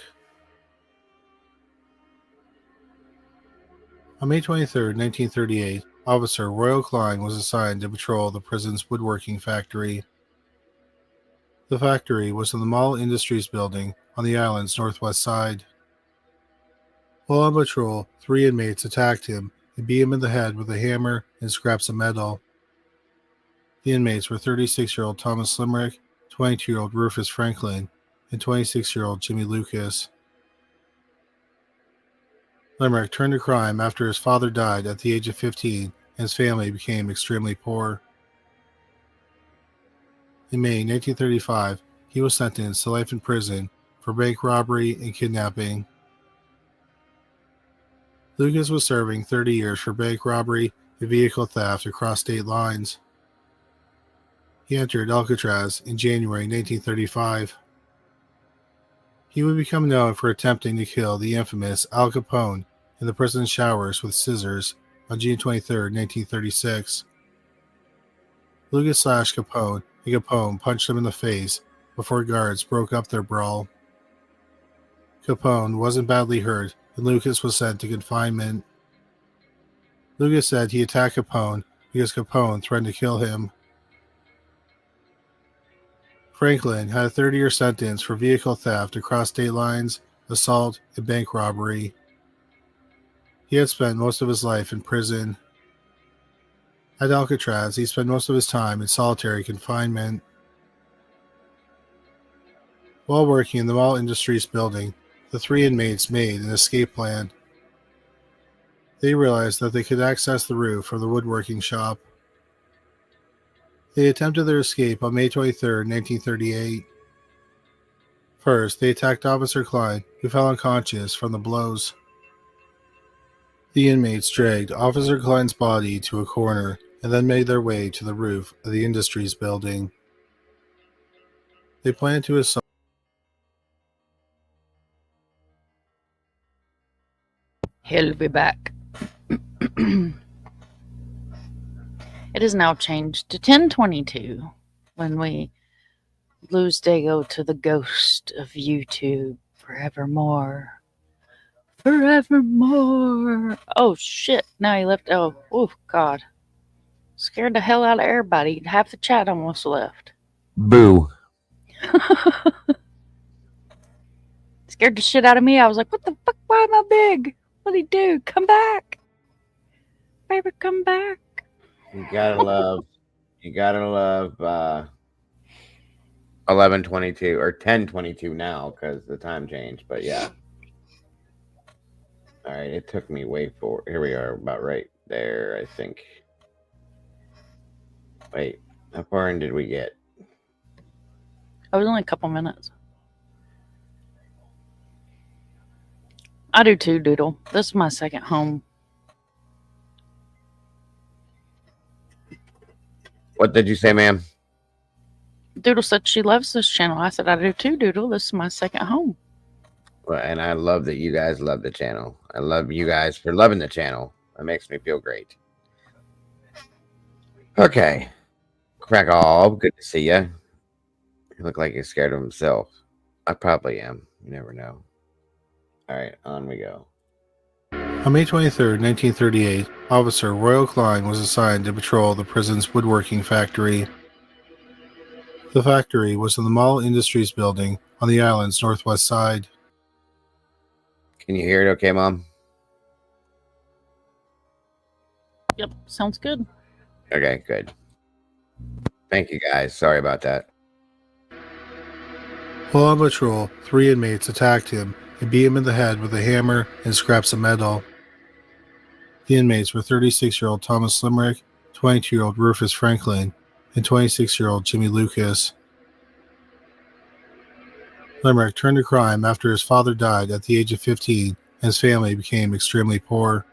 On May 23, 1938, Officer Royal Klein was assigned to patrol the prison's woodworking factory. The factory was in the Mall Industries building on the island's northwest side. While on patrol, 3 inmates attacked him and beat him in the head with a hammer and scraps of metal. The inmates were 36-year-old Thomas Limerick, 22-year-old Rufus Franklin, and 26-year-old Jimmy Lucas. Limerick turned to crime after his father died at the age of 15 and his family became extremely poor. In May 1935, he was sentenced to life in prison for bank robbery and kidnapping. Lucas was serving 30 years for bank robbery and vehicle theft across state lines. He entered Alcatraz in January 1935. He would become known for attempting to kill the infamous Al Capone in the prison showers with scissors on June 23, 1936. Lucas slashed Capone, and Capone punched him in the face before guards broke up their brawl. Capone wasn't badly hurt, and Lucas was sent to confinement. Lucas said he attacked Capone because Capone threatened to kill him. Franklin had a 30-year sentence for vehicle theft across state lines, assault, and bank robbery. He had spent most of his life in prison. At Alcatraz, he spent most of his time in solitary confinement. While working in the Mall Industries building, the 3 inmates made an escape plan. They realized that they could access the roof from the woodworking shop. They attempted their escape on May 23, 1938. First, they attacked Officer Klein, who fell unconscious from the blows. The inmates dragged Officer Klein's body to a corner and then made their way to the roof of the Industries building. They planned to assault. He'll be back. It is now changed to 10:22 when we lose Dago to the ghost of YouTube forevermore. Forevermore. Oh shit! Now he left. Oh God! Scared the hell out of everybody. Half the chat almost left. Boo. Scared the shit out of me. I was like, what the fuck? Why am I big? What'd he do? Come back. Baby, come back. You gotta love 11:22 or 10:22 now because the time changed, but yeah. All right, it took me way forward. Here we are, about right there, I think. Wait, how far in did we get? I was only a couple minutes. I do too, Doodle. This is my second home. What did you say, ma'am? Doodle said she loves this channel. I said, I do too, Doodle. This is my second home. Well, and I love that you guys love the channel. I love you guys for loving the channel. That makes me feel great. Okay. Crack all. Good to see you. You look like you're scared of himself. I probably am. You never know. All right, on we go. On May 23, 1938, Officer Royal Klein was assigned to patrol the prison's woodworking factory. The factory was in the Mall Industries building on the island's northwest side. Can you hear it okay, Mom? Yep, sounds good. Okay, good. Thank you, guys. Sorry about that. While on patrol, 3 inmates attacked him and beat him in the head with a hammer and scraps of metal. The inmates were 36-year-old Thomas Limerick, 22-year-old Rufus Franklin, and 26-year-old Jimmy Lucas. Limerick turned to crime after his father died at the age of 15 and his family became extremely poor.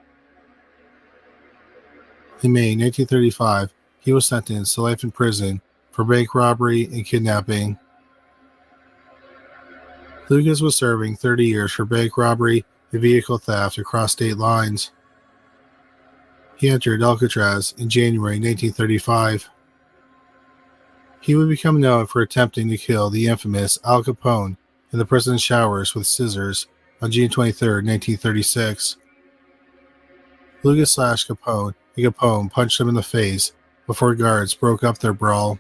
In May 1935, he was sentenced to life in prison for bank robbery and kidnapping. Lucas was serving 30 years for bank robbery and vehicle theft across state lines. He entered Alcatraz in January 1935. He would become known for attempting to kill the infamous Al Capone in the prison showers with scissors on June 23, 1936. Lucas slashed Capone, and Capone punched him in the face before guards broke up their brawl.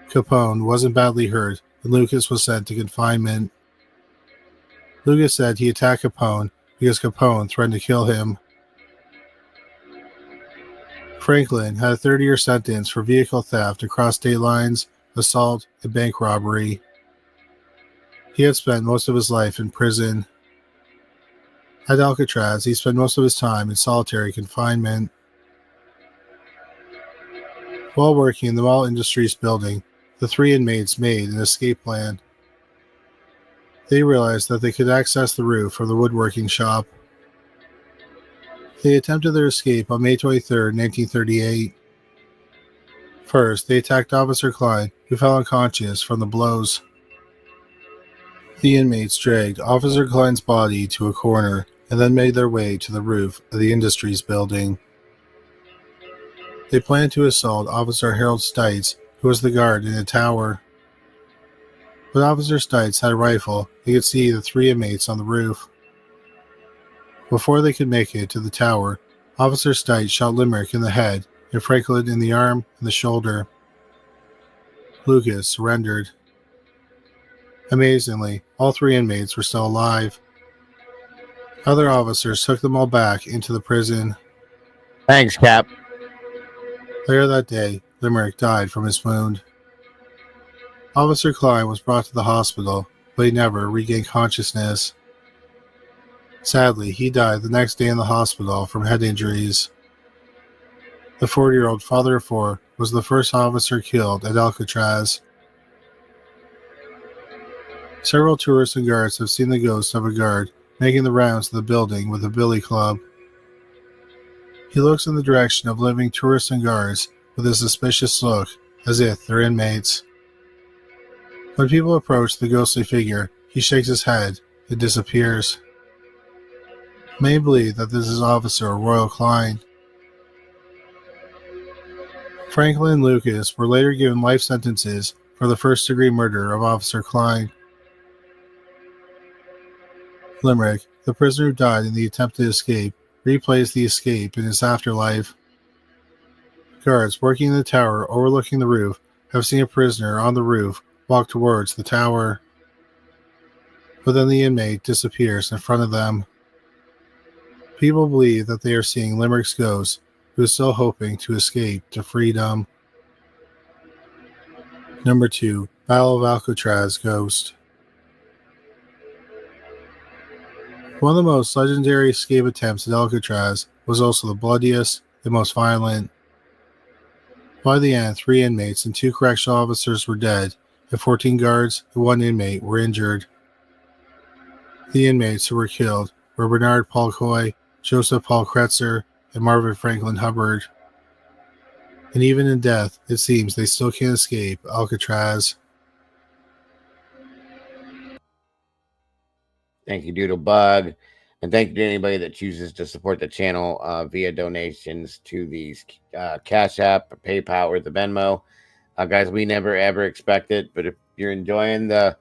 Capone wasn't badly hurt, and Lucas was sent to confinement. Lucas said he attacked Capone because Capone threatened to kill him. Franklin had a 30-year sentence for vehicle theft across state lines, assault, and bank robbery. He had spent most of his life in prison. At Alcatraz, he spent most of his time in solitary confinement. While working in the Mall Industries building, the 3 inmates made an escape plan. They realized that they could access the roof of the woodworking shop. They attempted their escape on May 23, 1938. First, they attacked Officer Klein, who fell unconscious from the blows. The inmates dragged Officer Klein's body to a corner and then made their way to the roof of the Industries building. They planned to assault Officer Harold Stites, who was the guard in the tower. But Officer Stites had a rifle and could see the 3 inmates on the roof. Before they could make it to the tower, Officer Stites shot Limerick in the head and Franklin in the arm and the shoulder. Lucas surrendered. Amazingly, all 3 inmates were still alive. Other officers took them all back into the prison. Thanks, Cap. Later that day, Limerick died from his wound. Officer Klein was brought to the hospital, but he never regained consciousness. Sadly, he died the next day in the hospital from head injuries. The 40-year-old father of 4 was the first officer killed at Alcatraz. Several tourists and guards have seen the ghost of a guard making the rounds of the building with a billy club. He looks in the direction of living tourists and guards with a suspicious look, as if they're inmates. When people approach the ghostly figure, he shakes his head and disappears. Many believe that this is Officer Royal Klein. Franklin and Lucas were later given life sentences for the first-degree murder of Officer Klein. Limerick, the prisoner who died in the attempted escape, replays the escape in his afterlife. Guards working in the tower overlooking the roof have seen a prisoner on the roof walk towards the tower, but then the inmate disappears in front of them. People believe that they are seeing Limerick's ghost, who is still hoping to escape to freedom. Number 2. Battle of Alcatraz Ghost. One of the most legendary escape attempts at Alcatraz was also the bloodiest and most violent. By the end, 3 inmates and 2 correctional officers were dead, and 14 guards and 1 inmate were injured. The inmates who were killed were Bernard Paul Coy, Joseph Paul Kretzer, and Marvin Franklin Hubbard. And even in death, it seems they still can't escape Alcatraz. Thank you, Doodlebug. And thank you to anybody that chooses to support the channel via donations to these Cash App, PayPal, or the Venmo. Guys, we never ever expect it, but if you're enjoying the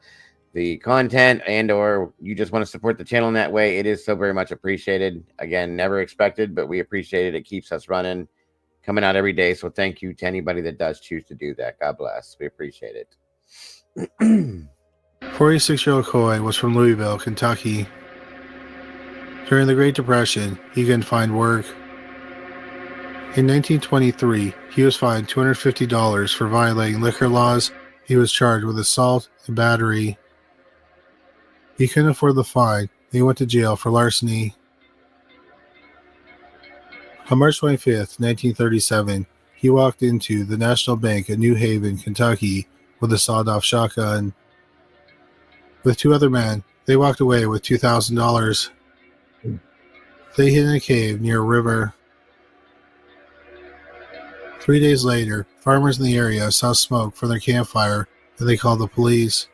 content and or you just want to support the channel in that way, it is so very much appreciated. Again, never expected, but we appreciate it. It keeps us running, coming out every day. So thank you to anybody that does choose to do that. God bless. We appreciate it. 46-year-old Coy was from Louisville, Kentucky. During the Great Depression, he couldn't find work. In 1923, he was fined $250 for violating liquor laws. He was charged with assault and battery. He couldn't afford the fine, and he went to jail for larceny. On March 25, 1937, he walked into the National Bank at New Haven, Kentucky, with a sawed-off shotgun. With 2 other men, they walked away with $2,000. They hid in a cave near a river. 3 days later, farmers in the area saw smoke from their campfire, and they called the police.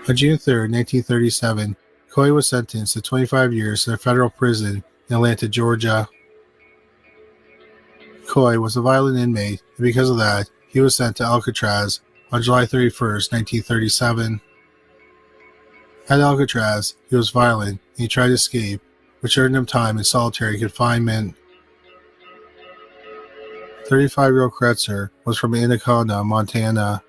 On June 3, 1937, Coy was sentenced to 25 years in a federal prison in Atlanta, Georgia. Coy was a violent inmate, and because of that, he was sent to Alcatraz on July 31, 1937. At Alcatraz, he was violent, and he tried to escape, which earned him time in solitary confinement. 35-year-old Kretzer was from Anaconda, Montana.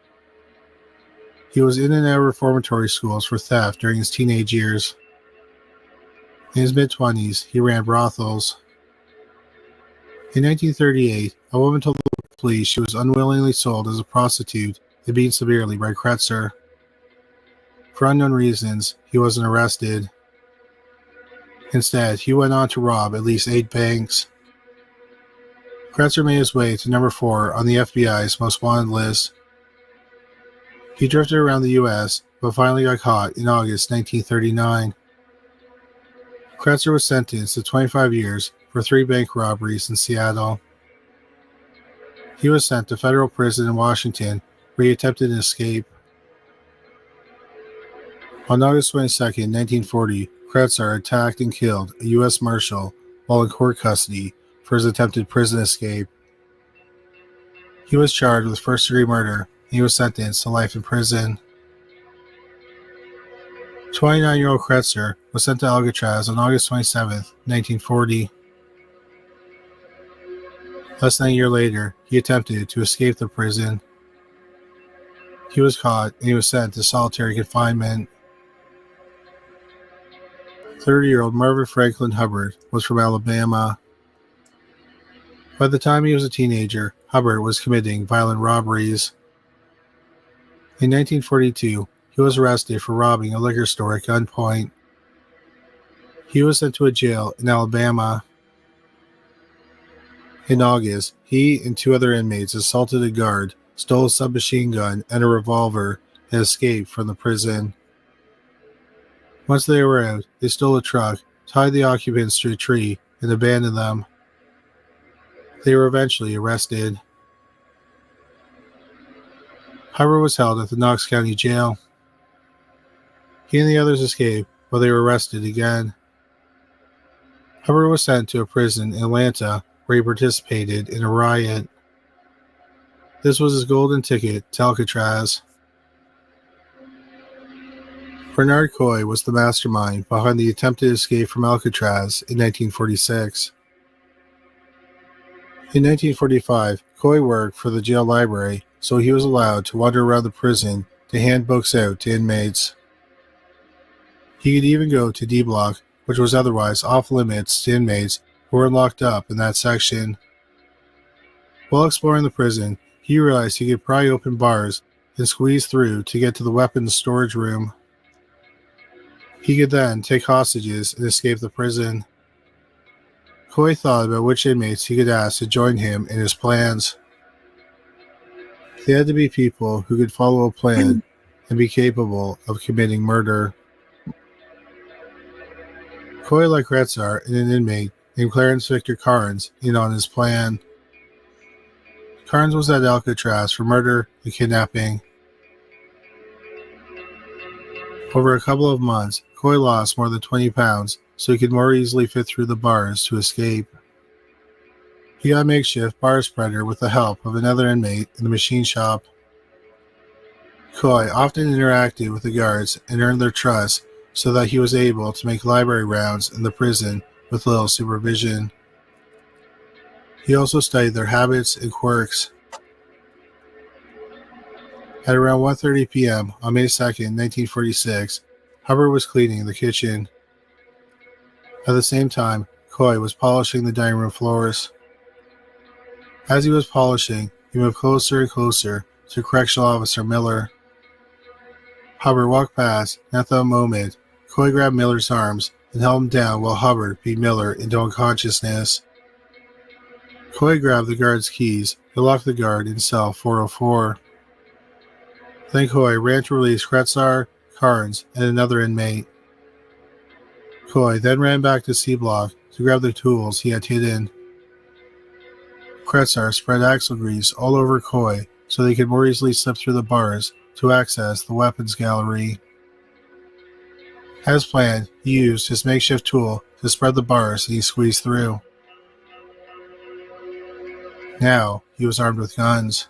He was in and out of reformatory schools for theft during his teenage years. In his mid-20s, he ran brothels. In 1938, a woman told the police she was unwillingly sold as a prostitute and beaten severely by Kretzer. For unknown reasons, he wasn't arrested. Instead, he went on to rob at least 8 banks. Kretzer made his way to number 4 on the FBI's most wanted list. He drifted around the U.S., but finally got caught in August 1939. Kretzer was sentenced to 25 years for 3 bank robberies in Seattle. He was sent to federal prison in Washington, where he attempted an escape. On August 22, 1940, Kretzer attacked and killed a U.S. Marshal while in court custody for his attempted prison escape. He was charged with first-degree murder, and he was sentenced to life in prison. 29-year-old Kretzer was sent to Alcatraz on August 27, 1940. Less than a year later, he attempted to escape the prison. He was caught, and he was sent to solitary confinement. 30-year-old Marvin Franklin Hubbard was from Alabama. By the time he was a teenager, Hubbard was committing violent robberies. In 1942, he was arrested for robbing a liquor store at gunpoint. He was sent to a jail in Alabama. In August, he and 2 other inmates assaulted a guard, stole a submachine gun and a revolver, had escaped from the prison. Once they were out, they stole a truck, tied the occupants to a tree, and abandoned them. They were eventually arrested. Hubbard was held at the Knox County Jail. He and the others escaped, but they were arrested again. Hubbard was sent to a prison in Atlanta where he participated in a riot. This was his golden ticket to Alcatraz. Bernard Coy was the mastermind behind the attempted escape from Alcatraz in 1946. In 1945, Coy worked for the jail library, so he was allowed to wander around the prison to hand books out to inmates. He could even go to D Block, which was otherwise off limits to inmates who were locked up in that section. While exploring the prison, he realized he could pry open bars and squeeze through to get to the weapons storage room. He could then take hostages and escape the prison. Coy thought about which inmates he could ask to join him in his plans. They had to be people who could follow a plan and be capable of committing murder. Coy let Kretzar and an inmate named Clarence Victor Carnes in on his plan. Carnes was at Alcatraz for murder and kidnapping. Over a couple of months, Coy lost more than 20 pounds so he could more easily fit through the bars to escape. He got a makeshift bar spreader with the help of another inmate in the machine shop. Coy often interacted with the guards and earned their trust so that he was able to make library rounds in the prison with little supervision. He also studied their habits and quirks. At around 1:30 p.m. on May 2nd, 1946, Hubbard was cleaning the kitchen. At the same time, Coy was polishing the dining room floors. As he was polishing, he moved closer and closer to Correctional Officer Miller. Hubbard walked past, and at that moment, Coy grabbed Miller's arms and held him down while Hubbard beat Miller into unconsciousness. Coy grabbed the guard's keys and locked the guard in cell 404. Then Coy ran to release Kretzar, Carnes, and another inmate. Coy then ran back to C Block to grab the tools he had hidden. Kretzar spread axle grease all over Coy so they could more easily slip through the bars to access the weapons gallery. As planned, he used his makeshift tool to spread the bars and he squeezed through. Now, he was armed with guns.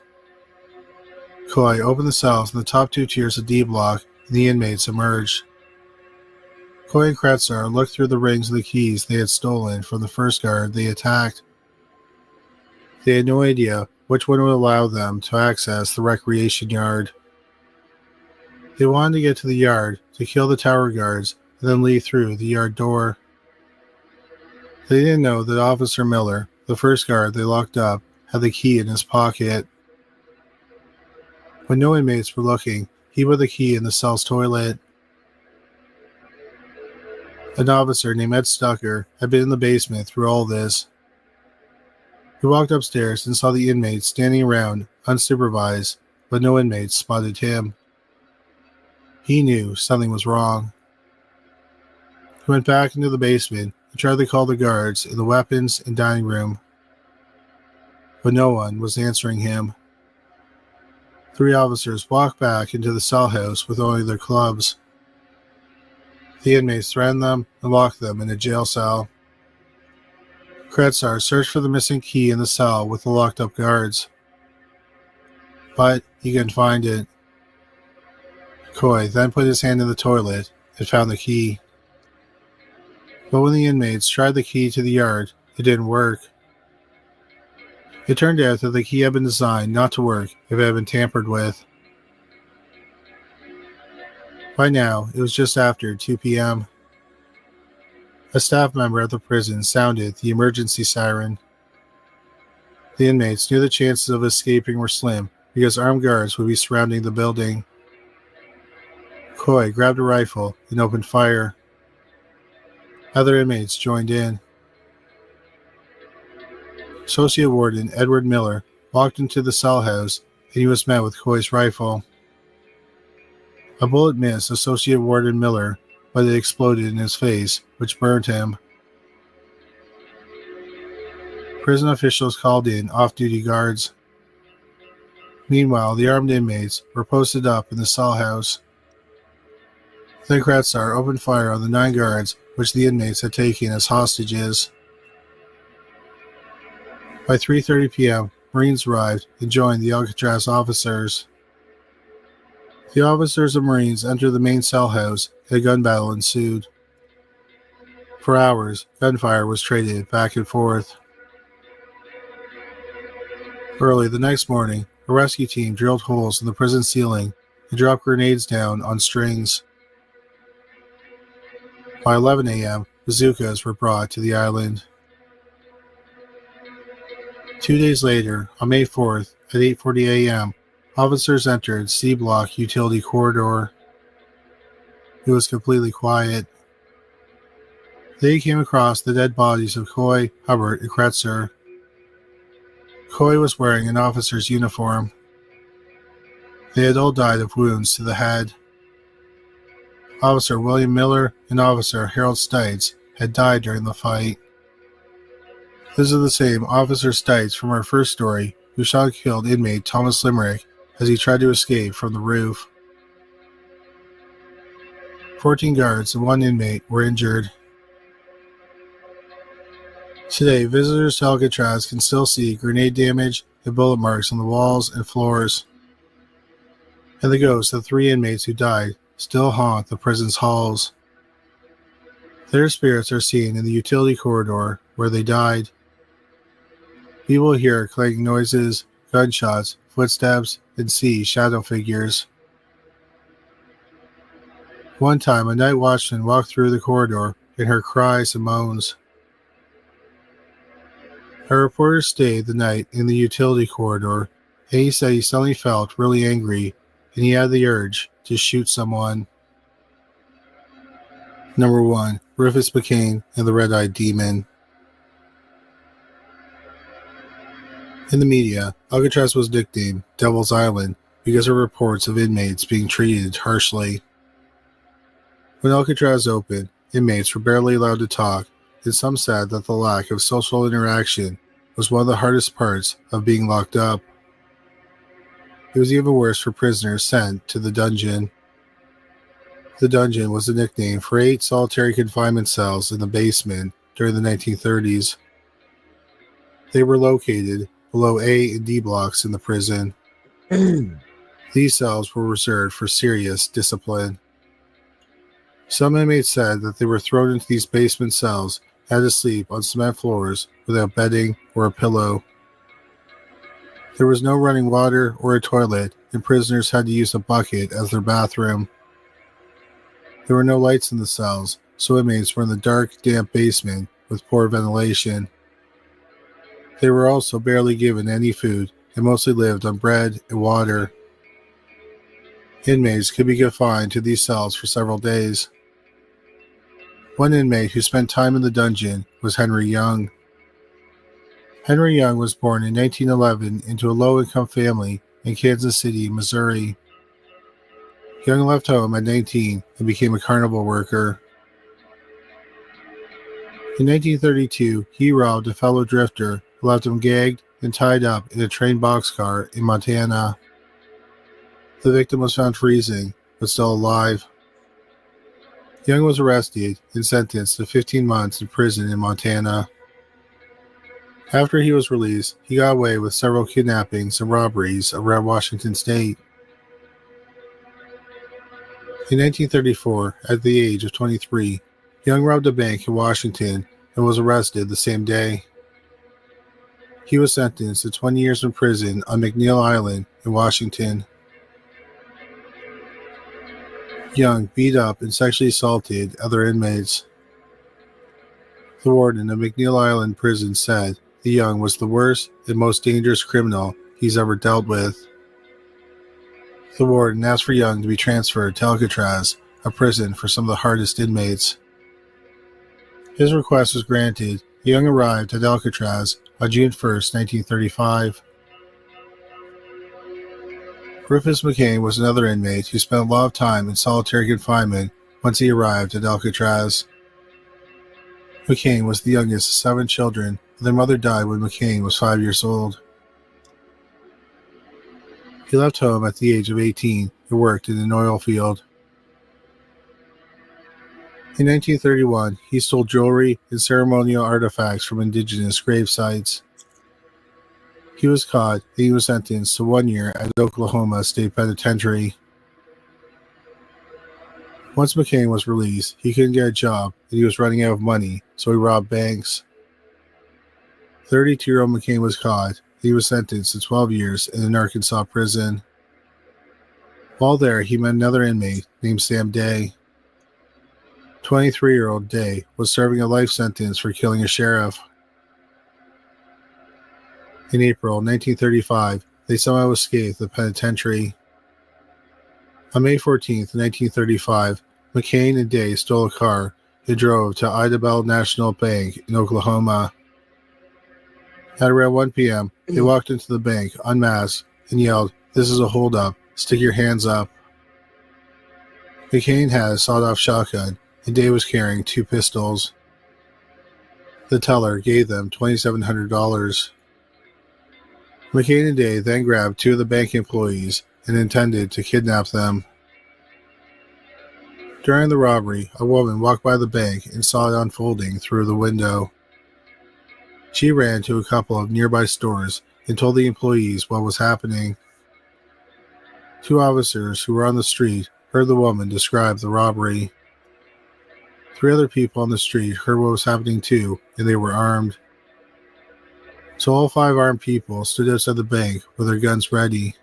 Coy opened the cells in the top two tiers of D Block and the inmates emerged. Coy and Kretzar looked through the rings of the keys they had stolen from the first guard they attacked. They had no idea which one would allow them to access the recreation yard. They wanted to get to the yard to kill the tower guards and then leave through the yard door. They didn't know that Officer Miller, the first guard they locked up, had the key in his pocket. When no inmates were looking, he put the key in the cell's toilet. An officer named Ed Stucker had been in the basement through all this. He walked upstairs and saw the inmates standing around, unsupervised, but no inmates spotted him. He knew something was wrong. He went back into the basement and tried to call the guards in the weapons and dining room, but no one was answering him. 3 officers walked back into the cell house with only their clubs. The inmates threatened them and locked them in a jail cell. Kretzar searched for the missing key in the cell with the locked-up guards, but he couldn't find it. Coy then put his hand in the toilet and found the key. But when the inmates tried the key to the yard, it didn't work. It turned out that the key had been designed not to work if it had been tampered with. By now, it was just after 2 p.m. A staff member at the prison sounded the emergency siren. The inmates knew the chances of escaping were slim because armed guards would be surrounding the building. Coy grabbed a rifle and opened fire. Other inmates joined in. Associate Warden Edward Miller walked into the cell house and he was met with Coy's rifle. A bullet missed Associate Warden Miller, but it exploded in his face, which burned him. Prison officials called in off-duty guards. Meanwhile, the armed inmates were posted up in the cell house. The Kratzar opened fire on the 9 guards, which the inmates had taken as hostages. By 3:30 p.m., Marines arrived and joined the Alcatraz officers. The officers and Marines entered the main cell house, and a gun battle ensued. For hours, gunfire was traded back and forth. Early the next morning, a rescue team drilled holes in the prison ceiling and dropped grenades down on strings. By 11 a.m., bazookas were brought to the island. 2 days later, on May 4th, at 8:40 a.m., officers entered C Block Utility Corridor. It was completely quiet. They came across the dead bodies of Coy, Hubbard, and Kretzer. Coy was wearing an officer's uniform. They had all died of wounds to the head. Officer William Miller and Officer Harold Stites had died during the fight. This is the same Officer Stites from our first story who shot and killed inmate Thomas Limerick as he tried to escape from the roof. 14 guards and 1 inmate were injured. Today, visitors to Alcatraz can still see grenade damage and bullet marks on the walls and floors. And the ghosts of 3 inmates who died still haunt the prison's halls. Their spirits are seen in the utility corridor where they died. People hear clanging noises, gunshots, footsteps, and see shadow figures. One time, a night watchman walked through the corridor and heard cries and moans. A reporter stayed the night in the utility corridor, and he said he suddenly felt really angry, and he had the urge to shoot someone. Number 1. Rufus McCain and the Red-Eyed Demon. In the media, Alcatraz was nicknamed Devil's Island because of reports of inmates being treated harshly. When Alcatraz opened, inmates were barely allowed to talk, and some said that the lack of social interaction was one of the hardest parts of being locked up. It was even worse for prisoners sent to the dungeon. The dungeon was a nickname for 8 solitary confinement cells in the basement during the 1930s. They were located below A and D blocks in the prison. These cells were reserved for serious discipline. Some inmates said that they were thrown into these basement cells and had to sleep on cement floors without bedding or a pillow. There was no running water or a toilet, and prisoners had to use a bucket as their bathroom. There were no lights in the cells, so inmates were in the dark, damp basement with poor ventilation. They were also barely given any food and mostly lived on bread and water. Inmates could be confined to these cells for several days. One inmate who spent time in the dungeon was Henry Young. Henry Young was born in 1911 into a low-income family in Kansas City, Missouri. Young left home at 19 and became a carnival worker. In 1932, he robbed a fellow drifter who left him gagged and tied up in a train boxcar in Montana. The victim was found freezing, but still alive. Young was arrested and sentenced to 15 months in prison in Montana. After he was released, he got away with several kidnappings and robberies around Washington state. In 1934, at the age of 23, Young robbed a bank in Washington and was arrested the same day. He was sentenced to 20 years in prison on McNeil Island in Washington. Young beat up and sexually assaulted other inmates. The warden of McNeil Island Prison said that Young was the worst and most dangerous criminal he's ever dealt with. The warden asked for Young to be transferred to Alcatraz, a prison for some of the hardest inmates. His request was granted. Young arrived at Alcatraz on June 1, 1935. Rufus McCain was another inmate who spent a lot of time in solitary confinement once he arrived at Alcatraz. McCain was the youngest of 7 children, and their mother died when McCain was 5 years old. He left home at the age of 18 and worked in an oil field. In 1931, he stole jewelry and ceremonial artifacts from indigenous grave sites. He was caught and he was sentenced to 1 year at Oklahoma State Penitentiary. Once McCain was released, he couldn't get a job and he was running out of money, so he robbed banks. 32-year-old McCain was caught. He was sentenced to 12 years in an Arkansas prison. While there, he met another inmate named Sam Day. 23-year-old Day was serving a life sentence for killing a sheriff. In April 1935, they somehow escaped the penitentiary. On May 14, 1935, McCain and Day stole a car and drove to Idabel National Bank in Oklahoma. At around 1 p.m., they walked into the bank unmasked and yelled, "This is a holdup. Stick your hands up." McCain had a sawed-off shotgun, and Day was carrying 2 pistols. The teller gave them $2,700. McCain and Day then grabbed 2 of the bank employees and intended to kidnap them. During the robbery, a woman walked by the bank and saw it unfolding through the window. She ran to a couple of nearby stores and told the employees what was happening. 2 officers who were on the street heard the woman describe the robbery. 3 other people on the street heard what was happening too, and they were armed. So all 5 armed people stood outside the bank with their guns ready.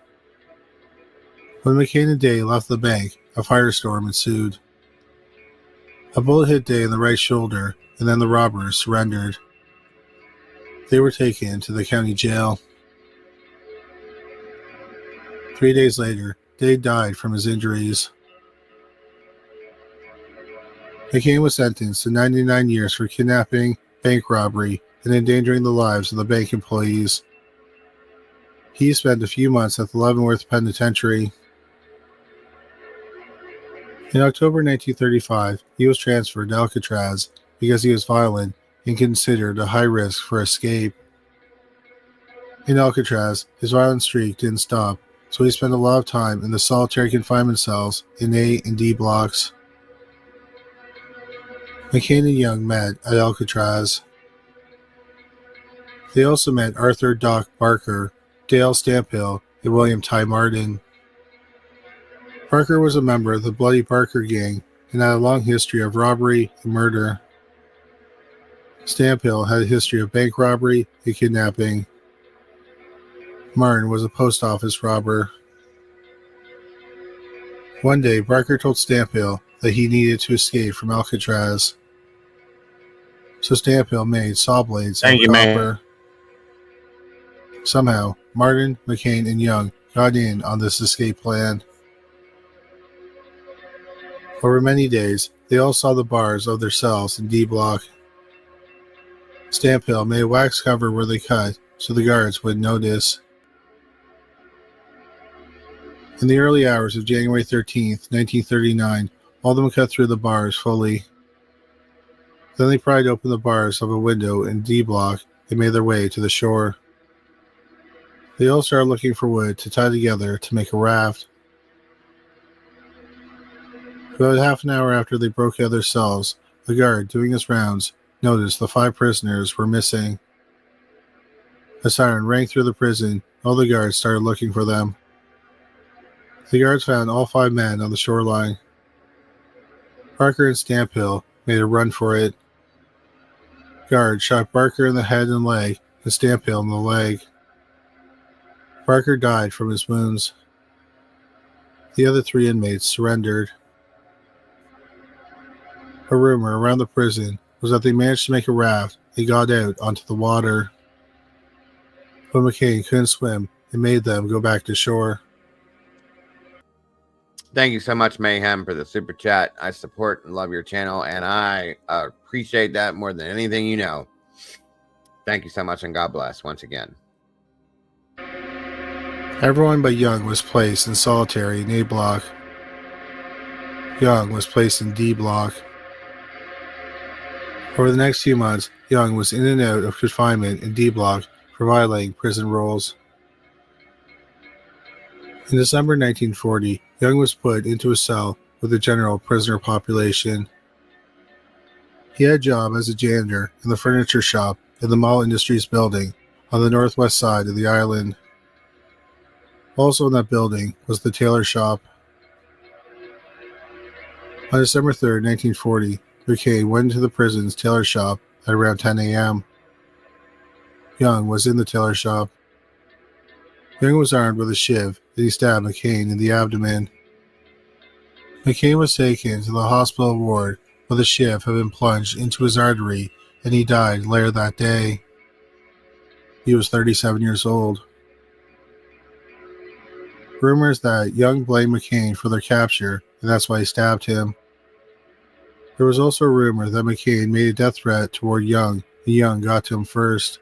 When McCain and Day left the bank, a firestorm ensued. A bullet hit Day in the right shoulder, and then the robbers surrendered. They were taken to the county jail. 3 days later, Day died from his injuries. McCain was sentenced to 99 years for kidnapping, bank robbery, and endangering the lives of the bank employees. He spent a few months at the Leavenworth Penitentiary. In October 1935, he was transferred to Alcatraz because he was violent and considered a high risk for escape. In Alcatraz, his violent streak didn't stop, so he spent a lot of time in the solitary confinement cells in A and D blocks. McCain and Young met at Alcatraz. They also met Arthur Doc Barker, Dale Stamphill, and William Ty Martin. Barker was a member of the Bloody Barker gang and had a long history of robbery and murder. Stamphill had a history of bank robbery and kidnapping. Martin was a post office robber. One day, Barker told Stamphill that he needed to escape from Alcatraz. So Stamphill made saw blades out of copper. Somehow, Martin, McCain, and Young got in on this escape plan. Over many days, they all saw the bars of their cells in D block. Stamphill made a wax cover where they cut so the guards wouldn't notice. In the early hours of January 13th, 1939, all of them cut through the bars fully. Then they pried open the bars of a window in D block and made their way to the shore. They all started looking for wood to tie together to make a raft. About half an hour after they broke out of their cells, the guard doing his rounds noticed the 5 prisoners were missing. A siren rang through the prison. All the guards started looking for them. The guards found all 5 men on the shoreline. Barker and Stamphill made a run for it. Guard shot Barker in the head and leg, and Stamphill in the leg. Barker died from his wounds. The other 3 inmates surrendered. A rumor around the prison was that they managed to make a raft and got out onto the water. But McCain couldn't swim and made them go back to shore. Thank you so much, Mayhem, for the super chat. I support and love your channel, and I appreciate that more than anything you know. Thank you so much, and God bless once again. Everyone but Young was placed in solitary in A block. Young was placed in D block. Over the next few months, Young was in and out of confinement in D block for violating prison rules. In December 1940, Young was put into a cell with the general prisoner population. He had a job as a janitor in the furniture shop in the Mall Industries building on the northwest side of the island. Also in that building was the tailor shop. On December 3, 1940, McCain went into the prison's tailor shop at around 10 a.m. Young was in the tailor shop. Young was armed with a shiv and he stabbed McCain in the abdomen. McCain was taken to the hospital ward where the shiv had been plunged into his artery and he died later that day. He was 37 years old. Rumors that Young blamed McCain for their capture and that's why he stabbed him. There was also a rumor that McCain made a death threat toward Young and Young got to him first.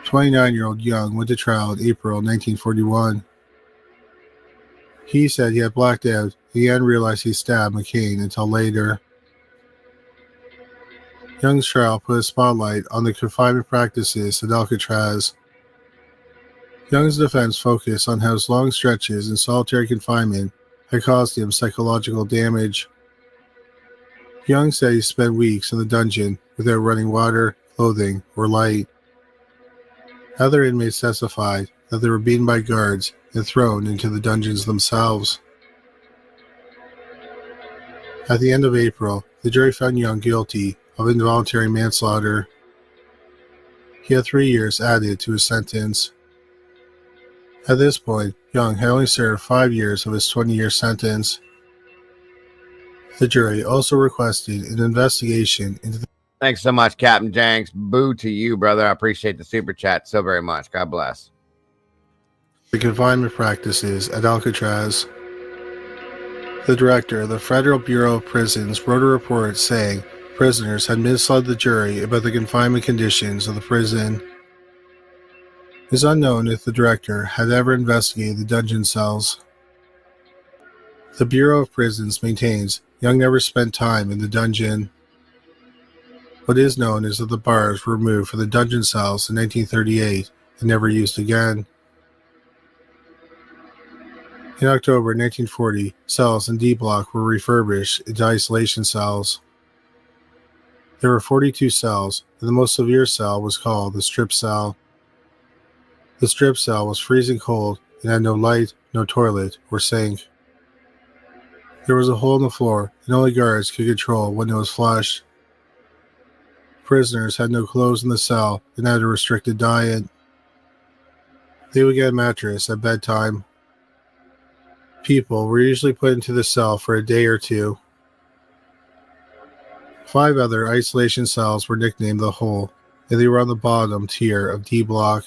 29-year-old Young went to trial in April 1941. He said he had blacked out and he hadn't realized he stabbed McCain until later. Young's trial put a spotlight on the confinement practices at Alcatraz. Young's defense focused on how his long stretches in solitary confinement had caused him psychological damage. Young said he spent weeks in the dungeon without running water, clothing, or light. Other inmates testified that they were beaten by guards and thrown into the dungeons themselves. At the end of April, the jury found Young guilty of involuntary manslaughter. He had 3 years added to his sentence. At this point, Young had only served 5 years of his 20-year sentence. The jury also requested an investigation into the... Thanks so much, Captain Jenks. Boo to you, brother. I appreciate the super chat so very much. God bless. The confinement practices at Alcatraz. The director of the Federal Bureau of Prisons wrote a report saying prisoners had misled the jury about the confinement conditions of the prison. It is unknown if the director had ever investigated the dungeon cells. The Bureau of Prisons maintains Young never spent time in the dungeon. What is known is that the bars were removed from the dungeon cells in 1938 and never used again. In October 1940, cells in D Block were refurbished into isolation cells. There were 42 cells, and the most severe cell was called the strip cell. The strip cell was freezing cold and had no light, no toilet, or sink. There was a hole in the floor, and only guards could control when it was flushed. Prisoners had no clothes in the cell and had a restricted diet. They would get a mattress at bedtime. People were usually put into the cell for a day or two. 5 other isolation cells were nicknamed the Hole, and they were on the bottom tier of D Block.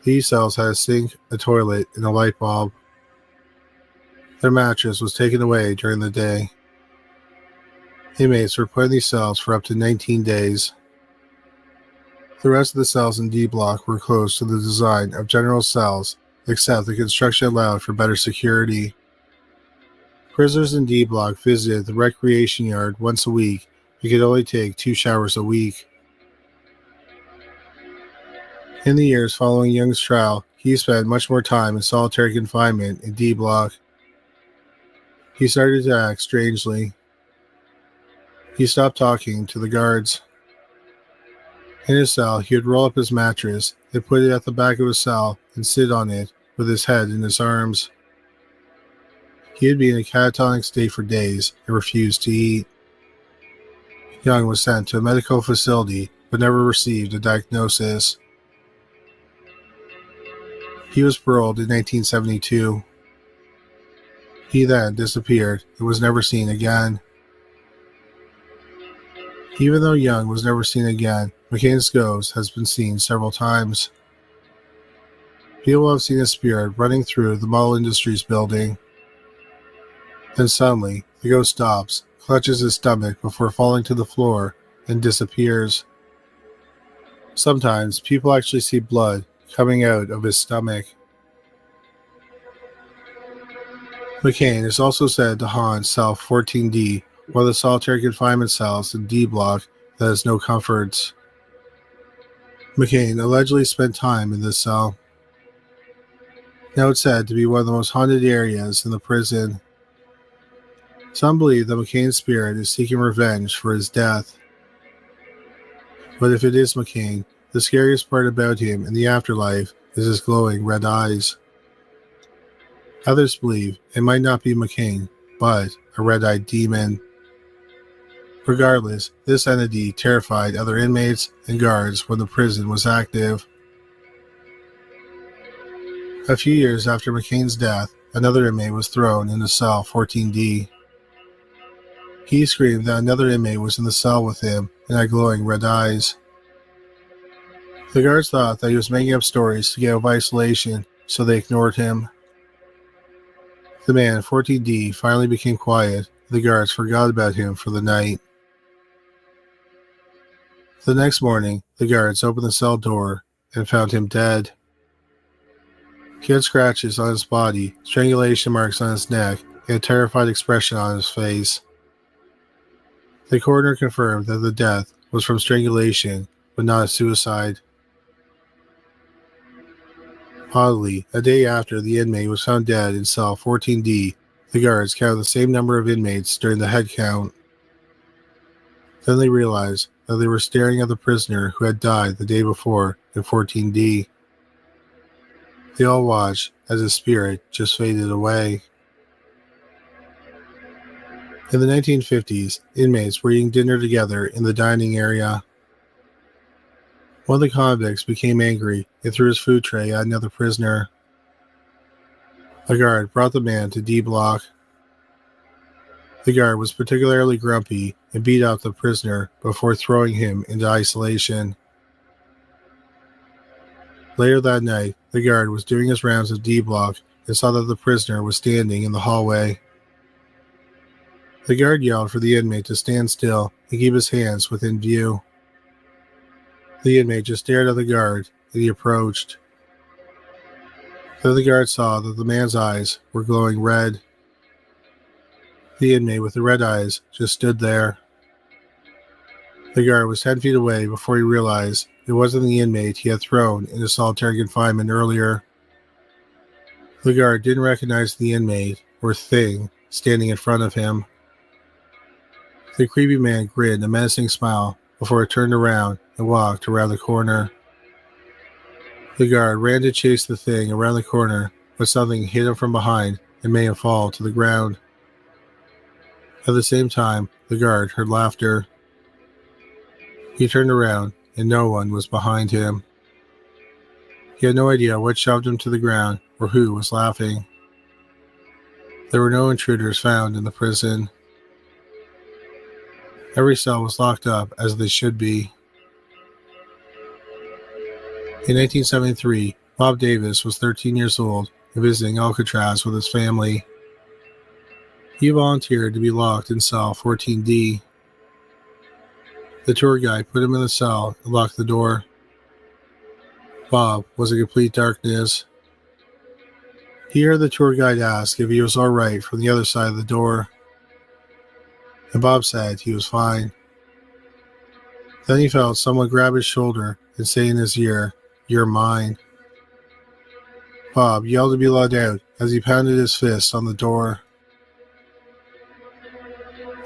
These cells had a sink, a toilet, and a light bulb. Their mattress was taken away during the day. Inmates were put in these cells for up to 19 days. The rest of the cells in D Block were close to the design of general cells, except the construction allowed for better security. Prisoners in D Block visited the recreation yard once a week and could only take 2 showers a week. In the years following Young's trial, he spent much more time in solitary confinement in D Block. He started to act strangely. He stopped talking to the guards. In his cell, he would roll up his mattress and put it at the back of his cell and sit on it with his head in his arms. He would be in a catatonic state for days and refused to eat. Young was sent to a medical facility but never received a diagnosis. He was paroled in 1972. He then disappeared and was never seen again. Even though Young was never seen again, McCain's ghost has been seen several times. People have seen his spirit running through the Mall Industries building. Then suddenly, the ghost stops, clutches his stomach before falling to the floor, and disappears. Sometimes people actually see blood coming out of his stomach. McCain is also said to haunt cell 14D, one of the solitary confinement cells in D block that has no comforts. McCain allegedly spent time in this cell. Now it's said to be one of the most haunted areas in the prison. Some believe that McCain's spirit is seeking revenge for his death. But if it is McCain, the scariest part about him in the afterlife is his glowing red eyes. Others believe it might not be McCain, but a red-eyed demon. Regardless, this entity terrified other inmates and guards when the prison was active. A few years after McCain's death, another inmate was thrown into cell 14D. He screamed that another inmate was in the cell with him and had glowing red eyes. The guards thought that he was making up stories to get out of isolation, so they ignored him. The man in 14D finally became quiet, and the guards forgot about him for the night. The next morning, the guards opened the cell door and found him dead. He had scratches on his body, strangulation marks on his neck, and a terrified expression on his face. The coroner confirmed that the death was from strangulation, but not a suicide. Oddly, a day after the inmate was found dead in cell 14D, the guards counted the same number of inmates during the head count. Then they realized that they were staring at the prisoner who had died the day before in 14D. They all watched as his spirit just faded away. In the 1950s, inmates were eating dinner together in the dining area. One of the convicts became angry and threw his food tray at another prisoner. A guard brought the man to D block. The guard was particularly grumpy and beat out the prisoner before throwing him into isolation. Later that night, the guard was doing his rounds of D block and saw that the prisoner was standing in the hallway. The guard yelled for the inmate to stand still and keep his hands within view. The inmate just stared at the guard, and he approached. Then the guard saw that the man's eyes were glowing red. The inmate with the red eyes just stood there. The guard was 10 feet away before he realized it wasn't the inmate he had thrown into solitary confinement earlier. The guard didn't recognize the inmate or thing standing in front of him. The creepy man grinned a menacing smile before he turned around and walked around the corner. The guard ran to chase the thing around the corner, but something hit him from behind and made him fall to the ground. At the same time, the guard heard laughter. He turned around, and no one was behind him. He had no idea what shoved him to the ground or who was laughing. There were no intruders found in the prison. Every cell was locked up as they should be. In 1973, Bob Davis was 13 years old and visiting Alcatraz with his family. He volunteered to be locked in cell 14D. The tour guide put him in the cell and locked the door. Bob was in complete darkness. He heard the tour guide ask if he was all right from the other side of the door, and Bob said he was fine. Then he felt someone grab his shoulder and say in his ear, "You're mine." Bob yelled to be let out as he pounded his fist on the door.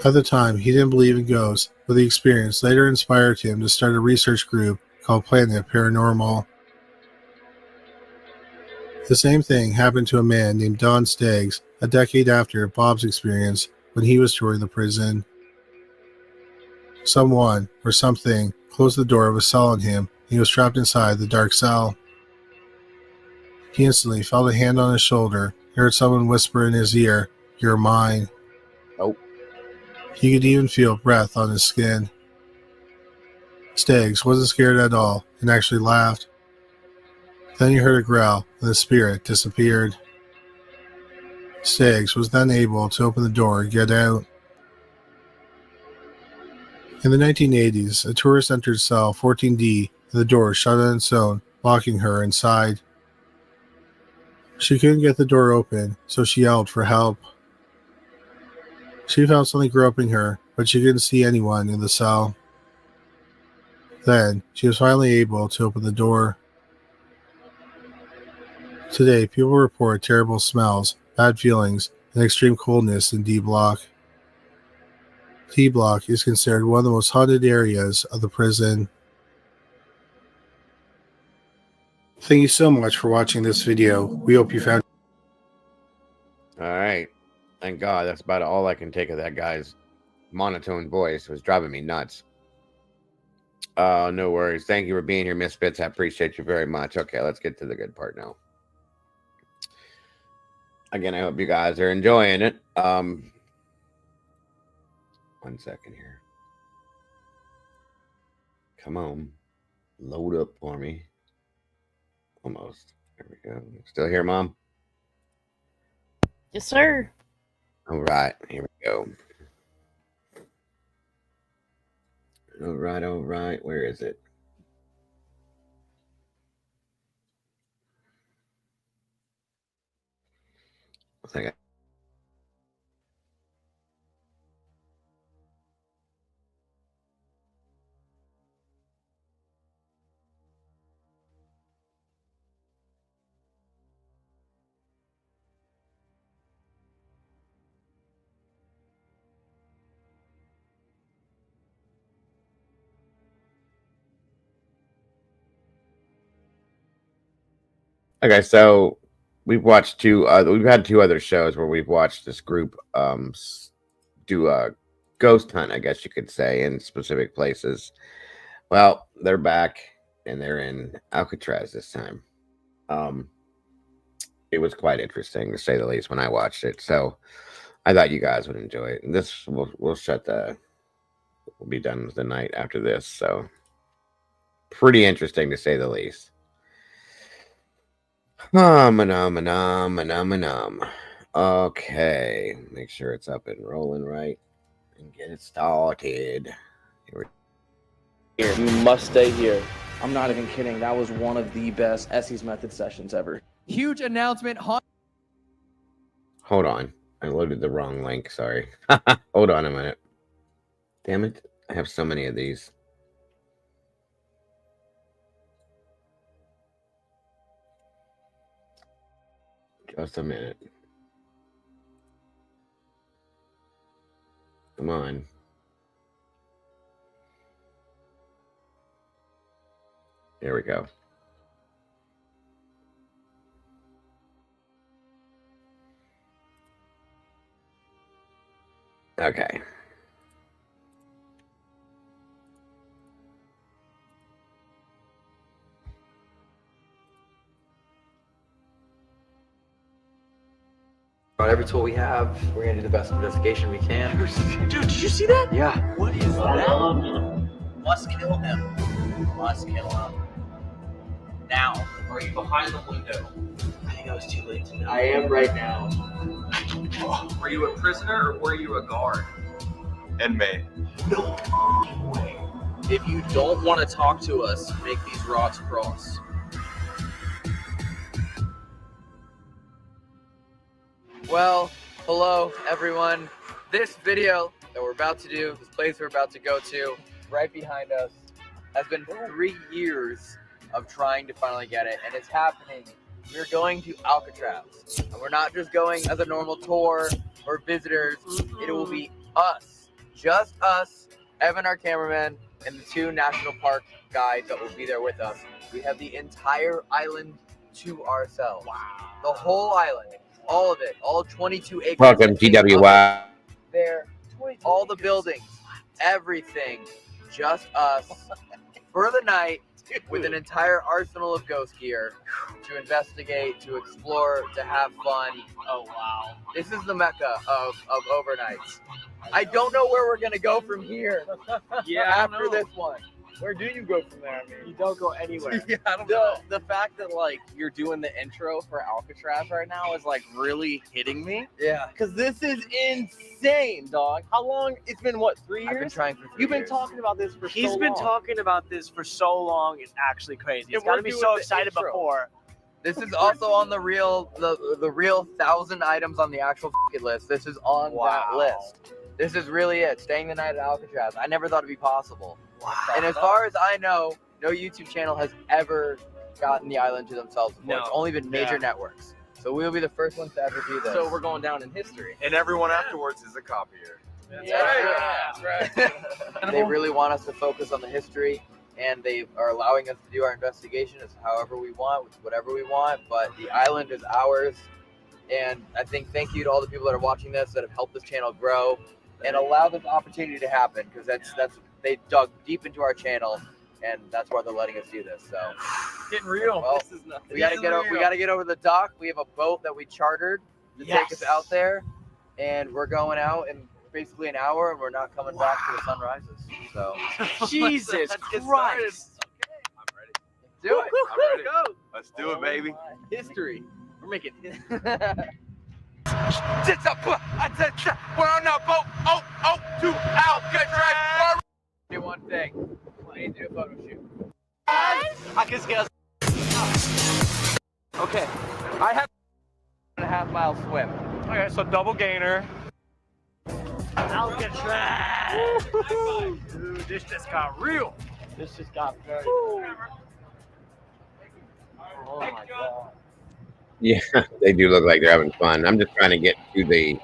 At the time, he didn't believe in ghosts, but the experience later inspired him to start a research group called Planet Paranormal. The same thing happened to a man named Don Staggs a decade after Bob's experience when he was touring the prison. Someone or something closed the door of a cell on him, and he was trapped inside the dark cell. He instantly felt a hand on his shoulder and heard someone whisper in his ear, "You're mine." Oh. He could even feel breath on his skin. Staggs wasn't scared at all and actually laughed. Then he heard a growl and the spirit disappeared. Staggs was then able to open the door and get out. In the 1980s, a tourist entered cell 14D and the door shut on its own locking her inside. She couldn't get the door open, so she yelled for help. She felt something groping her, but she couldn't see anyone in the cell. Then, she was finally able to open the door. Today, people report terrible smells, bad feelings, and extreme coldness in D Block. D Block is considered one of the most haunted areas of the prison. Thank you so much for watching this video. We hope you found All right. Thank God. That's about all I can take of that guy's monotone voice. It was driving me nuts. No worries. Thank you for being here, Misfits. I appreciate you very much. Okay, let's get to the good part now. Again, I hope you guys are enjoying it. 1 second here. Come on. Load up for me. Almost. There we go. Still here, Mom? Yes, sir. All right. Here we go. All right. All right. Where is it? I think Okay, so we've watched we've had two other shows where we've watched this group do a ghost hunt, I guess you could say, in specific places. Well, they're back and they're in Alcatraz this time. It was quite interesting to say the least when I watched it, so I thought you guys would enjoy it. And this we'll be done with the night after this, so pretty interesting to say the least. Okay, make sure it's up and rolling right and get it started. Here. You must stay here. I'm not even kidding. That was one of the best Essie's Method sessions ever. Huge announcement. Hold on. I loaded the wrong link. Sorry. Hold on a minute. Damn it. I have so many of these. Just a minute. Come on. There we go. Okay. On every tool we have, we're gonna do the best investigation we can. Dude, did you see that? Yeah. What is that? Must kill him. Must kill him. Now. Are you behind the window? I think I was too late to know. I am right now. Were you a prisoner or were you a guard? Inmate. No way. If you don't want to talk to us, make these rods cross. Well, hello everyone. This video that we're about to do, this place we're about to go to, right behind us, has been 3 years of trying to finally get it, and it's happening. We're going to Alcatraz, and we're not just going as a normal tour or visitors. It will be us, just us, Evan, our cameraman, and the 2 national park guides that will be there with us. We have the entire island to ourselves. Wow. The whole island. All of it, all 22 acres. Welcome, GWY. There, all the buildings, everything, just us for the night with an entire arsenal of ghost gear to investigate, to explore, to have fun. Oh, wow. This is the mecca of overnights. I don't know where we're going to go from here after this one. Where do you go from there? I mean, You don't go anywhere. yeah, I don't know. The fact that like you're doing the intro for Alcatraz right now is like really hitting me. Yeah. Because this is insane, dog. How long? It's been what, 3 years? I've been trying for 3 You've been years. talking about this for so He's long. been talking about this for so long. It's actually crazy. It's gotta be so excited before. This is also on the real 1,000 items on the actual list. This is on that list. This is really it. Staying the night at Alcatraz. I never thought it'd be possible. Wow. And as far as I know, no YouTube channel has ever gotten the island to themselves before. No. It's only been major networks. So we'll be the first ones to ever do this. So we're going down in history. And everyone afterwards is a copier. That's right. They really want us to focus on the history, and they are allowing us to do our investigation as however we want, with whatever we want. But the island is ours, and I think thank you to all the people that are watching this that have helped this channel grow and allow this opportunity to happen, because that's they dug deep into our channel, and that's why they're letting us do this. So Getting real. well, This is nothing. we gotta get over the dock. We have a boat that we chartered to take us out there, and we're going out in basically an hour, and we're not coming back till the sun rises. So Jesus Let's get Christ. I'm ready. do it. I'm ready. Go. Let's do it, baby. History. We're making We're on a boat. To Alcatraz. do one thing. We need to do a photo shoot. I can scale. Okay. I have 1.5 mile swim. Okay, so double gainer. Alcatraz. Dude, this just got real. This just got very. Oh my God. Yeah, they do look like they're having fun. I'm just trying to get to the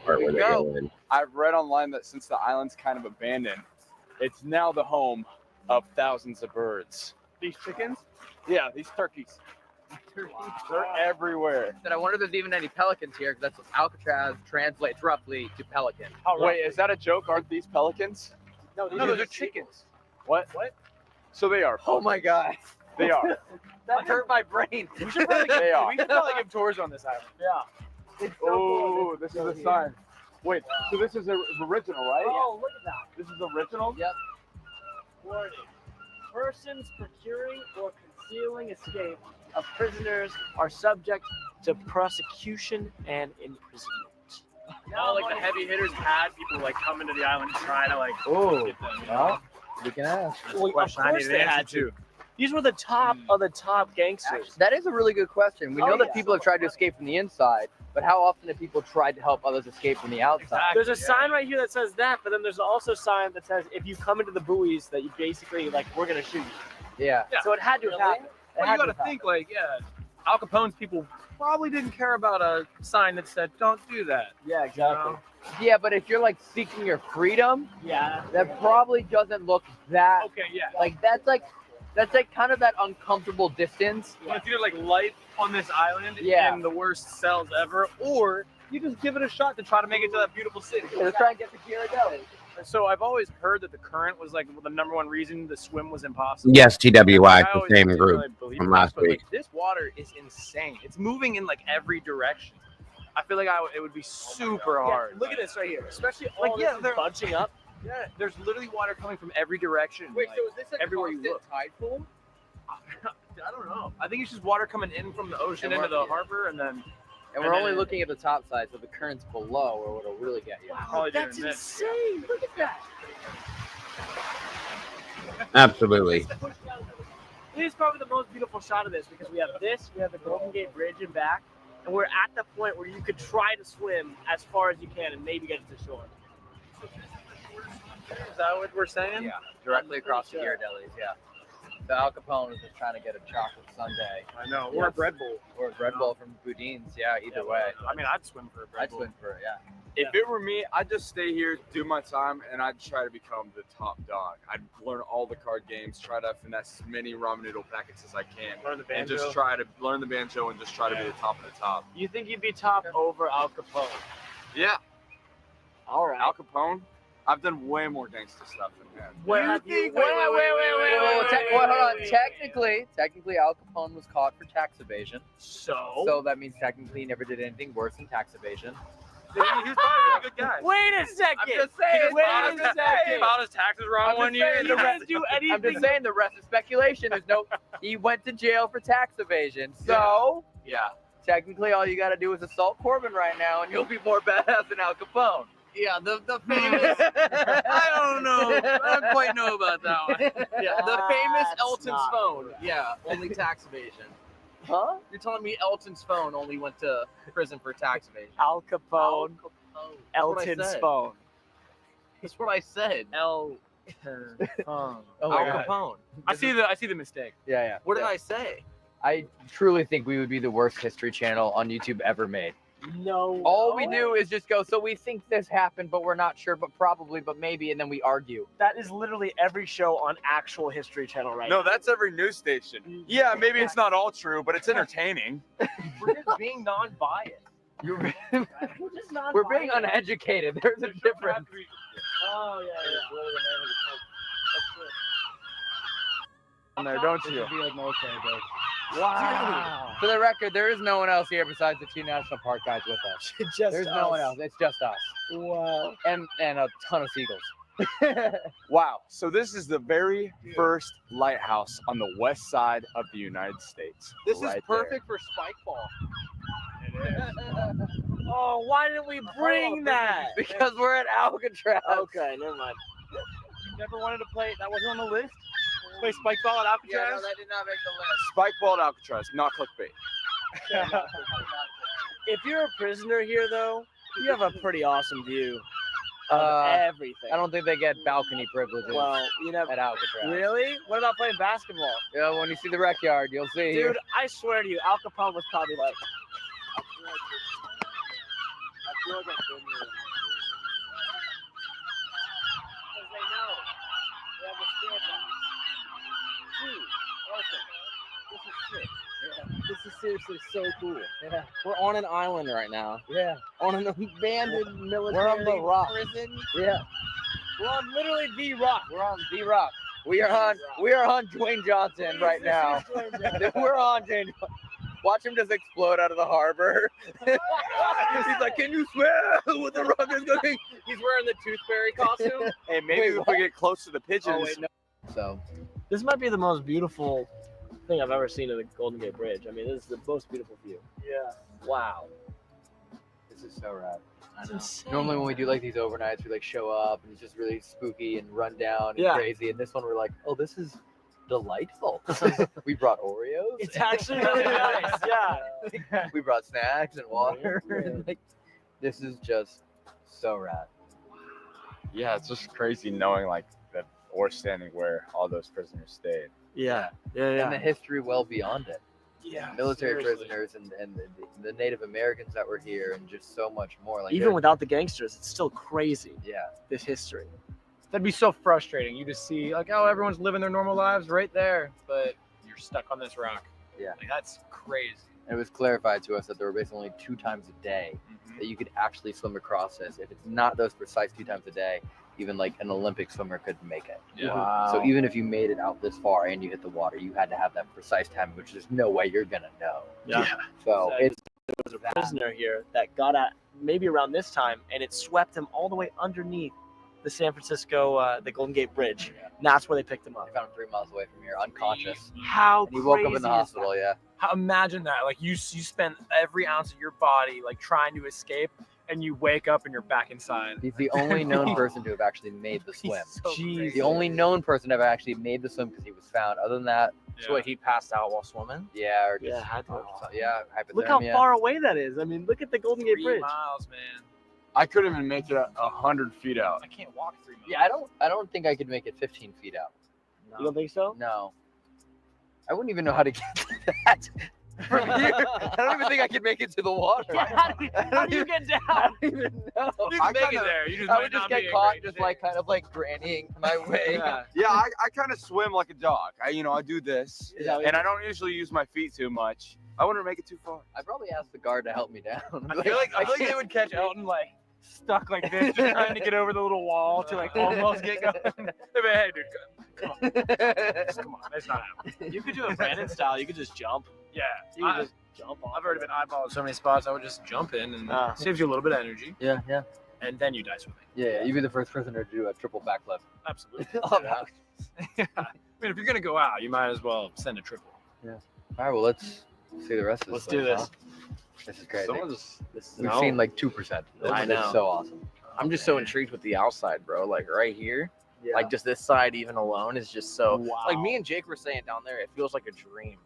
part where they go. go in. I've read online that since the island's kind of abandoned, it's now the home of thousands of birds. These chickens? Yeah, these turkeys. They're everywhere. But I wonder if there's even any pelicans here, because that's what Alcatraz translates roughly to pelican. Wait, is that a joke? Aren't these pelicans? No, those are chickens. What? So they are. Oh my God. They are. That hurt my brain. We should probably They are. give tours on this island. Yeah. Oh, this is a sign. Wait, so this is original, right? Oh, look at that. This is original? Yep. Warning. Persons procuring or concealing escape of prisoners are subject to prosecution and imprisonment. All like the heavy hitters had people like come into the island and try to like get them. You know? Well, we can ask. Well, of Question I course need they an had answer to. These were the top of the top gangsters. That is a really good question. We know that people have tried to escape from the inside, but how often have people tried to help others escape from the outside? There's a sign right here that says that, but then there's also a sign that says if you come into the buoys that you basically like we're gonna shoot you. Yeah. So it had to have happened. Well, you got to think like, Al Capone's people probably didn't care about a sign that said "Don't do that." Yeah, exactly. Yeah, but if you're like seeking your freedom, Yeah. that probably doesn't look that. Okay, yeah. Like that's like kind of that uncomfortable distance. Well, it's either like life on this island Yeah. in the worst cells ever, or you just give it a shot to try to make it to that beautiful city. Let's try and get the Ghirardelli. So I've always heard that the current was like the number one reason the swim was impossible. Yes, TWI, I the always same didn't group really believe from this, last but, like, week. this water is insane. It's moving in like every direction. I feel like it would be super hard. Look at this right here, especially all Like, this yeah, is they're- bunching up. Yeah, there's literally water coming from every direction. Wait, like, so is this a everywhere you constant look? tide pool? I don't know. I think it's just water coming in from the ocean And into we're- the harbor, and then. And we're only looking at the top side, so the current's below, or what'll really get you. Probably That's doing this. insane. Look at that. Absolutely. It is probably the most beautiful shot of this because we have this, we have the Golden Gate Bridge in back, and we're at the point where you could try to swim as far as you can and maybe get to shore. Is that what we're saying? Yeah, directly across the Ghirardellis, yeah. The Al Capone is just trying to get a chocolate sundae. I know. Or a bread bowl. Or a bread bowl from Boudin's, yeah, either way. I mean, I'd swim for a bread I'd bowl. swim for it, yeah. If it were me, I'd just stay here, do my time, and I'd try to become the top dog. I'd learn all the card games, try to finesse as many ramen noodle packets as I can, Learn the and banjo. just try to learn the banjo and just try to be the top of the top. You think you'd be top over Al Capone? Yeah, All right. Al Capone. I've done way more gangster stuff than him. Where have you? Well, hold on. Technically, Al Capone was caught for tax evasion. So that means technically he never did anything worse than tax evasion. He was probably a really good guy. Wait a second. I'm just saying. He filed his taxes wrong one year. He didn't do anything. I'm just saying the rest is speculation. There's no. He went to jail for tax evasion. So yeah. Technically, all you got to do is assault Corbin right now, and you'll be more badass than Al Capone. Yeah, the famous. I don't know. I don't quite know about that one. Yeah, the famous Elton's phone. Yeah, only tax evasion. Huh? You're telling me Elton's phone only went to prison for tax evasion? Al Capone. Elton's phone. That's what I said. Al Al God. Capone. I see the mistake. Yeah. What did I say? I truly think we would be the worst history channel on YouTube ever made. No. All we do is just go, so we think this happened, but we're not sure, but probably, but maybe, and then we argue. That is literally every show on actual History Channel right now. No, that's every news station. Yeah, maybe it's not all true, but it's entertaining. We're just being non-biased. We're just not. We're being uneducated. There's a difference. Oh yeah. On there, don't you? Wow. For the record, there is no one else here besides the two National Park guys with us. There's no one else. It's just us. Wow. And a ton of seagulls. Wow. So this is the very first lighthouse on the west side of the United States. This right is perfect for spike ball. Oh, why didn't we bring that? Because we're at Alcatraz. Okay, never mind. You never wanted to play. That wasn't on the list. Play spike ball at Alcatraz. Yeah, no, that did not make the list. Spike ball at Alcatraz, not clickbait. If you're a prisoner here, though, you have a pretty awesome view of everything. I don't think they get balcony privileges. Well, you know, at Alcatraz. Really? What about playing basketball? Yeah, when you see the rec yard, you'll see. Dude, I swear to you, Al Capone was probably like. I feel like I've been here. Because they know. They have a spirit box. Dude, okay. This is sick. Yeah. This is seriously so cool. Yeah. We're on an island right now. Yeah. On an abandoned military We're on the rock. prison. Yeah. We're on literally the rock. We're on the rock. We are on Dwayne Johnson right now. We're on Dwayne Johnson. Watch him just explode out of the harbor. He's like, can you smell what the rock is going? He's wearing the Tooth Fairy costume. Hey, maybe if we get close to the pigeons. Oh, wait, no. So, this might be the most beautiful thing I've ever seen of the Golden Gate Bridge. I mean, this is the most beautiful view. Yeah. Wow. This is so rad. It's insane. Normally when we do like these overnights, we like show up and it's just really spooky and run down and crazy. And this one we're like, oh, this is delightful. We brought Oreos. It's actually really nice. Yeah. We brought snacks and water. And like, this is just so rad. Yeah, it's just crazy knowing like that we're standing where all those prisoners stayed. Yeah. And the history well beyond it. Yeah. Military seriously. prisoners and the Native Americans that were here and just so much more. Like Even without the gangsters, it's still crazy. Yeah. This history. That'd be so frustrating. You just see like, oh, everyone's living their normal lives right there, but you're stuck on this rock. Yeah. Like, that's crazy. And it was clarified to us that there were basically only 2 times a day that you could actually swim across this. If it's not those precise 2 times a day, even like an Olympic swimmer could make it. Yeah. Wow. So even if you made it out this far and you hit the water, you had to have that precise time, which there's no way you're gonna know. Yeah. So Exactly. There was a prisoner here that got out maybe around this time, and it swept him all the way underneath the San Francisco, the Golden Gate Bridge. Yeah. And that's where they picked him up. They found him 3 miles away from here, unconscious. How And he woke up crazy in the is hospital. that? Yeah. Imagine that. Like you spend every ounce of your body like trying to escape, and you wake up and you're back inside. He's the only known person to have actually made the swim. Jeez. The only known person to have actually made the swim because he was found. Other than that, So wait, he passed out while swimming? yeah, or just, Yeah, had to. hypothermia. Look how far away that is. I mean, look at the Golden Gate 3 Bridge. miles, man. I couldn't even make it 100 feet out. I can't walk 3 miles. Yeah, I don't think I could make it 15 feet out. You don't think so? No. I wouldn't even know how to get to that from here. I don't even think I could make it to the water. How do you get down? I don't even know. You can make it there. You just I might would just not get be in caught, great just shape. like kind of like grannying my way. Yeah, I kind of swim like a dog. I do this, Is that what and you I don't usually use my feet too much. I wouldn't make it too far. I'd probably ask the guard to help me down. I feel like they would catch Elton like stuck like this, just trying to get over the little wall to like almost get going. They'd be, hey, dude, come on, come on, it's not happening. You could do it Brandon style. You could just jump. Yeah, You can just jump off. I've already been eyeballing so many spots. I would just jump in and saves you a little bit of energy. Yeah, yeah. And then you die swimming. Yeah, you'd be the first person to do a triple backflip. Absolutely. Oh, wow. I mean, if you're gonna go out, you might as well send a triple. Yeah. All right. Well, let's see the rest of this. Let's do this. This is crazy. This We've seen like 2%. I know. It's so awesome. I'm just so intrigued with the outside, bro. Like right here, like just this side even alone is just so. Wow. Like me and Jake were saying down there, it feels like a dream.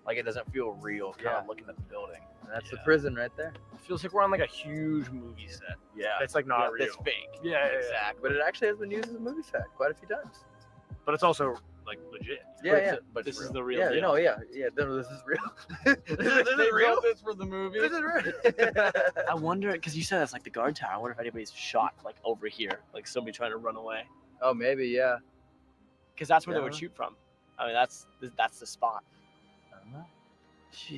Like it doesn't feel real. Kind of looking at the building. And that's the prison right there. It feels like we're on like a huge movie set. Yeah. It's like not real. It's fake. Yeah, Exactly. But it actually has been used as a movie set quite a few times. But it's also like legit. Yeah, But this it's is real. the real Yeah, deal. you know, yeah. No, this is real. This is real. This for the movie. This is real. I wonder, because you said that's like the guard tower. I wonder if anybody's shot like over here, like somebody trying to run away. Oh, maybe, yeah. Because that's where they Yeah. would shoot from. I mean, that's the spot.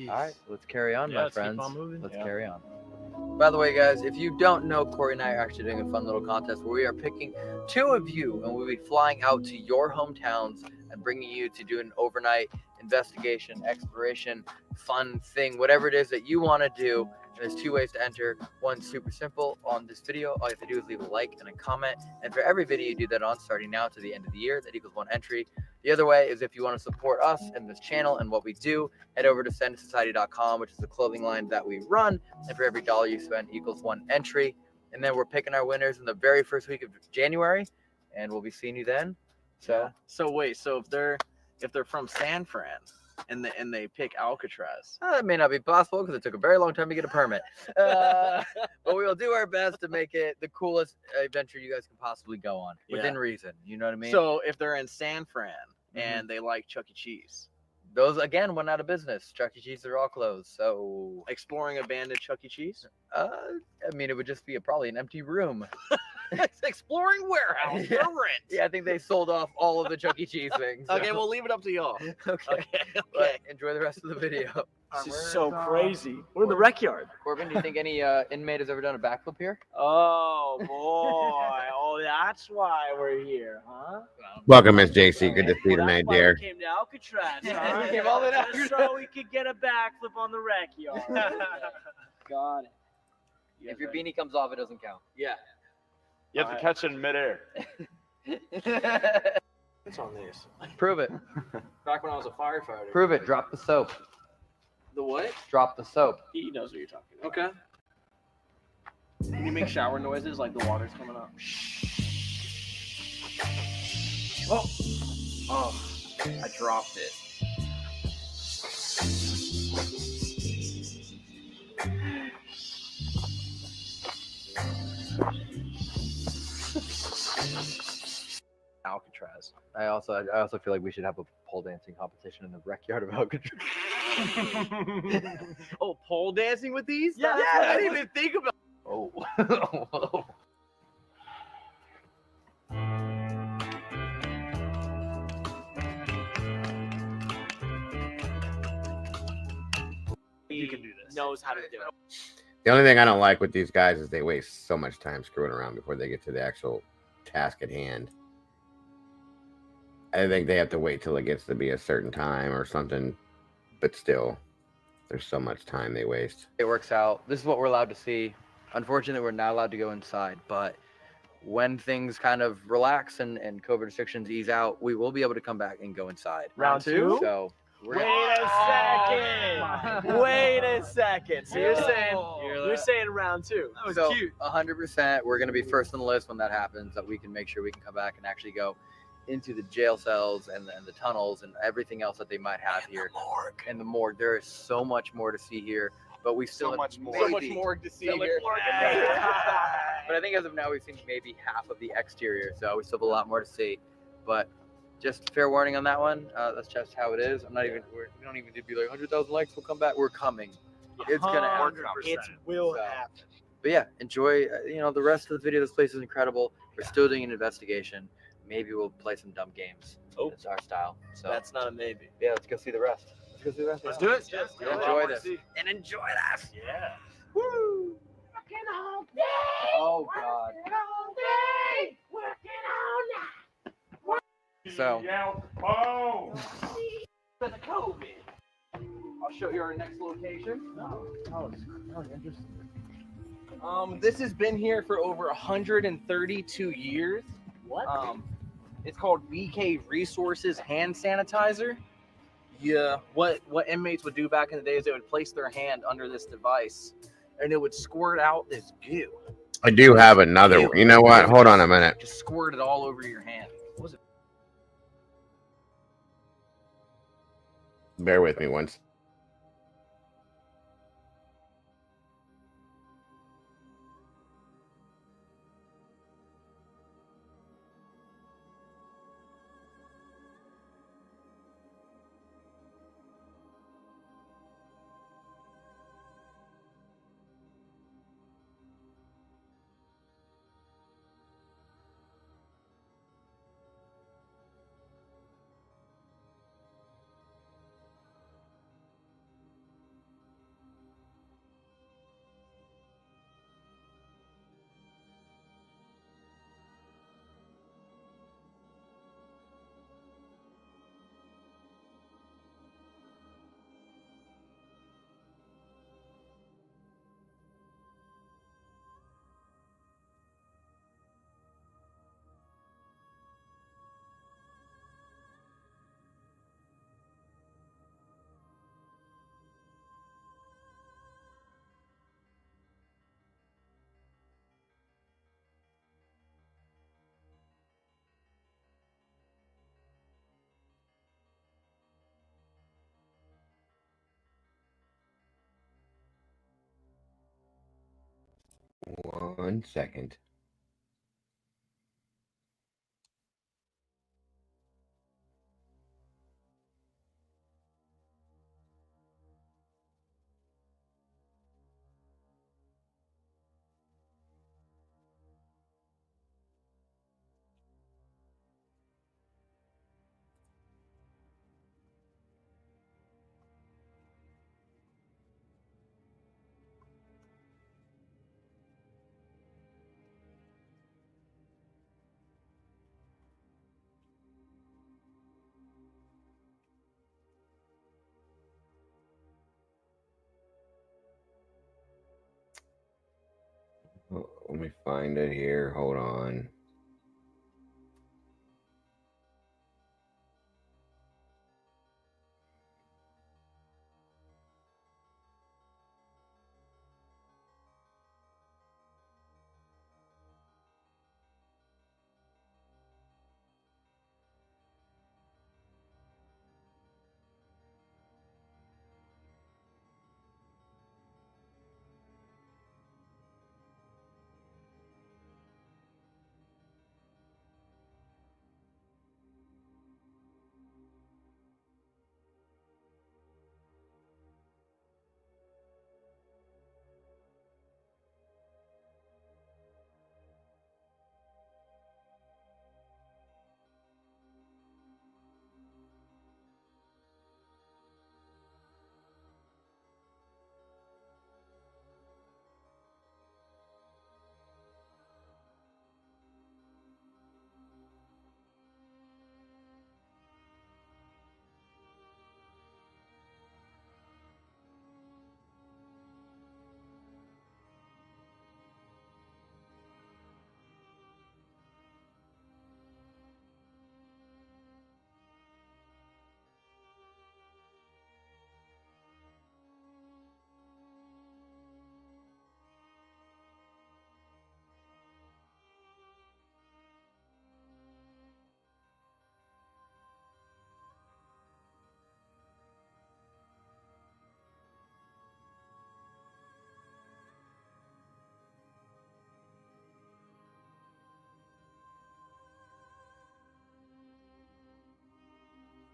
All right, let's carry on, Yeah, my let's keep friends. on moving. Let's Yeah. carry on. By the way, guys, if you don't know, Corey and I are actually doing a fun little contest where we are picking 2 of you, and we'll be flying out to your hometowns and bringing you to do an overnight investigation, exploration, fun thing, whatever it is that you want to do. There's 2 ways to enter. One's super simple. On this video, all you have to do is leave a like and a comment. And for every video you do that on, starting now to the end of the year, that equals 1 entry. The other way is if you want to support us and this channel and what we do, head over to sendsociety.com, which is the clothing line that we run. And for every dollar you spend equals 1 entry. And then we're picking our winners in the very first week of January, and we'll be seeing you then. So, So wait, so if they're from San Fran and they pick Alcatraz, that may not be possible because it took a very long time to get a permit. But we will do our best to make it the coolest adventure you guys can possibly go on within reason. You know what I mean? so if they're in San Fran and they like Chuck E. Cheese, those again went out of business. Chuck E. Cheese are all closed. So exploring abandoned Chuck E. Cheese, I mean, it would just be probably an empty room. exploring warehouse for rent. Yeah, I think they sold off all of the Chuck E. Cheese things. Okay, we'll leave it up to y'all. Okay. But enjoy the rest of the video. This is so crazy. We're in the rec yard. Corbin, do you think any inmate has ever done a backflip here? Oh boy! Oh, that's why we're here, huh? Welcome, Miss JC. Good to see you That's tonight, why dear. we came to Alcatraz. Huh? We came all the way down. Just so we could get a backflip on the rec yard. Got it. If your beanie comes off, it doesn't count. Yeah. You have to catch it in midair. It's on these. Prove it. Back when I was a firefighter. Prove it. Drop the soap. The what? Drop the soap. He knows what you're talking about. Okay. Can you make shower noises like the water's coming up? Oh. Oh. I dropped it. Alcatraz. I also feel like we should have a pole dancing competition in the rec yard of Alcatraz. Oh, pole dancing with these? Yeah, I didn't even think about. Oh. You can do this. Knows how to do it. The only thing I don't like with these guys is they waste so much time screwing around before they get to the actual task at hand. I think they have to wait till it gets to be a certain time or something, but still, there's so much time they waste. It works out. This is what we're allowed to see. Unfortunately, we're not allowed to go inside, but when things kind of relax and COVID restrictions ease out, we will be able to come back and go inside. Round 2? So Wait a second. Wait a second. So you're saying round 2. That was cute. 100%. We're going to be first on the list when that happens, that we can make sure we can come back and actually go into the jail cells and the tunnels and everything else that they might have here. And the morgue. There is so much more to see here, but we still have So much more to see here. But I think as of now, we've seen maybe half of the exterior, so we still have a lot more to see. But just fair warning on that one. That's just how it is. We don't even need to be like 100,000 likes. We'll come back. We're coming. It's gonna happen. It will happen. But yeah, enjoy. The rest of the video. This place is incredible. We're still doing an investigation. Maybe we'll play some dumb games. Oh, it's our style. So that's not a maybe. Yeah, let's go see the rest. Let's go see the rest. Let's do it. Yes, Yeah, enjoy this. and enjoy this. Yeah. Woo! Working all day. Oh God. Working all day. Working all night. So. Oh. For the COVID. I'll show you our next location. Oh, it's really interesting. This has been here for over 132 years. What? It's called BK Resources Hand Sanitizer. Yeah, what inmates would do back in the day is they would place their hand under this device, and it would squirt out this goo. I do have another one. You know what? Hold on a minute. Just squirt it all over your hand. What was it? Bear with me once. One second. Oh, let me find it here. Hold on.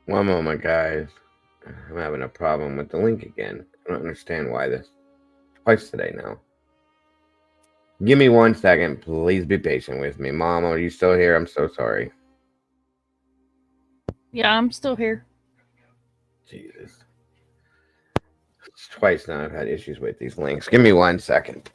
One moment, guys. I'm having a problem with the link again. I don't understand why this twice today now. Give me 1 second. Please be patient with me. Mom, are you still here? I'm so sorry. Yeah, I'm still here. Jesus. It's twice now I've had issues with these links. Give me 1 second.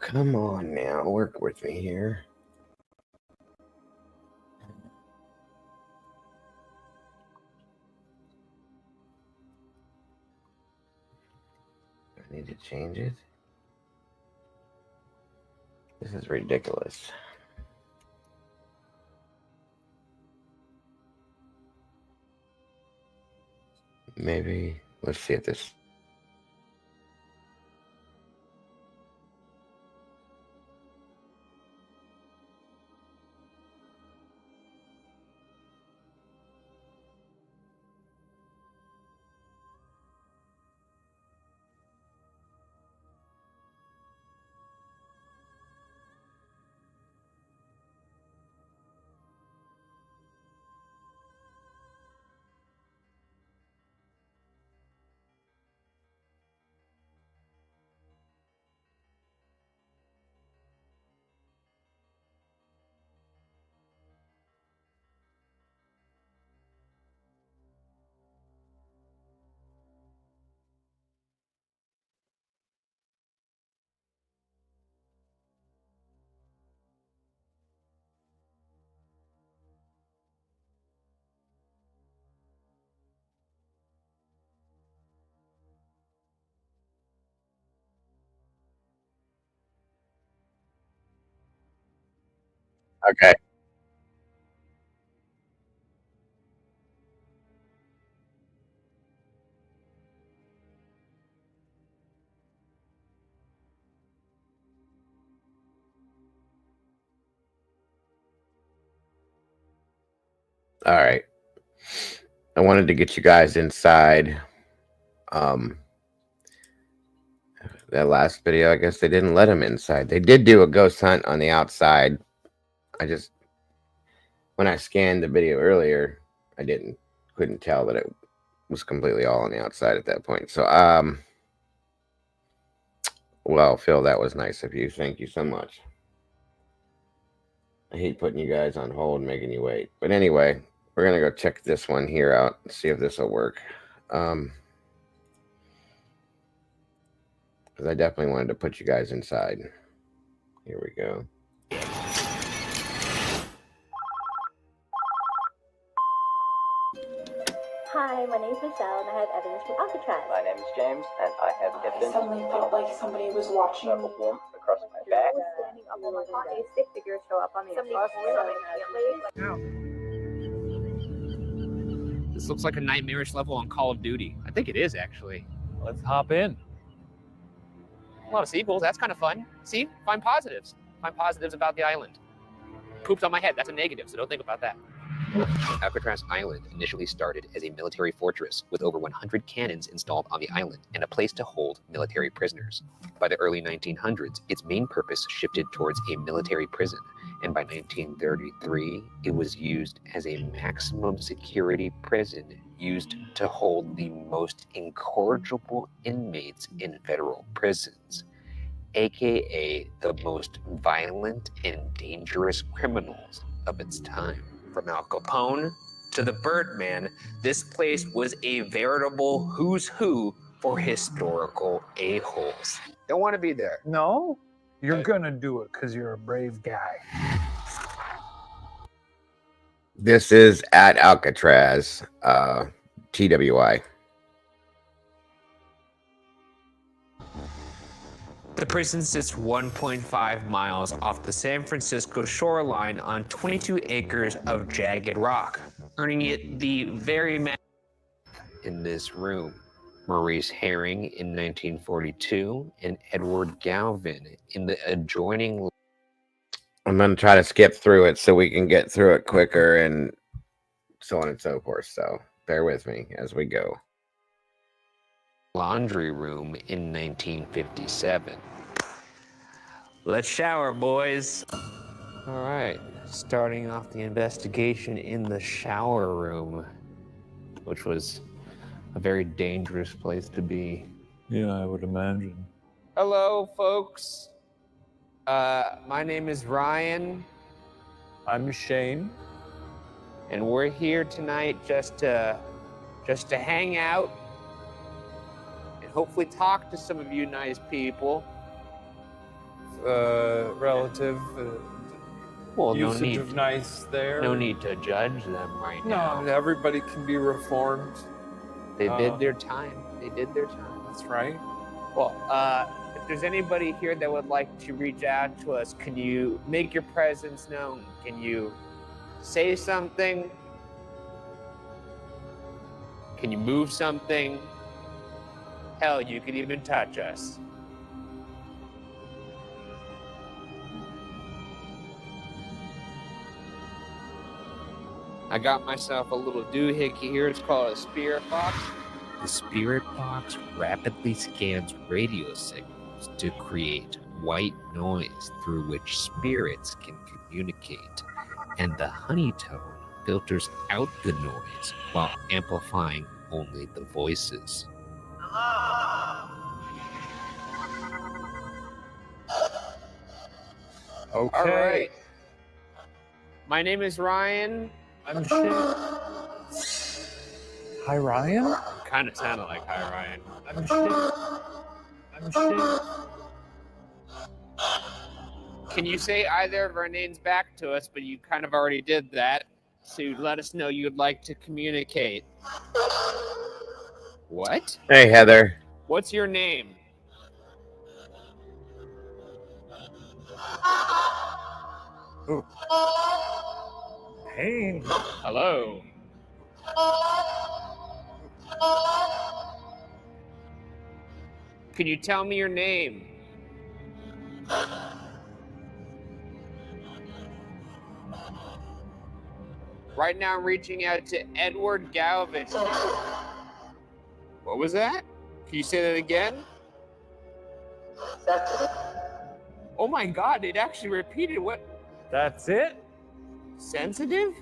Come on now, work with me here. I need to change it. This is ridiculous. Maybe, let's see if this. Okay. All right. I wanted to get you guys inside. That last video, I guess they didn't let him inside. They did do a ghost hunt on the outside. When I scanned the video earlier, I couldn't tell that it was completely all on the outside at that point. So, well, Phil, that was nice of you. Thank you so much. I hate putting you guys on hold and making you wait. But anyway, we're going to go check this one here out and see if this will work. Because I definitely wanted to put you guys inside. Here we go. Hi, my name's Michelle, and I have evidence from Alcatraz. My name is James, and I have evidence. I suddenly felt like somebody was watching me. Across my back. Standing up on my body, stick figures show up on the bus. This looks like a nightmarish level on Call of Duty. I think it is, actually. Let's hop in. A lot of sequels. That's kind of fun. See? Find positives. Find positives about the island. Pooped on my head. That's a negative, so don't think about that. Alcatraz Island initially started as a military fortress with over 100 cannons installed on the island and a place to hold military prisoners. By the early 1900s, its main purpose shifted towards a military prison, and by 1933, it was used as a maximum security prison used to hold the most incorrigible inmates in federal prisons, aka the most violent and dangerous criminals of its time. From Al Capone to the Birdman, this place was a veritable who's who for historical a-holes. Don't want to be there. No, you're gonna do it because you're a brave guy. This is at Alcatraz, TWI. The prison sits 1.5 miles off the San Francisco shoreline on 22 acres of jagged rock, earning it the very in this room. Maurice Herring in 1942 and Edward Galvin in the adjoining. I'm going to try to skip through it so we can get through it quicker and so on and so forth. So bear with me as we go. Laundry room in 1957. Let's shower, boys. All right, starting off the investigation in the shower room, which was a very dangerous place to be. Yeah, I would imagine. Hello, folks. My name is Ryan. I'm Shane. And we're here tonight just to hang out and hopefully talk to some of you nice people. relative Well, no usage need. of nice there. No need to judge them right now. No, everybody can be reformed. They did their time. They did their time. That's right. Well, if there's anybody here that would like to reach out to us, can you make your presence known? Can you say something? Can you move something? Hell, you could even touch us. I got myself a little doohickey here. It's called a spirit box. The spirit box rapidly scans radio signals to create white noise through which spirits can communicate, and the honeytone filters out the noise while amplifying only the voices. Okay. All right. My name is Ryan. I'm Shane. Hi, Ryan. Kind of sounded like hi, Ryan. I'm Shane. I'm Shane. Can you say either of our names back to us? But you kind of already did that. So you let us know you'd like to communicate. What? Hey, Heather. What's your name? Hey. Hello. Can you tell me your name? Right now I'm reaching out to Edward Galvin. What was that? Can you say that again? Oh my god, it actually repeated what? That's it? Sensitive?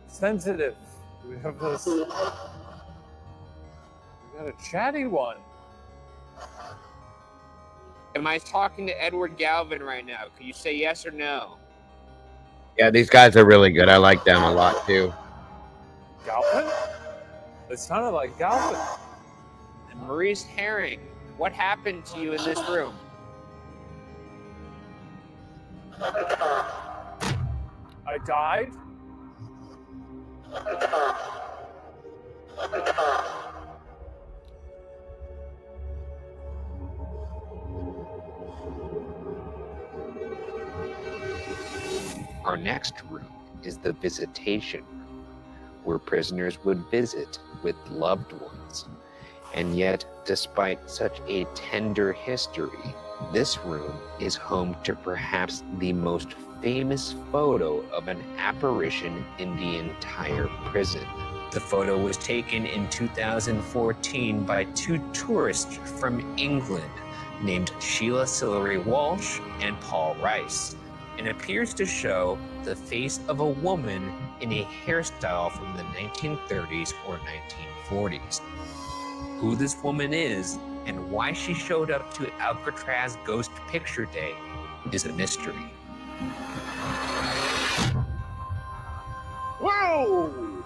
Sensitive. We have this. We got a chatty one. Am I talking to Edward Galvin right now? Can you say yes or no? Yeah, these guys are really good. I like them a lot too. Galvin? It sounded like Galvin. And Maurice Herring, what happened to you in this room? I died? Our next room is the visitation room, where prisoners would visit with loved ones. And yet, despite such a tender history, this room is home to perhaps the most famous photo of an apparition in the entire prison. The photo was taken in 2014 by two tourists from England named Sheila Sillery Walsh and Paul Rice, and appears to show the face of a woman in a hairstyle from the 1930s or 1940s. Who this woman is and why she showed up to Alcatraz Ghost Picture Day is a mystery. Whoa!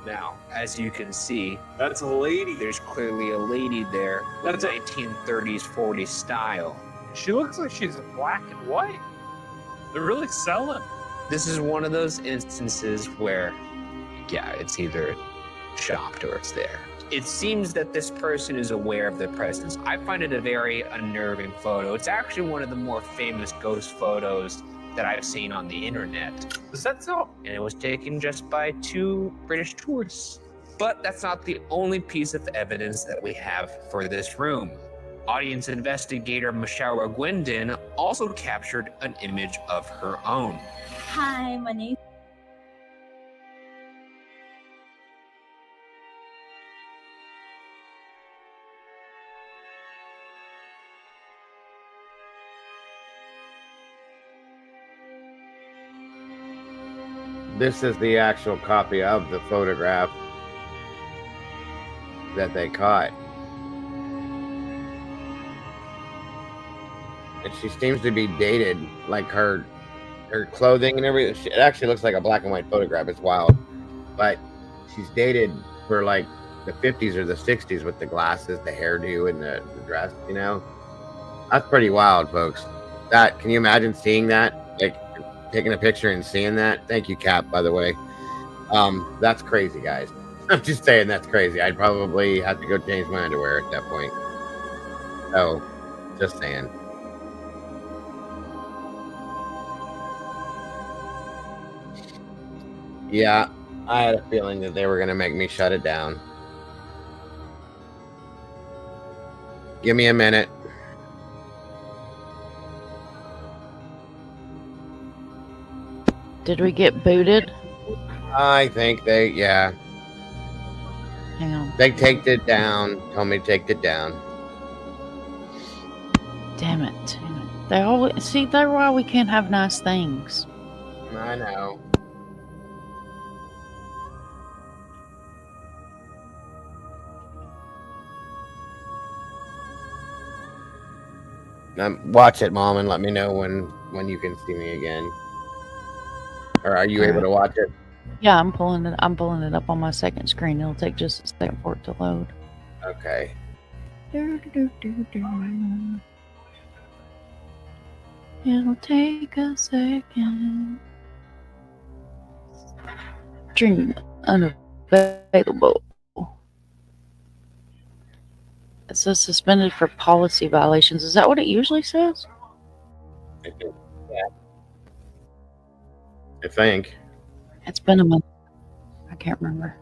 Now, as you can see, that's a lady. There's clearly a lady there with That's 1930s, 40s style. She looks like she's in black and white. They're really selling. This is one of those instances where, yeah, it's either shopped or it's there. It seems that this person is aware of their presence. I find it a very unnerving photo. It's actually one of the more famous ghost photos that I've seen on the internet. Is that so? And it was taken just by two British tourists. But that's not the only piece of evidence that we have for this room. Audience investigator Michelle Gwendon also captured an image of her own. Hi, my name. This is the actual copy of the photograph that they caught. And she seems to be dated, like her clothing and everything. It actually looks like a black and white photograph. It's wild. But she's dated for like the 50s or the 60s with the glasses, the hairdo, and the dress, you know? That's pretty wild, folks. That, can you imagine seeing that? Like taking a picture and seeing that? Thank you, Cap, by the way. That's crazy, guys. I'm just saying that's crazy. I'd probably have to go change my underwear at that point. Oh, just saying. Yeah, I had a feeling that they were going to make me shut it down. Give me a minute. Did we get booted? I think they, yeah. Hang on. They taked it down. Told me to take it down. Damn it. They always see. They're why we can't have nice things. I know. Watch it, Mom, and let me know when you can see me again. Or are you able to watch it? Yeah, I'm pulling it. I'm pulling it up on my second screen. It'll take just a second for it to load. Okay. It'll take a second. Dream unavailable. It says suspended for policy violations. Is that what it usually says? Yeah. I think. It's been a month. I can't remember.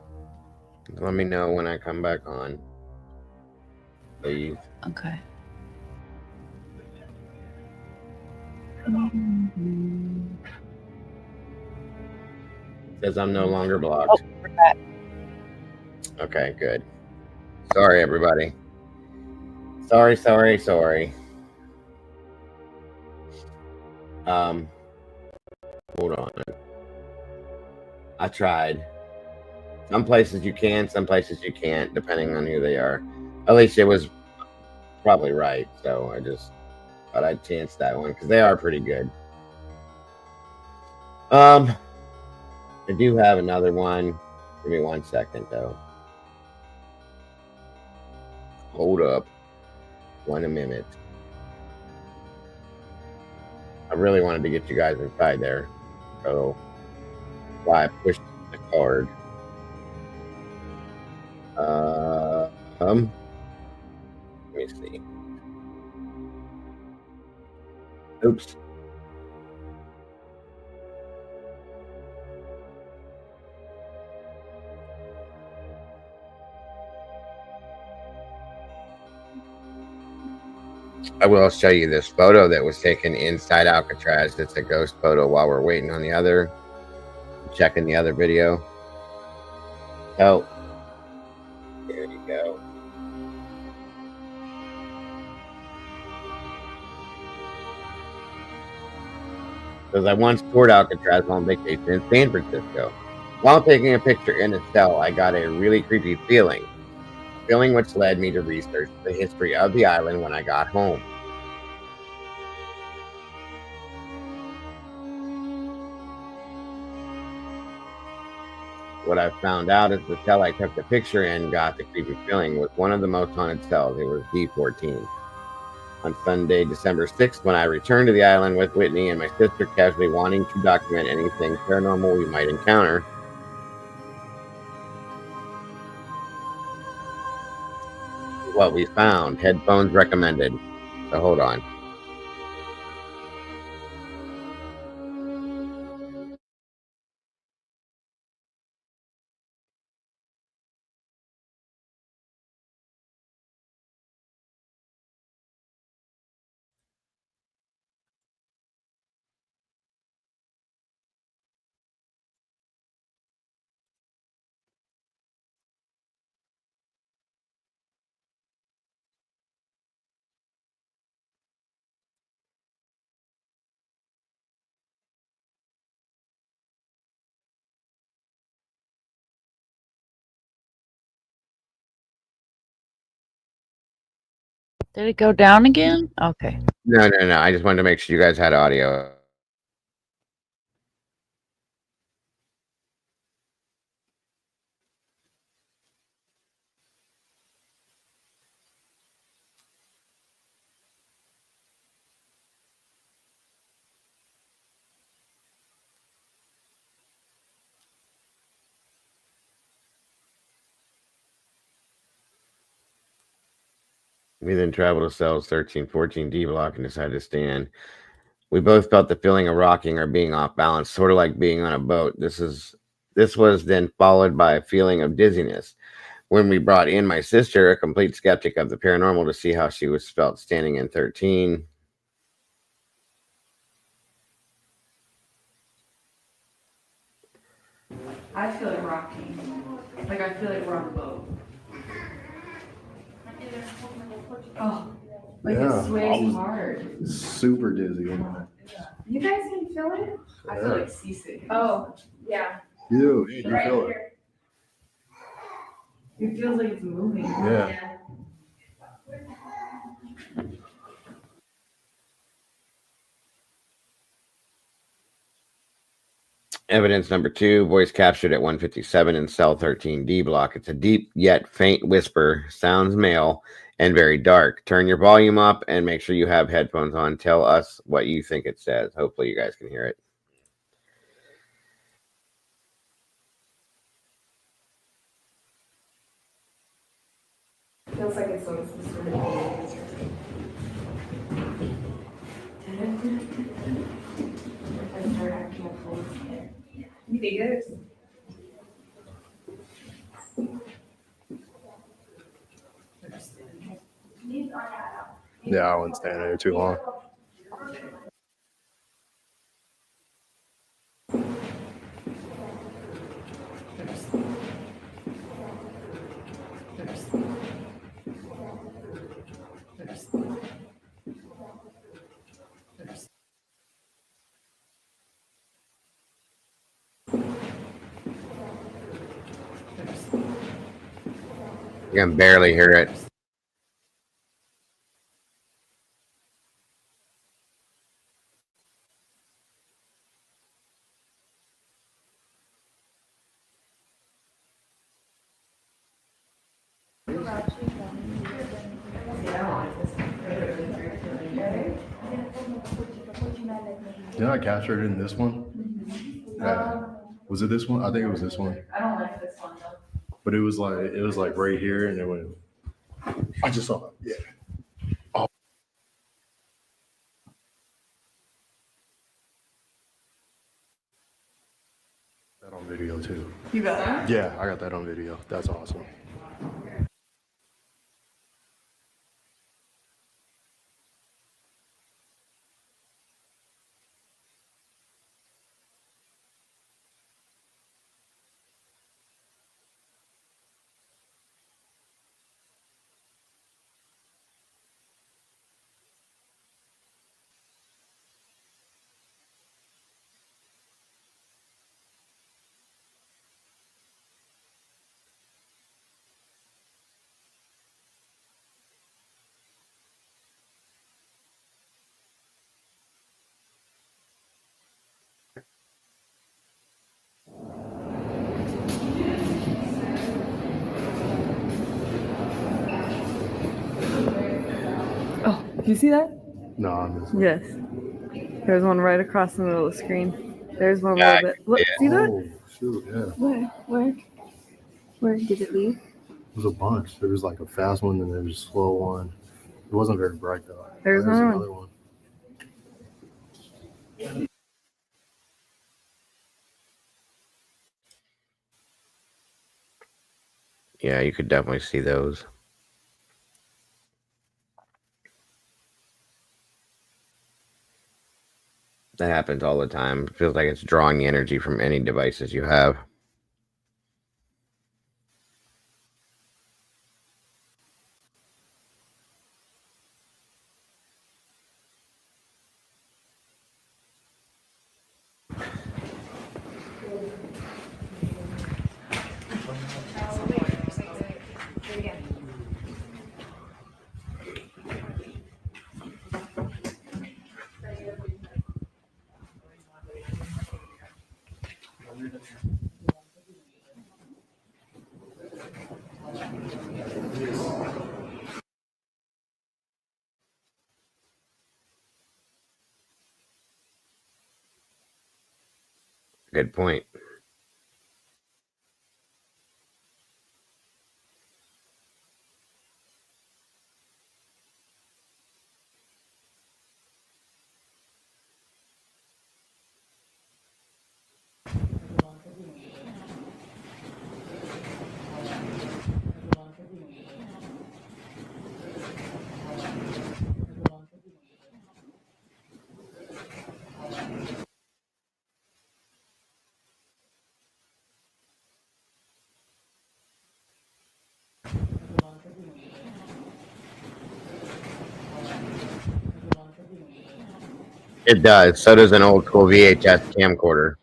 Let me know when I come back on. Please. Okay. Says I'm no longer blocked. Oh, we're back. Okay, good. Sorry, everybody. Sorry. Hold on. I tried. Some places you can, some places you can't, depending on who they are. At least it was probably right, so I just thought I'd chance that one because they are pretty good. I do have another one. Give me 1 second, though. Hold up. 1 minute. I really wanted to get you guys inside there, so why I pushed the card. Let me see. Oops. I will show you this photo that was taken inside Alcatraz. It's a ghost photo while we're waiting on the other, checking the other video. Oh, there you go. Because I once toured Alcatraz on vacation in San Francisco. While taking a picture in a cell, I got a really creepy feeling. Feeling which led me to research the history of the island when I got home. What I found out is the cell I took the picture in got the creepy feeling was one of the most haunted cells. It was D14. On Sunday, December 6th, when I returned to the island with Whitney and my sister casually wanting to document anything paranormal we might encounter, what we found. Headphones recommended. So hold on. Did it go down again? Okay. No. I just wanted to make sure you guys had audio. We then traveled to cells 13, 14 D block and decided to stand. We both felt the feeling of rocking or being off balance, sort of like being on a boat. This was then followed by a feeling of dizziness. When we brought in my sister, a complete skeptic of the paranormal, to see how she was felt standing in 13. I feel like rocking. Like I feel like we're on a boat. Oh, like it's swaying hard. Super dizzy. You guys can feel it? I feel like seasick. Oh, yeah. You do feel it. It feels like it's moving. Yeah. Evidence number 2, voice captured at 157 in cell 13D block. It's a deep yet faint whisper, sounds male, and very dark. Turn your volume up and make sure you have headphones on. Tell us what you think it says. Hopefully you guys can hear it. Feels like it's on some sort of you think it is? Yeah, I wouldn't stand there too long. You can barely hear it. Did I capture it in this one? Yeah. Was it this one? I think it was this one. I don't like this one though. But it was like right here, and it went. I just saw it. Yeah. Oh. That on video too. You got that? Yeah, I got that on video. That's awesome. Oh, did you see that? No, I missed it. Yes. There's one right across the middle of the screen. There's one a Yeah, little bit. Look, yeah. see that? Oh, shoot, yeah. Where did it leave? It was a bunch. There was like a fast one and there was a slow one. It wasn't very bright though. There's another one. Yeah, you could definitely see those. That happens all the time. It feels like it's drawing the energy from any devices you have. Good point. It does. So does an old school VHS camcorder.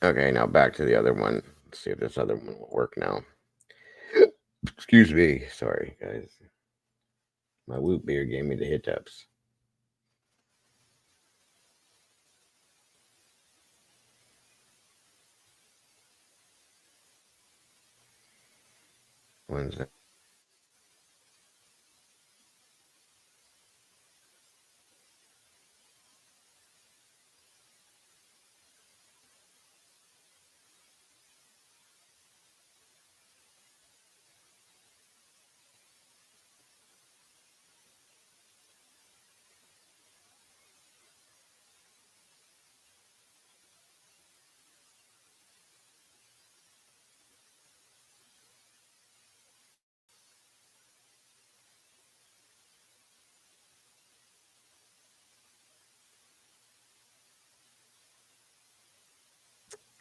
Okay, now back to the other one. Let's see if this other one will work now. Excuse me. Sorry, guys. My whoop beer gave me the hiccups. When's that?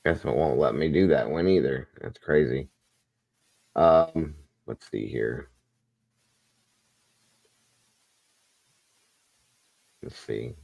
Guess it won't let me do that one either. That's crazy. Let's see here. Let's see.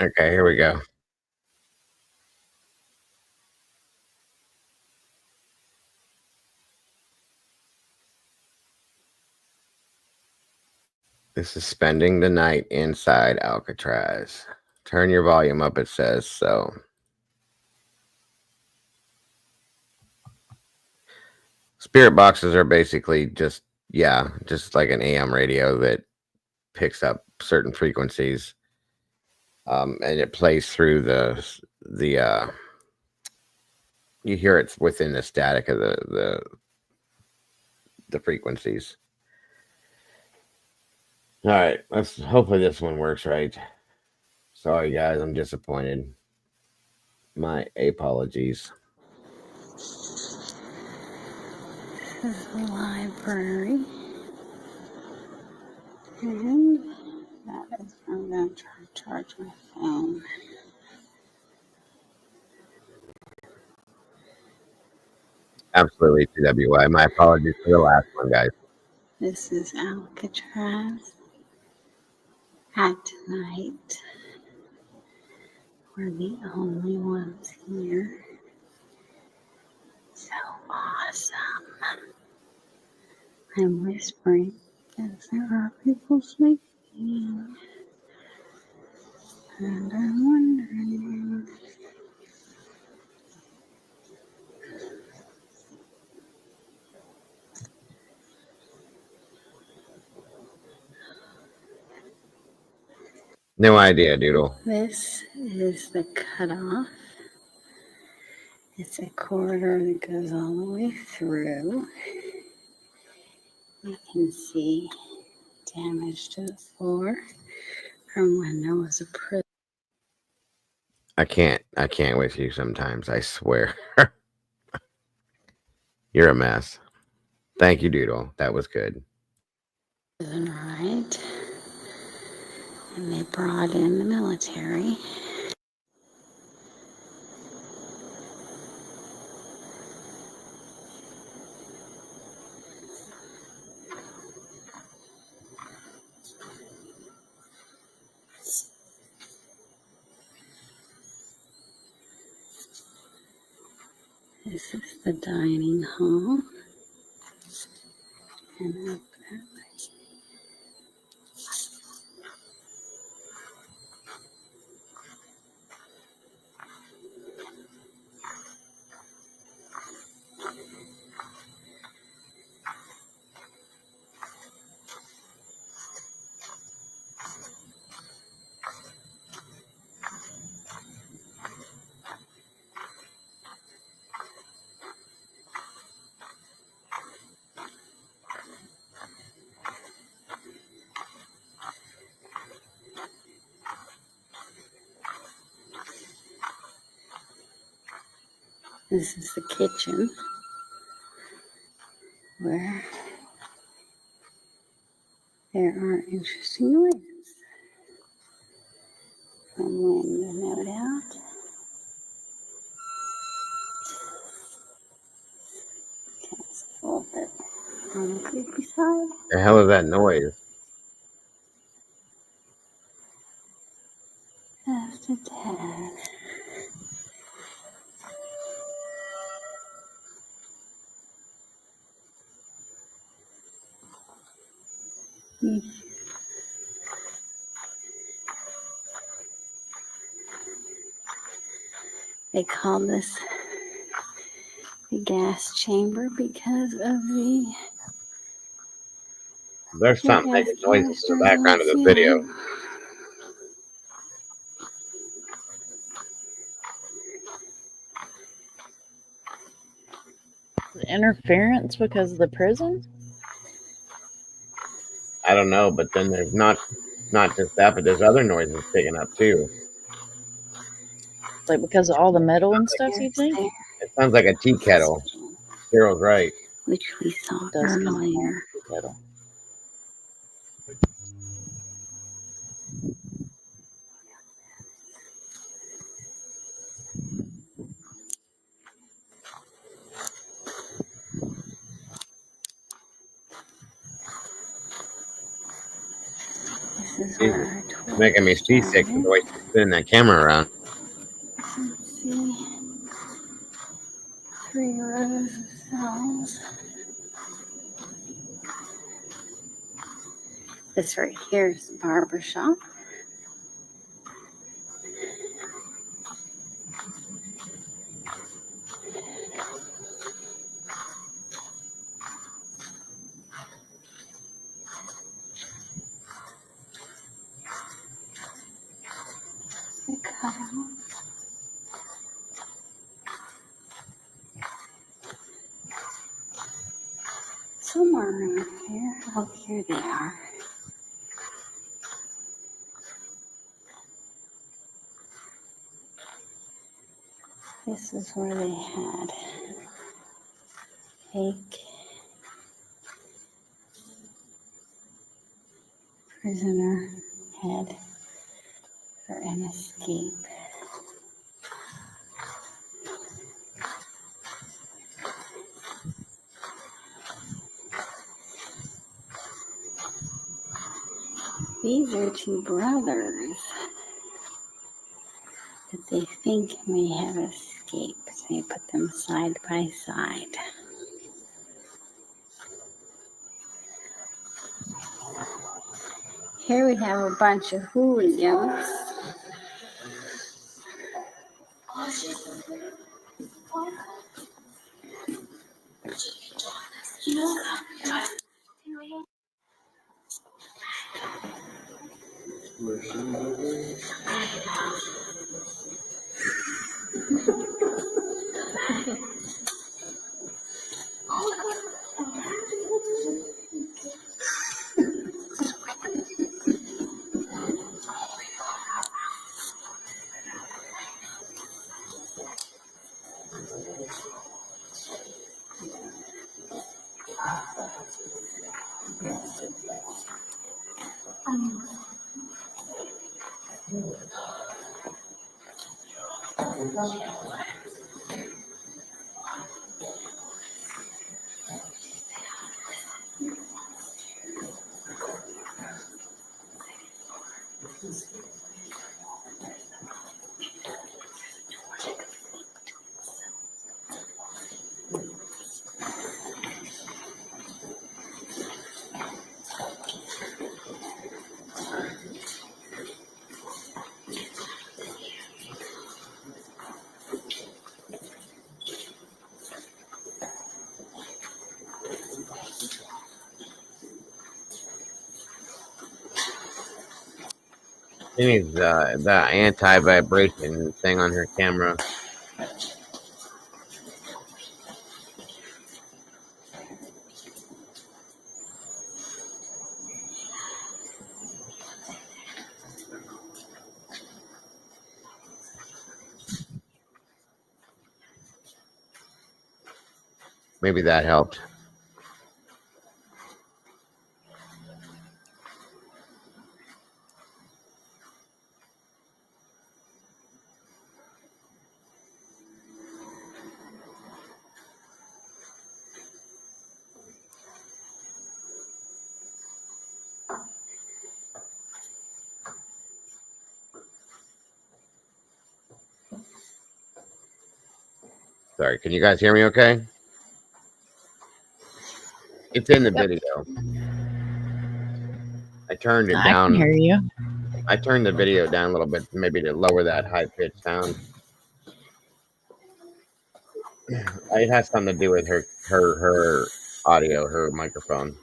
Okay, here we go. This is spending the night inside Alcatraz. Turn your volume up, it says so. Spirit boxes are basically just like an AM radio that picks up certain frequencies, and it plays through the you hear it's within the static of the frequencies. All right, hopefully this one works right. Sorry guys, I'm disappointed. My apologies. This is the library, and that is where I'm going to try to charge my phone. Absolutely, TWI. My apologies for the last one, guys. This is Alcatraz at night. We're the only ones here. So awesome. I'm whispering because there are people sleeping. And I'm wondering. No idea, Doodle. This is the cutoff. It's a corridor that goes all the way through. You can see damage to the floor from when there was a prison. I can't with you sometimes, I swear. You're a mess. Thank you, Doodle. That was good. Right. And they brought in the military. This is the dining hall. And up that way. This is the kitchen where there are interesting noises. I'm laying the note out. It's a little bit on the creepy side. The hell is that noise? After that. They call this the gas chamber because of the There's something making noises in the background of this video. Interference because of the prison? I don't know, but then there's not just that, but there's other noises picking up too. Like because of all the metal and stuff, you think? It sounds like a tea kettle. Cyril's right. Which we saw Does earlier. Metal. It's making me seasick with the way she's spinning that camera around. Let's see. 3 rows of cells. This right here is the barber shop. The cutout. Somewhere around here. Oh, here they are. This is where they had fake prisoner head for an escape. These are 2 brothers that they think may have escaped. They put them side by side. Here we have a bunch of hooligans. She needs the anti-vibration thing on her camera. Maybe that helped. Sorry, can you guys hear me okay? It's in the video. I turned it I down. can hear you. I turned the video down a little bit, maybe to lower that high pitched sound. It has something to do with her audio, her microphone.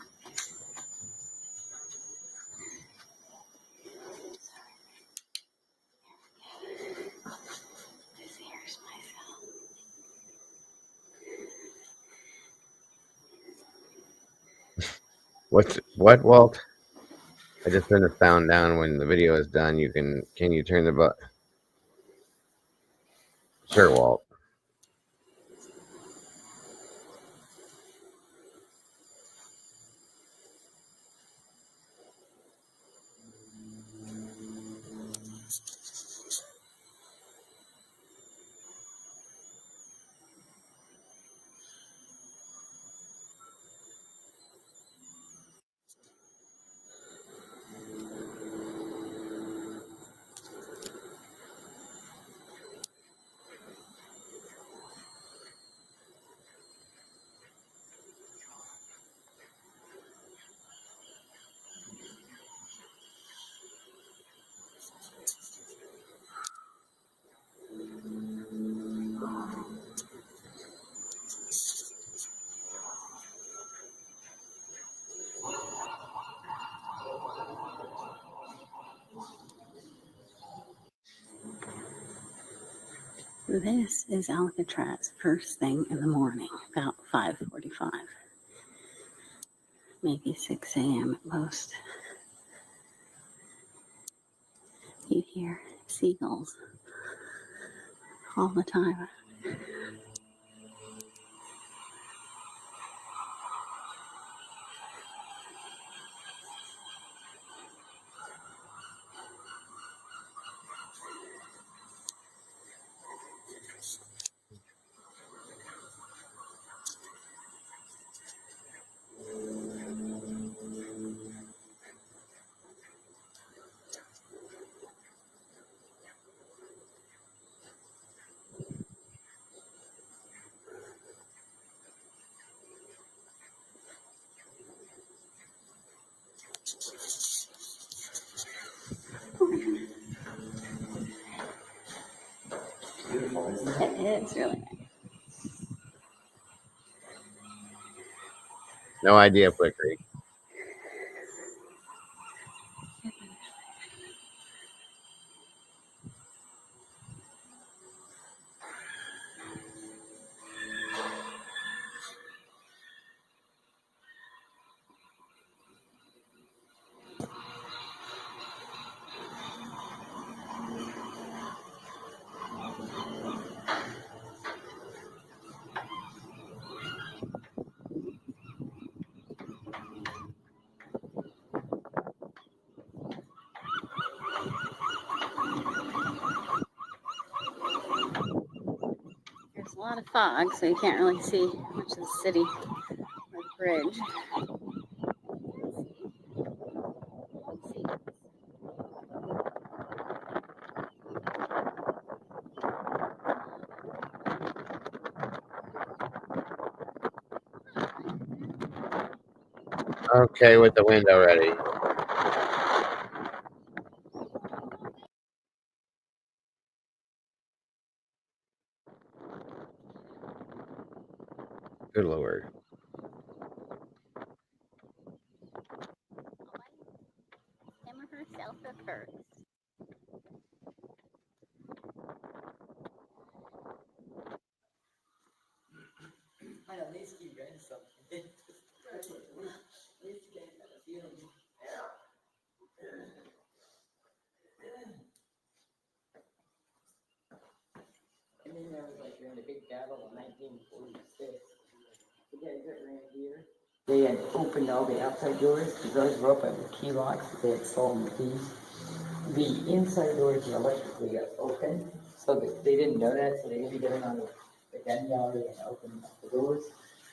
What, Walt? I just turned the sound down. When the video is done, can you turn the button? Sure, Walt. This is Alcatraz first thing in the morning, about 5:45, maybe 6 a.m. at most. You hear seagulls all the time. It is really nice. No idea, Flickery. There's a lot of fog, so you can't really see much of the city or the bridge. Okay, with the wind already. Good Lord. Him or herself at first. I at least you read something. At least you get a feeling. And then there was like during the big battle in 1946. exit right here. They had opened all the outside doors. The doors were open with key locks. They had stolen the keys. The inside doors were electrically open, so that they didn't know that, so they didn't get in on the gun gallery and open up the doors.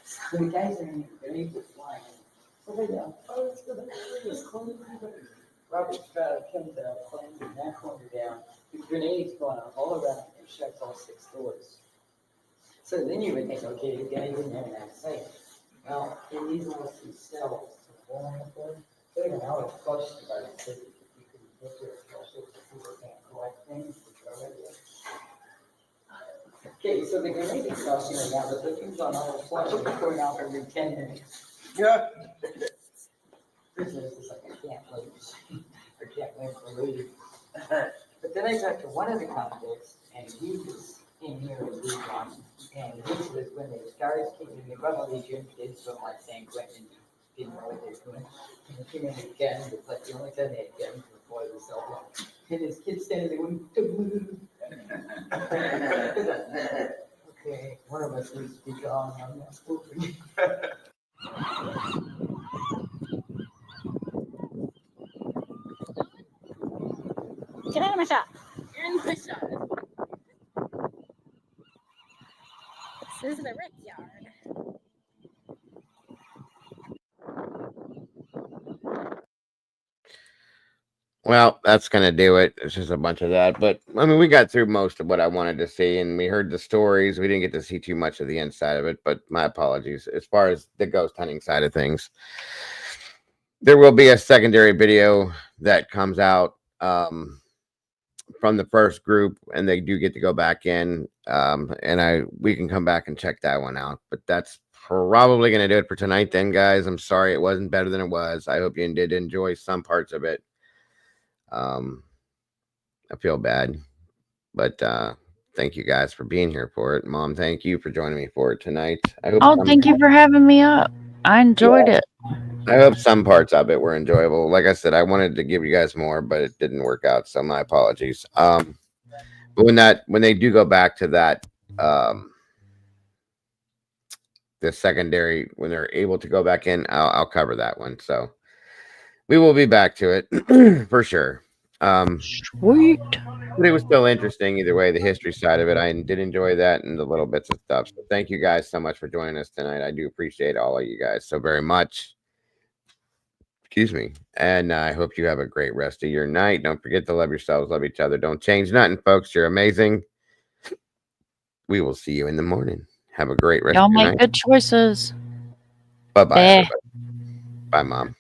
So the guys are in the grenades were flying. So they go, oh, let's go, let's close the doors. Robert comes out, slams the back corner down. The grenades going on all around and shuts all 6 doors. So then you would think, okay, the guy didn't have that safe. Well, in these last 2 cells, the one up there, they don't know it's flushed about it. So you can get to it, flush it, people can't collect things, which are right there. Okay, so the grenade exhaustion right now, but the things on all the flush are pouring out every 10 minutes. Yeah. This is like, I can't lose. I can't win for losing. But then I talked to one of the convicts, and he was in here with Bruce, and this was when they started kicking the brother Legion, kids from like San Quentin, didn't know what they were doing. And they came in with guns, it's like the only time they had guns before the cell phone. And this kid standing there going, okay, one of us needs to be gone, I'm not spoofing. Get out of my shop. You're in my shop. This is the rec yard. Well, that's going to do it. It's just a bunch of that. But, I mean, we got through most of what I wanted to see, and we heard the stories. We didn't get to see too much of the inside of it, but my apologies. As far as the ghost hunting side of things, there will be a secondary video that comes out from the first group, and they do get to go back in, and we can come back and check that one out. But that's probably going to do it for tonight then, guys. I'm sorry it wasn't better than it was. I hope you did enjoy some parts of it. I feel bad, but thank you guys for being here for it. Mom, thank you for joining me for it tonight. I hope Thank you for having me up. I enjoyed it. I hope some parts of it were enjoyable. Like I said, I wanted to give you guys more, but it didn't work out, so my apologies. But when they do go back to that, the secondary, when they're able to go back in, I'll cover that one. So we will be back to it for sure. Sweet. But it was still interesting either way. The history side of it, I did enjoy that and the little bits of stuff. So thank you guys so much for joining us tonight. I do appreciate all of you guys so very much. Excuse me. And I hope you have a great rest of your night. Don't forget to love yourselves, love each other. Don't change nothing, folks. You're amazing. We will see you in the morning. Have a great rest Y'all of your make night. good choices. Bye-bye, Bye. everybody. Bye, Mom.